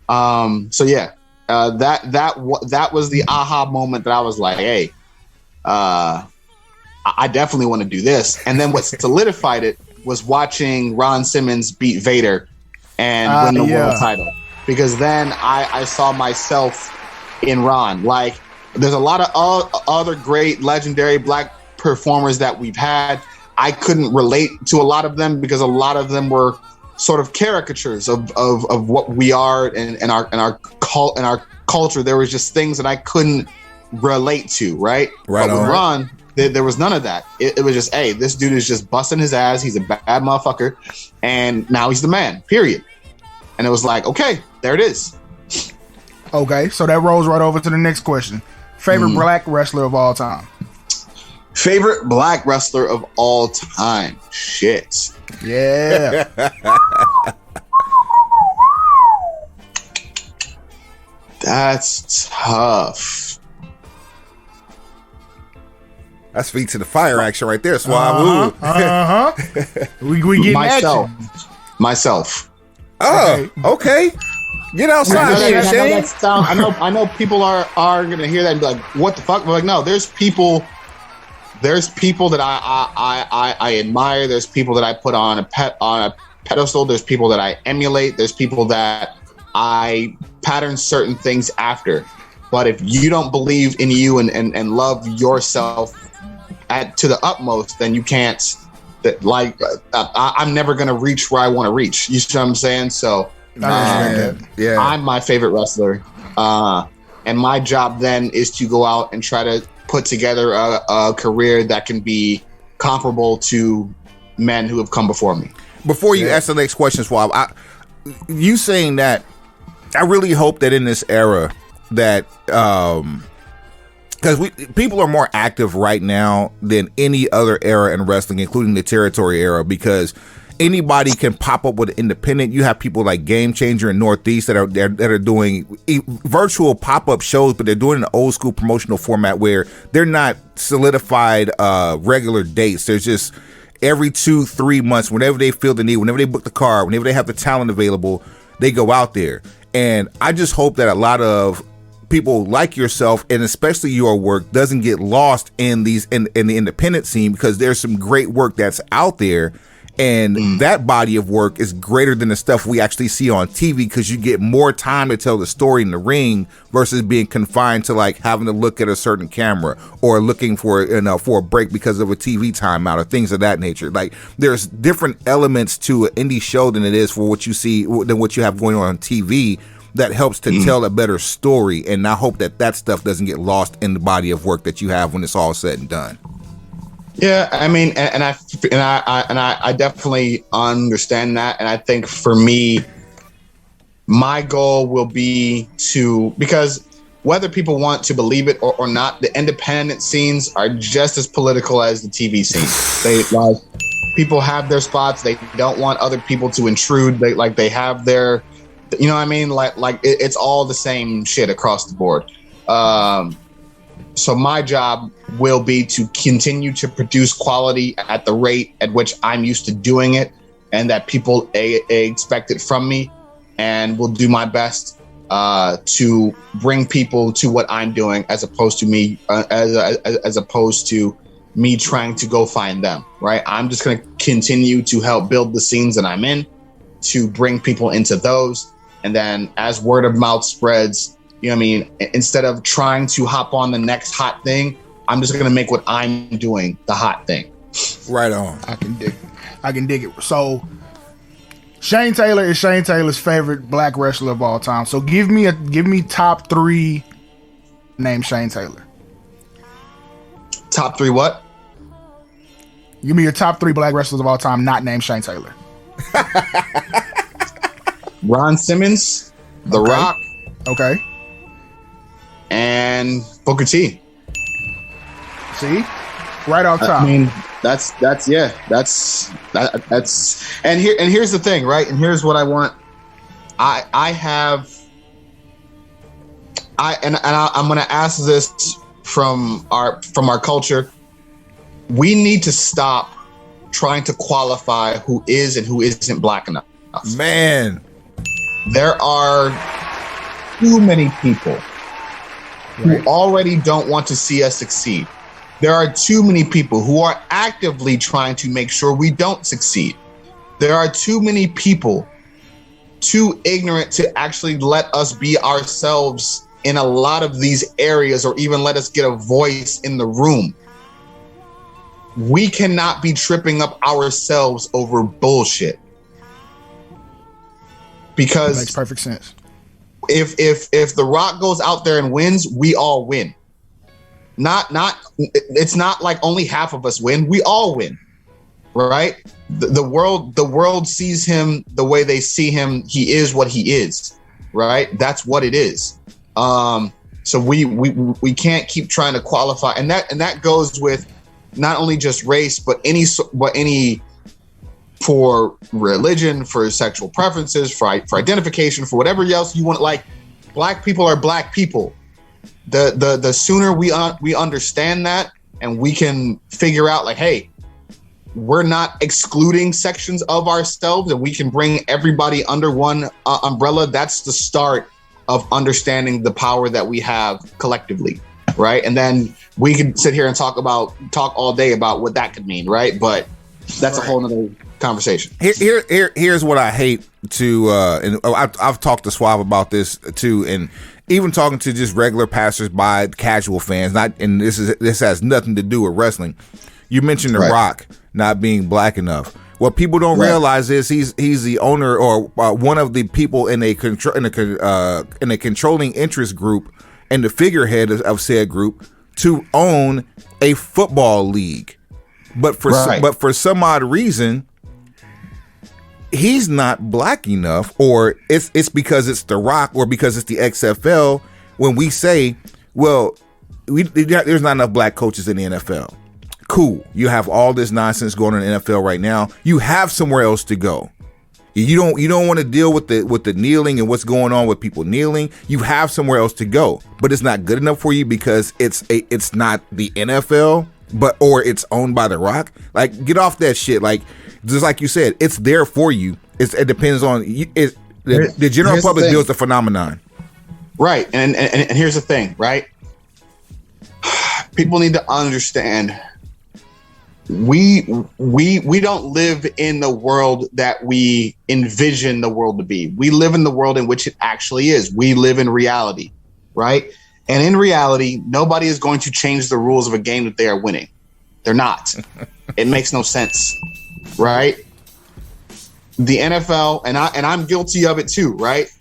am. So yeah, that was the aha moment that I was like, hey, I definitely want to do this. And then what solidified it was watching Ron Simmons beat Vader and win the world title, because then I saw myself in Ron. Like, there's a lot of other great legendary black performers that we've had. I couldn't relate to a lot of them because a lot of them were sort of caricatures of what we are and our culture. There was just things that I couldn't relate to, right? Right. But with Ron, there was none of that. It was just, hey, this dude is just busting his ass. He's a bad motherfucker, and now he's the man. Period. And it was like, okay, there it is. Okay, so that rolls right over to the next question. Favorite black wrestler of all time? Favorite black wrestler of all time? Shit. Yeah. That's tough. That's feet to the fire action right there, Swab. We getting myself. Okay. Okay. Get outside, Shane. I know people are gonna hear that and be like, "What the fuck?" But like, no, there's people that I admire. There's people that I put on a pedestal. There's people that I emulate. There's people that I pattern certain things after. But if you don't believe in you and love yourself to the utmost, then you can't. I'm never gonna reach where I want to reach. You see what I'm saying? So. I'm my favorite wrestler, and my job then is to go out and try to put together a career that can be comparable to men who have come before me. Before you ask the next question, Swab, you saying that, I really hope that in this era that because people are more active right now than any other era in wrestling, including the territory era, because anybody can pop up with an independent. You have people like Game Changer in Northeast that are doing virtual pop-up shows, but they're doing an old school promotional format where they're not solidified regular dates. There's just every 2-3 months, whenever they feel the need, whenever they book the car, whenever they have the talent available, they go out there. And I just hope that a lot of people like yourself, and especially your work, doesn't get lost in the independent scene, because there's some great work that's out there. And that body of work is greater than the stuff we actually see on TV, because you get more time to tell the story in the ring versus being confined to like having to look at a certain camera or looking for a break because of a TV timeout or things of that nature. Like, there's different elements to an indie show than it is for what you see than what you have going on TV that helps to tell a better story. And I hope that stuff doesn't get lost in the body of work that you have when it's all said and done. Yeah, I mean, and I definitely understand that, and I think for me, my goal will be because whether people want to believe it or not, the independent scenes are just as political as the TV scene. People have their spots. They don't want other people to intrude. They have their, you know what I mean? It's all the same shit across the board. So my job will be to continue to produce quality at the rate at which I'm used to doing it, and that people expect it from me, and will do my best to bring people to what I'm doing, as opposed to me trying to go find them. Right? I'm just going to continue to help build the scenes that I'm in, to bring people into those, and then as word of mouth spreads, you know what I mean? Instead of trying to hop on the next hot thing, I'm just going to make what I'm doing the hot thing. Right on. I can dig it. So Shane Taylor is Shane Taylor's favorite black wrestler of all time. So give me top 3 named Shane Taylor. Top 3 what? Give me your top 3 black wrestlers of all time not named Shane Taylor. Ron Simmons, The Rock. Okay. And Booker T. See, right off top. I mean, that's and here's the thing, right? And here's what I want. I'm going to ask this from our culture. We need to stop trying to qualify who is and who isn't black enough. Man, there are too many people who already don't want to see us succeed. There are too many people who are actively trying to make sure we don't succeed. There are too many people too ignorant to actually let us be ourselves in a lot of these areas, or even let us get a voice in the room. We cannot be tripping up ourselves over bullshit. because makes perfect sense. If The Rock goes out there and wins, we all win. It's not like only half of us win. We all win, right? The world sees him the way they see him. He is what he is, right? That's what it is. So we can't keep trying to qualify, and that goes with not only just race, but any for religion, for sexual preferences, for identification, for whatever else you want. Like, black people are black people. The sooner we understand that, and we can figure out, like, hey, we're not excluding sections of ourselves, and we can bring everybody under one umbrella. That's the start of understanding the power that we have collectively, right? And then we can sit here and talk all day about what that could mean, right? But that's a whole nother conversation. Here's what I hate to, and I've talked to Suave about this too, and even talking to just regular passersby, casual fans. And this has nothing to do with wrestling. You mentioned The Rock not being black enough. What people don't realize is he's the owner, or one of the people in a controlling interest group and the figurehead of said group to own a football league. But for some odd reason, he's not black enough, or it's because it's The Rock, or because it's the XFL. When we say, well, there's not enough black coaches in the NFL. Cool. You have all this nonsense going on in the NFL right now. You have somewhere else to go. You don't want to deal with the kneeling and what's going on with people kneeling. You have somewhere else to go, but it's not good enough for you because it's not the NFL, or it's owned by The Rock. Like, get off that shit. Like, just like you said, it's there for you. It depends on the general public deals the phenomenon. Right. And here's the thing, right? People need to understand, we don't live in the world that we envision the world to be. We live in the world in which it actually is. We live in reality, right? And in reality, nobody is going to change the rules of a game that they are winning. They're not. It makes no sense, right? The NFL, and I'm guilty of it too, right?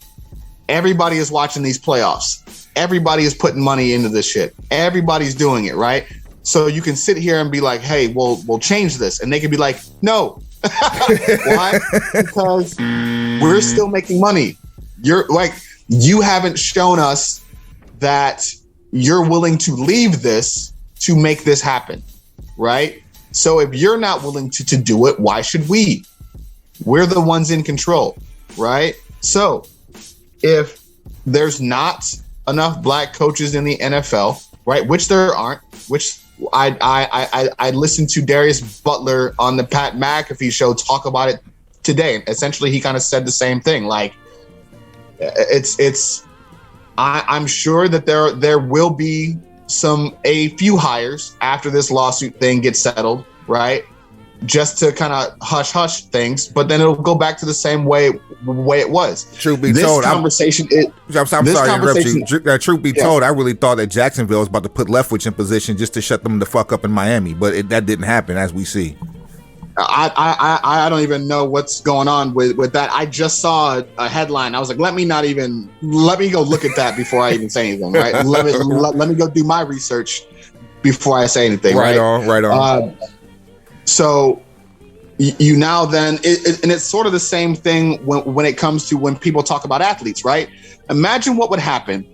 Everybody is watching these playoffs. Everybody is putting money into this shit. Everybody's doing it, right? So you can sit here and be like, hey, we'll change this. And they can be like, no. Why? Because we're still making money. You haven't shown us that you're willing to leave this to make this happen, right? So if you're not willing to do it, why should we? We're the ones in control, right? So if there's not enough black coaches in the NFL, right, which there aren't, which I listened to Darius Butler on the Pat McAfee show talk about it today. Essentially, he kind of said the same thing. Like, I'm sure that there will be a few hires after this lawsuit thing gets settled, right? Just to kind of hush things, but then it'll go back to the same way it was. Truth be told, I'm sorry to interrupt you. Truth be told, I really thought that Jacksonville was about to put Leftwich in position just to shut them the fuck up in Miami, but that didn't happen, as we see. I don't even know what's going on with that. I just saw a headline. I was like, let me go look at that before I even say anything. Right? let me go do my research before I say anything. Right on. So you now then, and it's sort of the same thing when it comes to when people talk about athletes, right? Imagine what would happen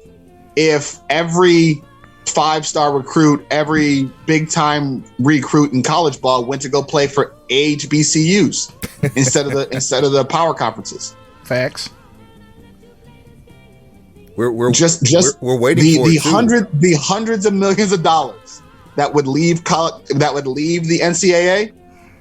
if every 5-star recruit, every big-time recruit in college ball went to go play for HBCUs instead of the power conferences. Facts. We're waiting for the hundreds of millions of dollars that would leave the NCAA.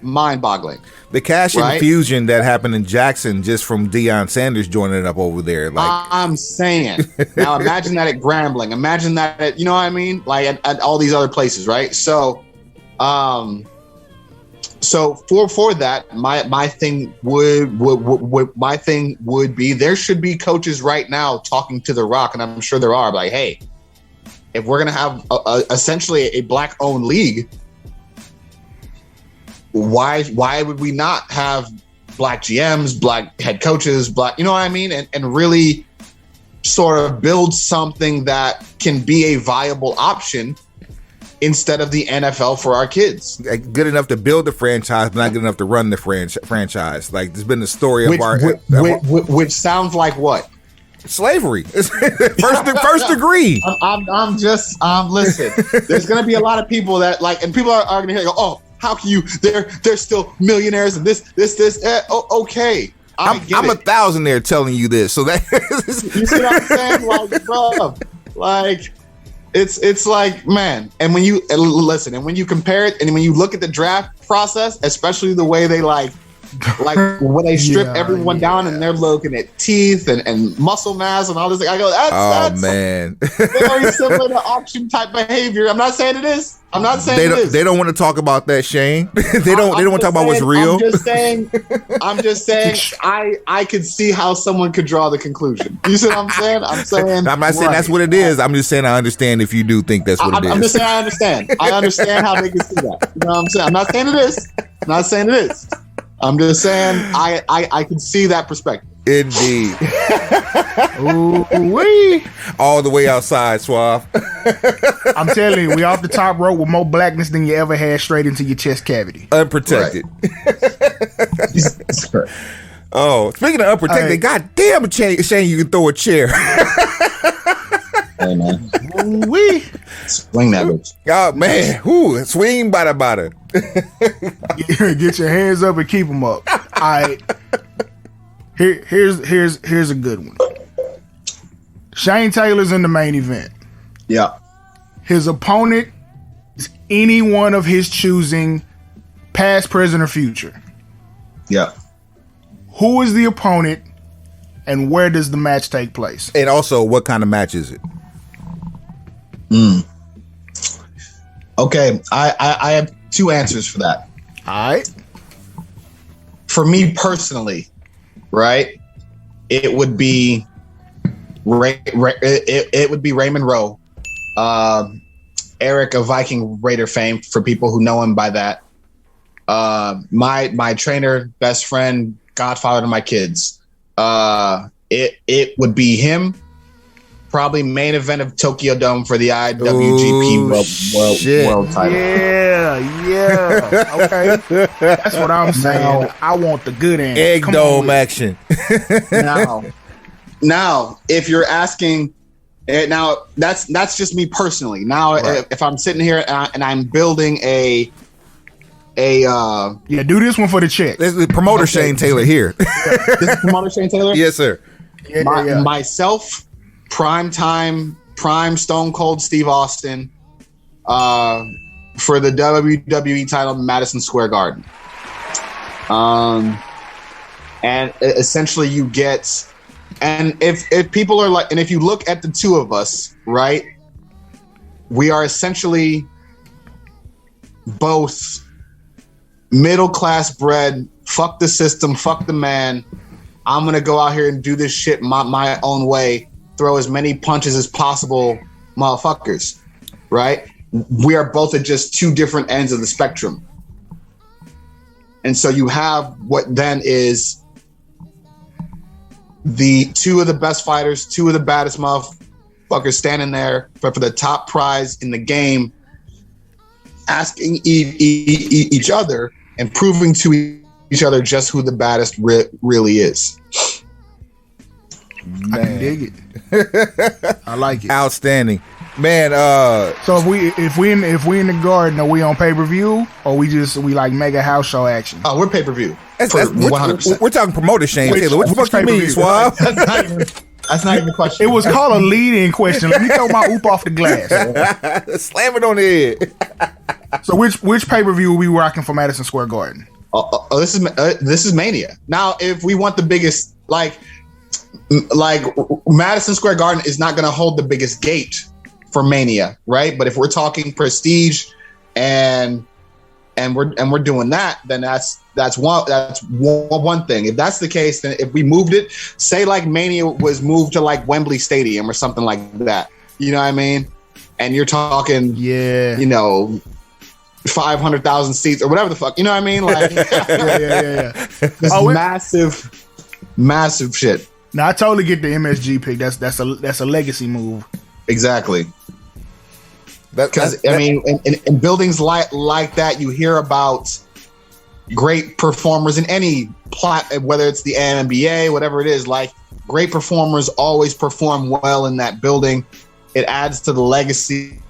Mind-boggling. The cash infusion that happened in Jackson just from Deion Sanders joining up over there. Like, I'm saying. Now imagine that at Grambling. Imagine that at, you know what I mean? Like at all these other places, right? So for that, my thing would be there should be coaches right now talking to The Rock, and I'm sure there are, like, hey, if we're gonna have essentially a black-owned league, why would we not have black GMs, black head coaches, black, you know what I mean? And really sort of build something that can be a viable option instead of the NFL for our kids. Good enough to build the franchise, but not good enough to run the franchise. Like, there's been the story of which sounds like what? Slavery. First degree. I'm just listen. There's gonna be a lot of people that like, and people are gonna hear go, oh, how can you? They're still millionaires and this. Okay, I'm 1,000 there telling you this. So that you see what I'm saying, like, bro, like. It's like, man, and when you listen, and when you compare it, and when you look at the draft process, especially the way they like when they strip everyone down and they're looking at teeth and muscle mass and all this, I go, that's man, very similar to auction type behavior. I'm not saying it is. I'm not saying it is. They don't want to talk about that, Shane. they don't want to talk about what's real. I'm just saying. I could see how someone could draw the conclusion. You see what I'm saying? I'm not saying that's what it is. I'm just saying I understand if you do think that's what it is. I'm just saying I understand. I understand how they can see that. You know what I'm saying? I'm not saying it is. I'm not saying it is. I'm just saying I can see that perspective. Indeed. Ooh-wee. All the way outside, Suave. I'm telling you, we off the top rope with more blackness than you ever had straight into your chest cavity. Unprotected. Right. Oh, speaking of unprotected, goddamn, Shane, you can throw a chair. Hey, man. Ooh-wee. Swing that bitch. Oh, man. Ooh, swing bada. Get your hands up and keep them up. All right. Here's a good one. Shane Taylor's in the main event. Yeah. His opponent is any one of his choosing, past, present, or future. Yeah. Who is the opponent, and where does the match take place? And also, what kind of match is it? Okay, I have two answers for that. All right. For me personally, right, it would be it would be Raymond Rowe, Eric of Viking Raider fame for people who know him by that. My trainer, best friend, godfather to my kids. It would be him. Probably main event of Tokyo Dome for the IWGP World title. Yeah. Okay. That's what I'm saying. I want the good end. Egg dome action. Now, if you're asking, now that's just me personally. Now, right. If I'm sitting here and I'm building do this one for the check. This is promoter Shane Taylor here. This is promoter Shane Taylor? Yes, sir. Myself, prime Stone Cold Steve Austin for the WWE title, Madison Square Garden. And essentially you get, and if people are like, and if you look at the two of us, right, we are essentially both middle class bred, fuck the system, fuck the man. I'm going to go out here and do this shit my own way. Throw as many punches as possible, motherfuckers, right? We are both at just two different ends of the spectrum. And so you have what then is the two of the best fighters, two of the baddest motherfuckers standing there for the top prize in the game, asking each other and proving to each other just who the baddest really is. Man. I can dig it. I like it. Outstanding, man. So if we in the garden, are we on pay-per-view, or we like mega house show action? Oh, we're pay-per-view. We're 100%. We're talking promoter Shane Taylor. What the fuck you mean, Swab? That's not even a question. It was called a lead-in question. Let me throw my oop off the glass. Slam it on the head. So which pay-per-view are we rocking for Madison Square Garden? This is Mania. Now, if we want the biggest, like Madison Square Garden is not going to hold the biggest gate for Mania, right? But if we're talking prestige and we're doing that, then that's one thing. If that's the case, then if we moved it, say like Mania was moved to like Wembley Stadium or something like that, you know what I mean? And you're talking, you know, 500,000 seats or whatever the fuck, you know what I mean? Like, Just massive shit. Now I totally get the MSG pick. That's a legacy move. Exactly. Because I mean, in buildings like that, you hear about great performers in any whether it's the NBA, whatever it is. Like, great performers always perform well in that building. It adds to the legacy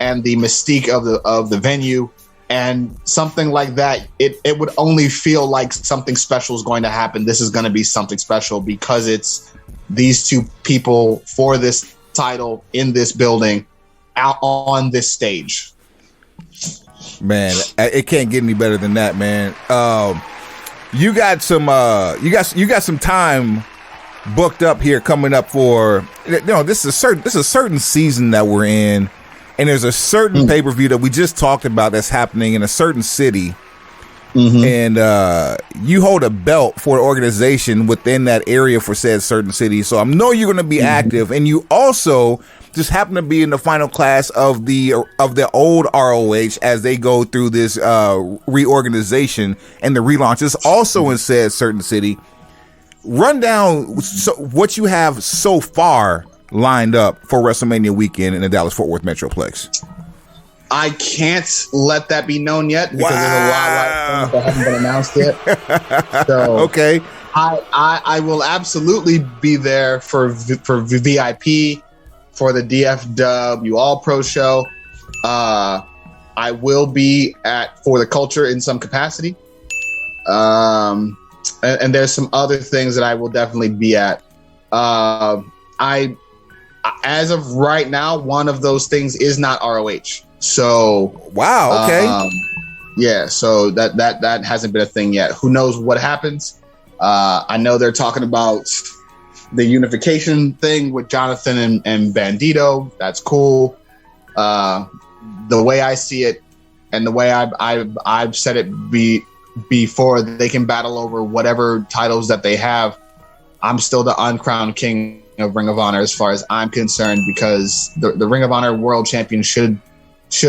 and the mystique of the venue. And something like that, it would only feel like something special is going to happen. This is going to be something special because it's these two people for this title in this building out on this stage. Man, it can't get any better than that, man. You got some time booked up here coming up for, this is a certain season that we're in. And there's a certain pay-per-view that we just talked about that's happening in a certain city. And you hold a belt for an organization within that area for said certain city. So I know you're going to be active. And you also just happen to be in the final class of the old ROH as they go through this reorganization and the relaunch is also in said certain city. Run down what you have so far lined up for WrestleMania weekend in the Dallas-Fort Worth Metroplex. I can't let that be known yet because there's a lot of things that haven't been announced yet. So okay, I will absolutely be there for VIP, for the DFW All Pro show. I will be for the culture in some capacity. And there's some other things that I will definitely be at. As of right now, one of those things is not ROH. So wow, okay, yeah. So that hasn't been a thing yet. Who knows what happens? I know they're talking about the unification thing with Jonathan and Bandito. That's cool. The way I see it, and the way I've said it before, they can battle over whatever titles that they have. I'm still the uncrowned king of Ring of Honor as far as I'm concerned, because the Ring of Honor World Champion should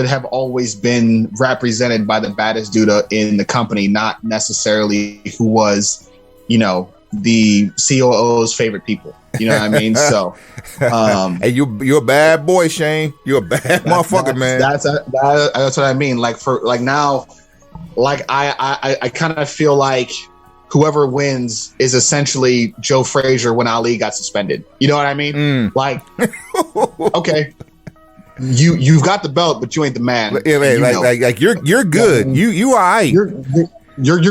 have always been represented by the baddest dude in the company, not necessarily who was, the COO's favorite people. You know what I mean? So, hey, you're a bad boy, Shane. You're a bad motherfucker, man. That's what I mean. Like now, I kind of feel like whoever wins is essentially Joe Frazier when Ali got suspended. You know what I mean? Like, okay, you've got the belt, but you ain't the man. Yeah, man, like you're good. You all right. You're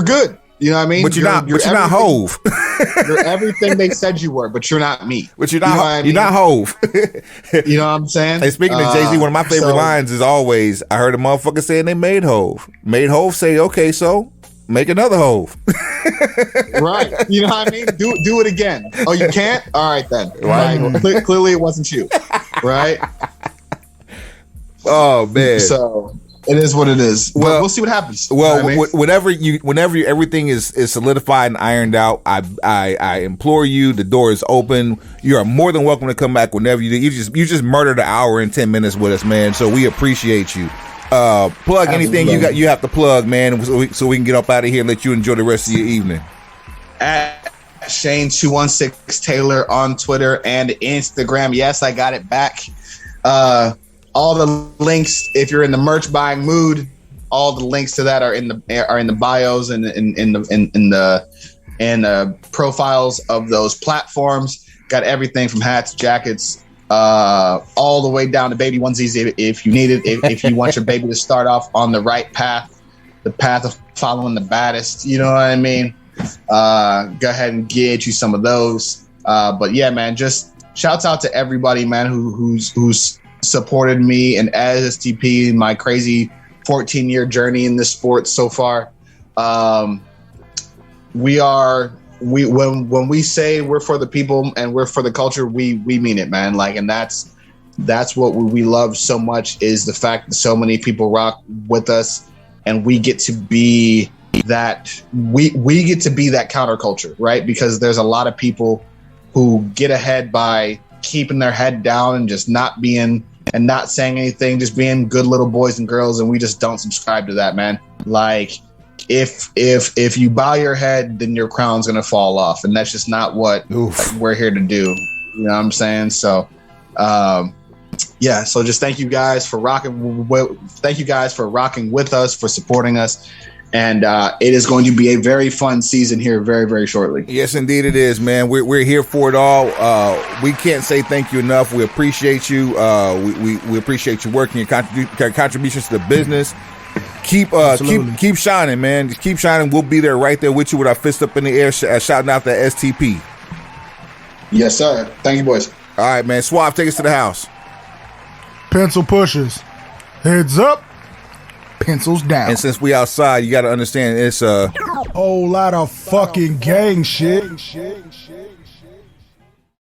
good. You know what I mean? But you're not Hove. You're everything they said you were, but you're not me. But you're not. You're not Hove. You know what I'm saying? Hey, speaking of Jay-Z, one of my favorite lines is always, I heard a motherfucker saying they made Hove. Made Hove say, okay, so make another Hove. Right. You know what I mean? Do it again. Oh, you can't? All right then. Right. Clearly it wasn't you. Right? Oh man. So it is what it is. Well, we'll see what happens. Well, you know what I mean? whenever everything is solidified and ironed out, I implore you. The door is open. You are more than welcome to come back whenever you do. You just murdered an hour and 10 minutes with us, man. So we appreciate you. Plug anything you have to plug, man, so we can get up out of here and let you enjoy the rest of your evening. At Shane216 Taylor on Twitter and Instagram. Yes, I got it back. All the links, if you're in the merch buying mood, all the links to that are in the bios and in the profiles of those platforms. Got everything from hats, jackets, all the way down to baby onesies if you need it. If you want your baby to start off on the right path, the path of following the baddest, you know what I mean? Go ahead and get you some of those. But yeah, man, just shouts out to everybody, man, who's supported me and STP in my crazy 14-year journey in this sport so far. When we say we're for the people and we're for the culture, we mean it, man. Like, and that's what we love so much, is the fact that so many people rock with us, and we get to be that we get to be that counterculture, right? Because there's a lot of people who get ahead by keeping their head down and just not saying anything, just being good little boys and girls, and we just don't subscribe to that, man. Like, if you bow your head, then your crown's gonna fall off, and that's just not what we're here to do. You know what I'm saying? So, yeah. So just thank you guys for rocking. Thank you guys for rocking with us, for supporting us, and it is going to be a very fun season here, very, very shortly. Yes, indeed, it is, man. We're here for it all. We can't say thank you enough. We appreciate you. We appreciate your work and your contributions to the business. Keep shining, man. Just keep shining. We'll be there, right there with you, with our fist up in the air, shouting out that STP. Yes, sir. Thank you, boys. All right, man. Suave, take us to the house. Pencil pushers. Heads up. Pencils down. And since we outside, you got to understand it's whole lot of fucking gang shit.